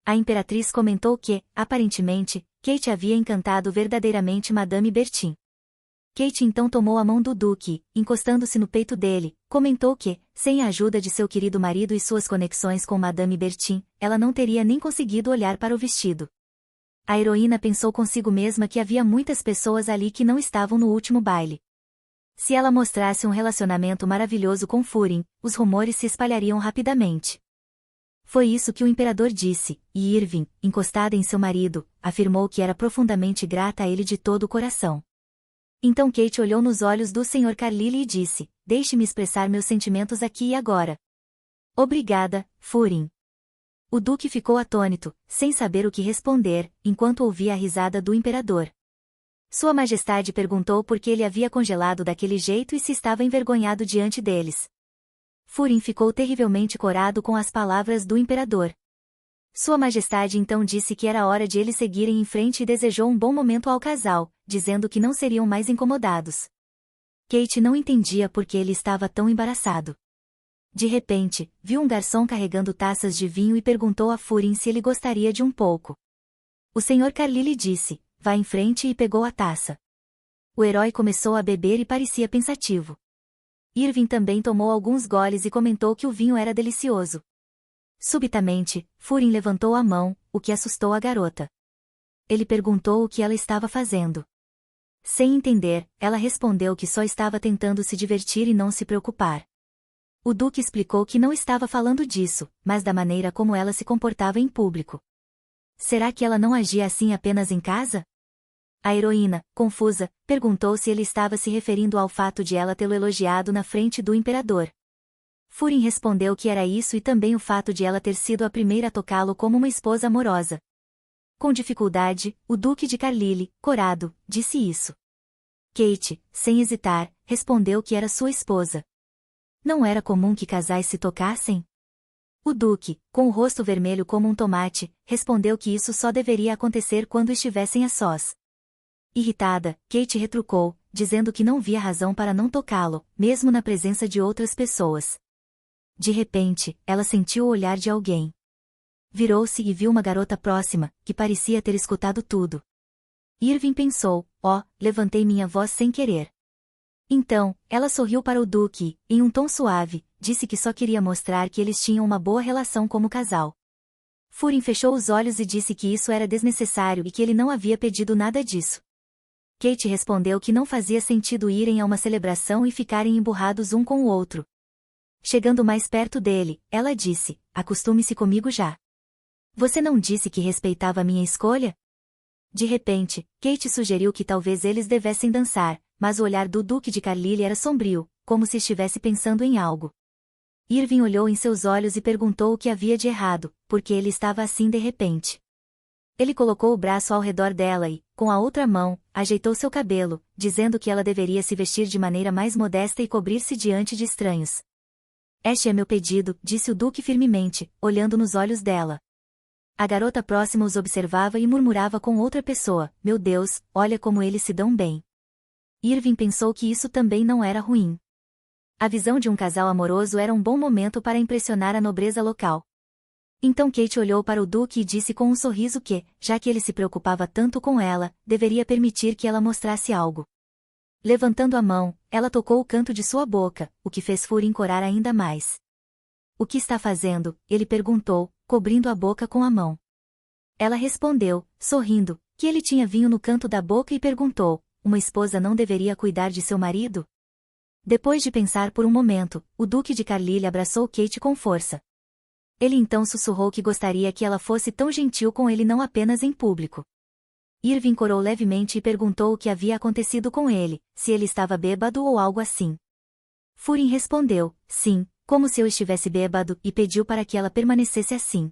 A imperatriz comentou que, aparentemente, Kate havia encantado verdadeiramente Madame Bertin. Kate então tomou a mão do duque, encostando-se no peito dele, comentou que, sem a ajuda de seu querido marido e suas conexões com Madame Bertin, ela não teria nem conseguido olhar para o vestido. A heroína pensou consigo mesma que havia muitas pessoas ali que não estavam no último baile. Se ela mostrasse um relacionamento maravilhoso com Furin, os rumores se espalhariam rapidamente. Foi isso que o imperador disse, e Irving, encostada em seu marido, afirmou que era profundamente grata a ele de todo o coração. Então Kate olhou nos olhos do Sr. Carlyle e disse, deixe-me expressar meus sentimentos aqui e agora. Obrigada, Furin. O duque ficou atônito, sem saber o que responder, enquanto ouvia a risada do imperador. Sua Majestade perguntou por que ele havia congelado daquele jeito e se estava envergonhado diante deles. Furin ficou terrivelmente corado com as palavras do imperador. Sua Majestade então disse que era hora de eles seguirem em frente e desejou um bom momento ao casal, dizendo que não seriam mais incomodados. Kate não entendia por que ele estava tão embaraçado. De repente, viu um garçom carregando taças de vinho e perguntou a Furin se ele gostaria de um pouco. O Sr. Carlyle disse, vá em frente e pegou a taça. O herói começou a beber e parecia pensativo. Irving também tomou alguns goles e comentou que o vinho era delicioso. Subitamente, Furin levantou a mão, o que assustou a garota. Ele perguntou o que ela estava fazendo. Sem entender, ela respondeu que só estava tentando se divertir e não se preocupar. O duque explicou que não estava falando disso, mas da maneira como ela se comportava em público. Será que ela não agia assim apenas em casa? A heroína, confusa, perguntou se ele estava se referindo ao fato de ela tê-lo elogiado na frente do imperador. Furin respondeu que era isso e também o fato de ela ter sido a primeira a tocá-lo como uma esposa amorosa. Com dificuldade, o duque de Carlyle, corado, disse isso. Kate, sem hesitar, respondeu que era sua esposa. Não era comum que casais se tocassem? O duque, com o rosto vermelho como um tomate, respondeu que isso só deveria acontecer quando estivessem a sós. Irritada, Kate retrucou, dizendo que não via razão para não tocá-lo, mesmo na presença de outras pessoas. De repente, ela sentiu o olhar de alguém. Virou-se e viu uma garota próxima, que parecia ter escutado tudo. Irving pensou, levantei minha voz sem querer. Então, ela sorriu para o duque, em um tom suave, disse que só queria mostrar que eles tinham uma boa relação como casal. Furin fechou os olhos e disse que isso era desnecessário e que ele não havia pedido nada disso. Kate respondeu que não fazia sentido irem a uma celebração e ficarem emburrados um com o outro. Chegando mais perto dele, ela disse, acostume-se comigo já. Você não disse que respeitava minha escolha? De repente, Kate sugeriu que talvez eles devessem dançar, mas o olhar do Duque de Carlisle era sombrio, como se estivesse pensando em algo. Irving olhou em seus olhos e perguntou o que havia de errado, porque ele estava assim de repente. Ele colocou o braço ao redor dela e, com a outra mão, ajeitou seu cabelo, dizendo que ela deveria se vestir de maneira mais modesta e cobrir-se diante de estranhos. Este é meu pedido, disse o Duque firmemente, olhando nos olhos dela. A garota próxima os observava e murmurava com outra pessoa, meu Deus, olha como eles se dão bem. Irving pensou que isso também não era ruim. A visão de um casal amoroso era um bom momento para impressionar a nobreza local. Então Kate olhou para o Duque e disse com um sorriso que, já que ele se preocupava tanto com ela, deveria permitir que ela mostrasse algo. Levantando a mão, ela tocou o canto de sua boca, o que fez Furin corar ainda mais. O que está fazendo? Ele perguntou, cobrindo a boca com a mão. Ela respondeu, sorrindo, que ele tinha vinho no canto da boca e perguntou, uma esposa não deveria cuidar de seu marido? Depois de pensar por um momento, o Duque de Carlisle abraçou Kate com força. Ele então sussurrou que gostaria que ela fosse tão gentil com ele não apenas em público. Irving corou levemente e perguntou o que havia acontecido com ele, se ele estava bêbado ou algo assim. Furin respondeu, sim, como se eu estivesse bêbado, e pediu para que ela permanecesse assim.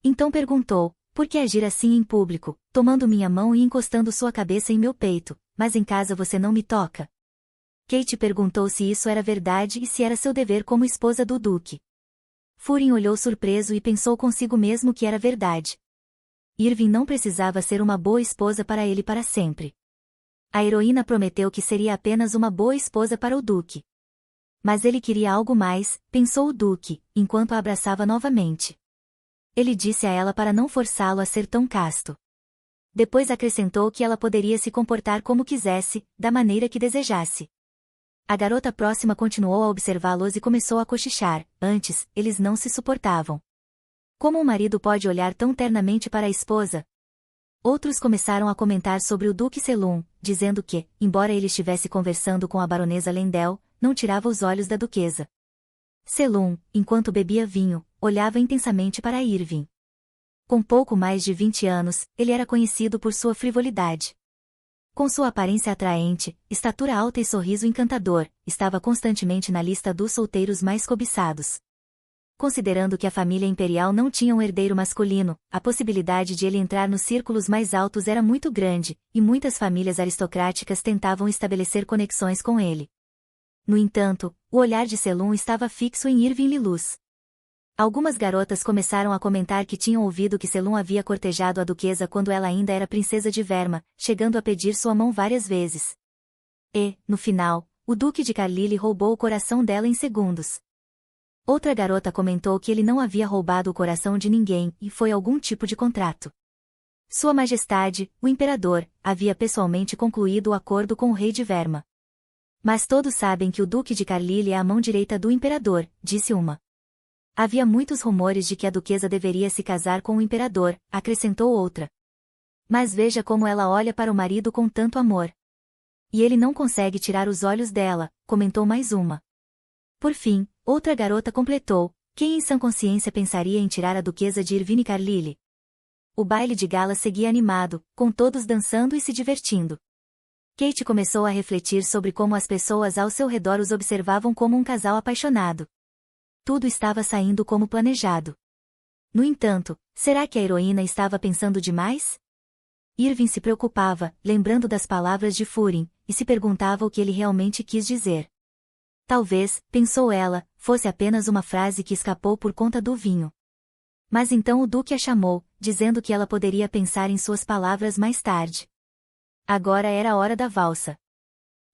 Então perguntou, por que agir assim em público, tomando minha mão e encostando sua cabeça em meu peito, mas em casa você não me toca? Kate perguntou se isso era verdade e se era seu dever como esposa do Duque. Furin olhou surpreso e pensou consigo mesmo que era verdade. Irving não precisava ser uma boa esposa para ele para sempre. A heroína prometeu que seria apenas uma boa esposa para o Duque. Mas ele queria algo mais, pensou o Duque, enquanto a abraçava novamente. Ele disse a ela para não forçá-lo a ser tão casto. Depois acrescentou que ela poderia se comportar como quisesse, da maneira que desejasse. A garota próxima continuou a observá-los e começou a cochichar, antes, eles não se suportavam. Como um marido pode olhar tão ternamente para a esposa? Outros começaram a comentar sobre o Duque Selûn, dizendo que, embora ele estivesse conversando com a baronesa Lendel, não tirava os olhos da duquesa. Selûn, enquanto bebia vinho, olhava intensamente para Irving. Com pouco mais de 20 anos, ele era conhecido por sua frivolidade. Com sua aparência atraente, estatura alta e sorriso encantador, estava constantemente na lista dos solteiros mais cobiçados. Considerando que a família imperial não tinha um herdeiro masculino, a possibilidade de ele entrar nos círculos mais altos era muito grande, e muitas famílias aristocráticas tentavam estabelecer conexões com ele. No entanto, o olhar de Selûn estava fixo em Irving Liluz. Algumas garotas começaram a comentar que tinham ouvido que Selûn havia cortejado a duquesa quando ela ainda era princesa de Verma, chegando a pedir sua mão várias vezes. E, no final, o Duque de Carlisle roubou o coração dela em segundos. Outra garota comentou que ele não havia roubado o coração de ninguém e foi algum tipo de contrato. Sua Majestade, o Imperador, havia pessoalmente concluído o acordo com o rei de Verma. Mas todos sabem que o Duque de Carlisle é a mão direita do Imperador, disse uma. Havia muitos rumores de que a duquesa deveria se casar com o Imperador, acrescentou outra. Mas veja como ela olha para o marido com tanto amor. E ele não consegue tirar os olhos dela, comentou mais uma. Por fim, outra garota completou, quem em sã consciência pensaria em tirar a duquesa de Irvine Carlisle? O baile de gala seguia animado, com todos dançando e se divertindo. Kate começou a refletir sobre como as pessoas ao seu redor os observavam como um casal apaixonado. Tudo estava saindo como planejado. No entanto, será que a heroína estava pensando demais? Irving se preocupava, lembrando das palavras de Furin, e se perguntava o que ele realmente quis dizer. Talvez, pensou ela, fosse apenas uma frase que escapou por conta do vinho. Mas então o Duque a chamou, dizendo que ela poderia pensar em suas palavras mais tarde. Agora era a hora da valsa.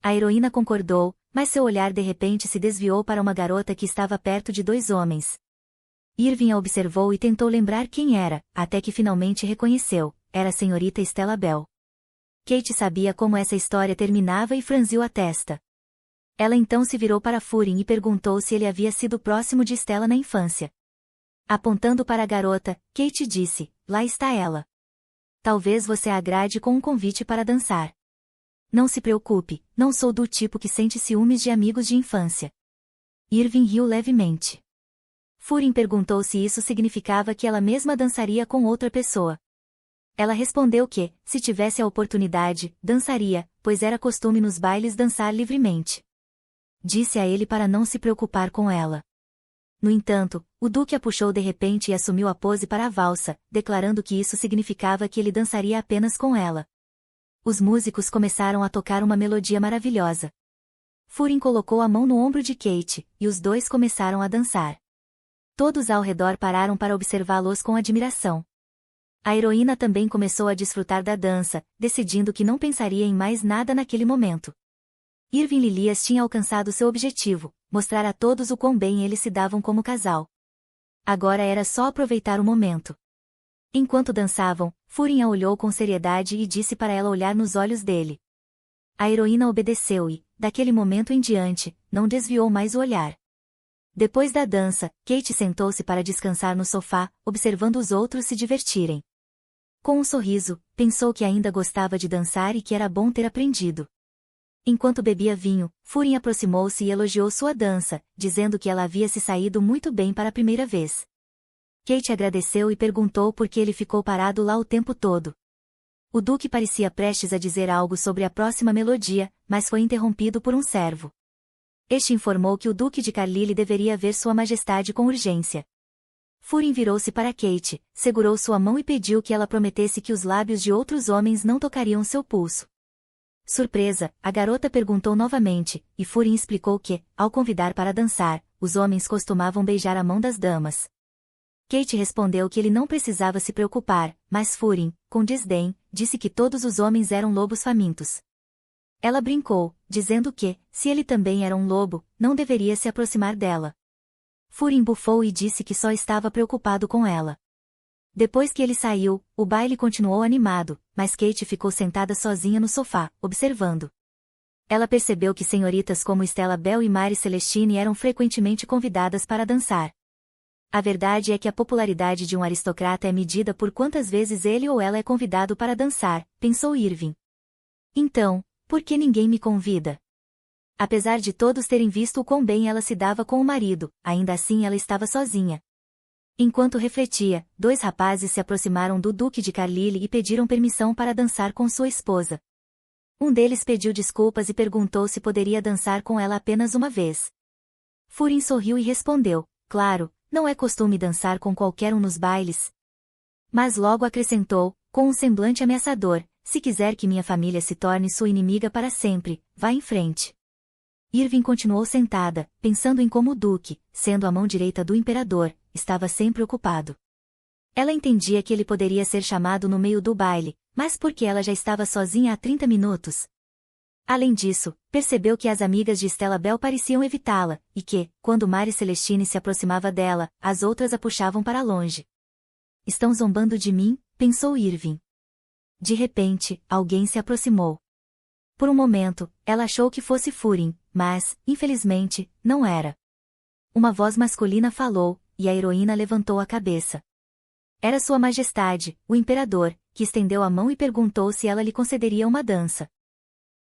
A heroína concordou, mas seu olhar de repente se desviou para uma garota que estava perto de dois homens. Irving a observou e tentou lembrar quem era, até que finalmente reconheceu, era a senhorita Stella Bell. Kate sabia como essa história terminava e franziu a testa. Ela então se virou para Furin e perguntou se ele havia sido próximo de Stella na infância. Apontando para a garota, Kate disse, lá está ela. Talvez você a agrade com um convite para dançar. Não se preocupe, não sou do tipo que sente ciúmes de amigos de infância. Irving riu levemente. Furin perguntou se isso significava que ela mesma dançaria com outra pessoa. Ela respondeu que, se tivesse a oportunidade, dançaria, pois era costume nos bailes dançar livremente. Disse a ele para não se preocupar com ela. No entanto, o duque a puxou de repente e assumiu a pose para a valsa, declarando que isso significava que ele dançaria apenas com ela. Os músicos começaram a tocar uma melodia maravilhosa. Furin colocou a mão no ombro de Kate, e os dois começaram a dançar. Todos ao redor pararam para observá-los com admiração. A heroína também começou a desfrutar da dança, decidindo que não pensaria em mais nada naquele momento. Irving e Lilias tinha alcançado seu objetivo, mostrar a todos o quão bem eles se davam como casal. Agora era só aproveitar o momento. Enquanto dançavam, Furin a olhou com seriedade e disse para ela olhar nos olhos dele. A heroína obedeceu e, daquele momento em diante, não desviou mais o olhar. Depois da dança, Kate sentou-se para descansar no sofá, observando os outros se divertirem. Com um sorriso, pensou que ainda gostava de dançar e que era bom ter aprendido. Enquanto bebia vinho, Furin aproximou-se e elogiou sua dança, dizendo que ela havia se saído muito bem para a primeira vez. Kate agradeceu e perguntou por que ele ficou parado lá o tempo todo. O duque parecia prestes a dizer algo sobre a próxima melodia, mas foi interrompido por um servo. Este informou que o duque de Carlisle deveria ver sua majestade com urgência. Furin virou-se para Kate, segurou sua mão e pediu que ela prometesse que os lábios de outros homens não tocariam seu pulso. Surpresa, a garota perguntou novamente, e Furin explicou que, ao convidar para dançar, os homens costumavam beijar a mão das damas. Kate respondeu que ele não precisava se preocupar, mas Furin, com desdém, disse que todos os homens eram lobos famintos. Ela brincou, dizendo que, se ele também era um lobo, não deveria se aproximar dela. Furin bufou e disse que só estava preocupado com ela. Depois que ele saiu, o baile continuou animado, mas Kate ficou sentada sozinha no sofá, observando. Ela percebeu que senhoritas como Stella Bell e Mary Celestine eram frequentemente convidadas para dançar. A verdade é que a popularidade de um aristocrata é medida por quantas vezes ele ou ela é convidado para dançar, pensou Irving. Então, por que ninguém me convida? Apesar de todos terem visto o quão bem ela se dava com o marido, ainda assim ela estava sozinha. Enquanto refletia, dois rapazes se aproximaram do Duque de Carlisle e pediram permissão para dançar com sua esposa. Um deles pediu desculpas e perguntou se poderia dançar com ela apenas uma vez. Furin sorriu e respondeu, claro, não é costume dançar com qualquer um nos bailes. Mas logo acrescentou, com um semblante ameaçador, se quiser que minha família se torne sua inimiga para sempre, vá em frente. Irving continuou sentada, pensando em como o Duque, sendo a mão direita do imperador, estava sempre ocupado. Ela entendia que ele poderia ser chamado no meio do baile, mas porque ela já estava sozinha há 30 minutos. Além disso, percebeu que as amigas de Stella Bell pareciam evitá-la, e que, quando Mary Celestine se aproximava dela, as outras a puxavam para longe. Estão zombando de mim, pensou Irving. De repente, alguém se aproximou. Por um momento, ela achou que fosse Furin, mas, infelizmente, não era. Uma voz masculina falou, e a heroína levantou a cabeça. Era Sua Majestade, o Imperador, que estendeu a mão e perguntou se ela lhe concederia uma dança.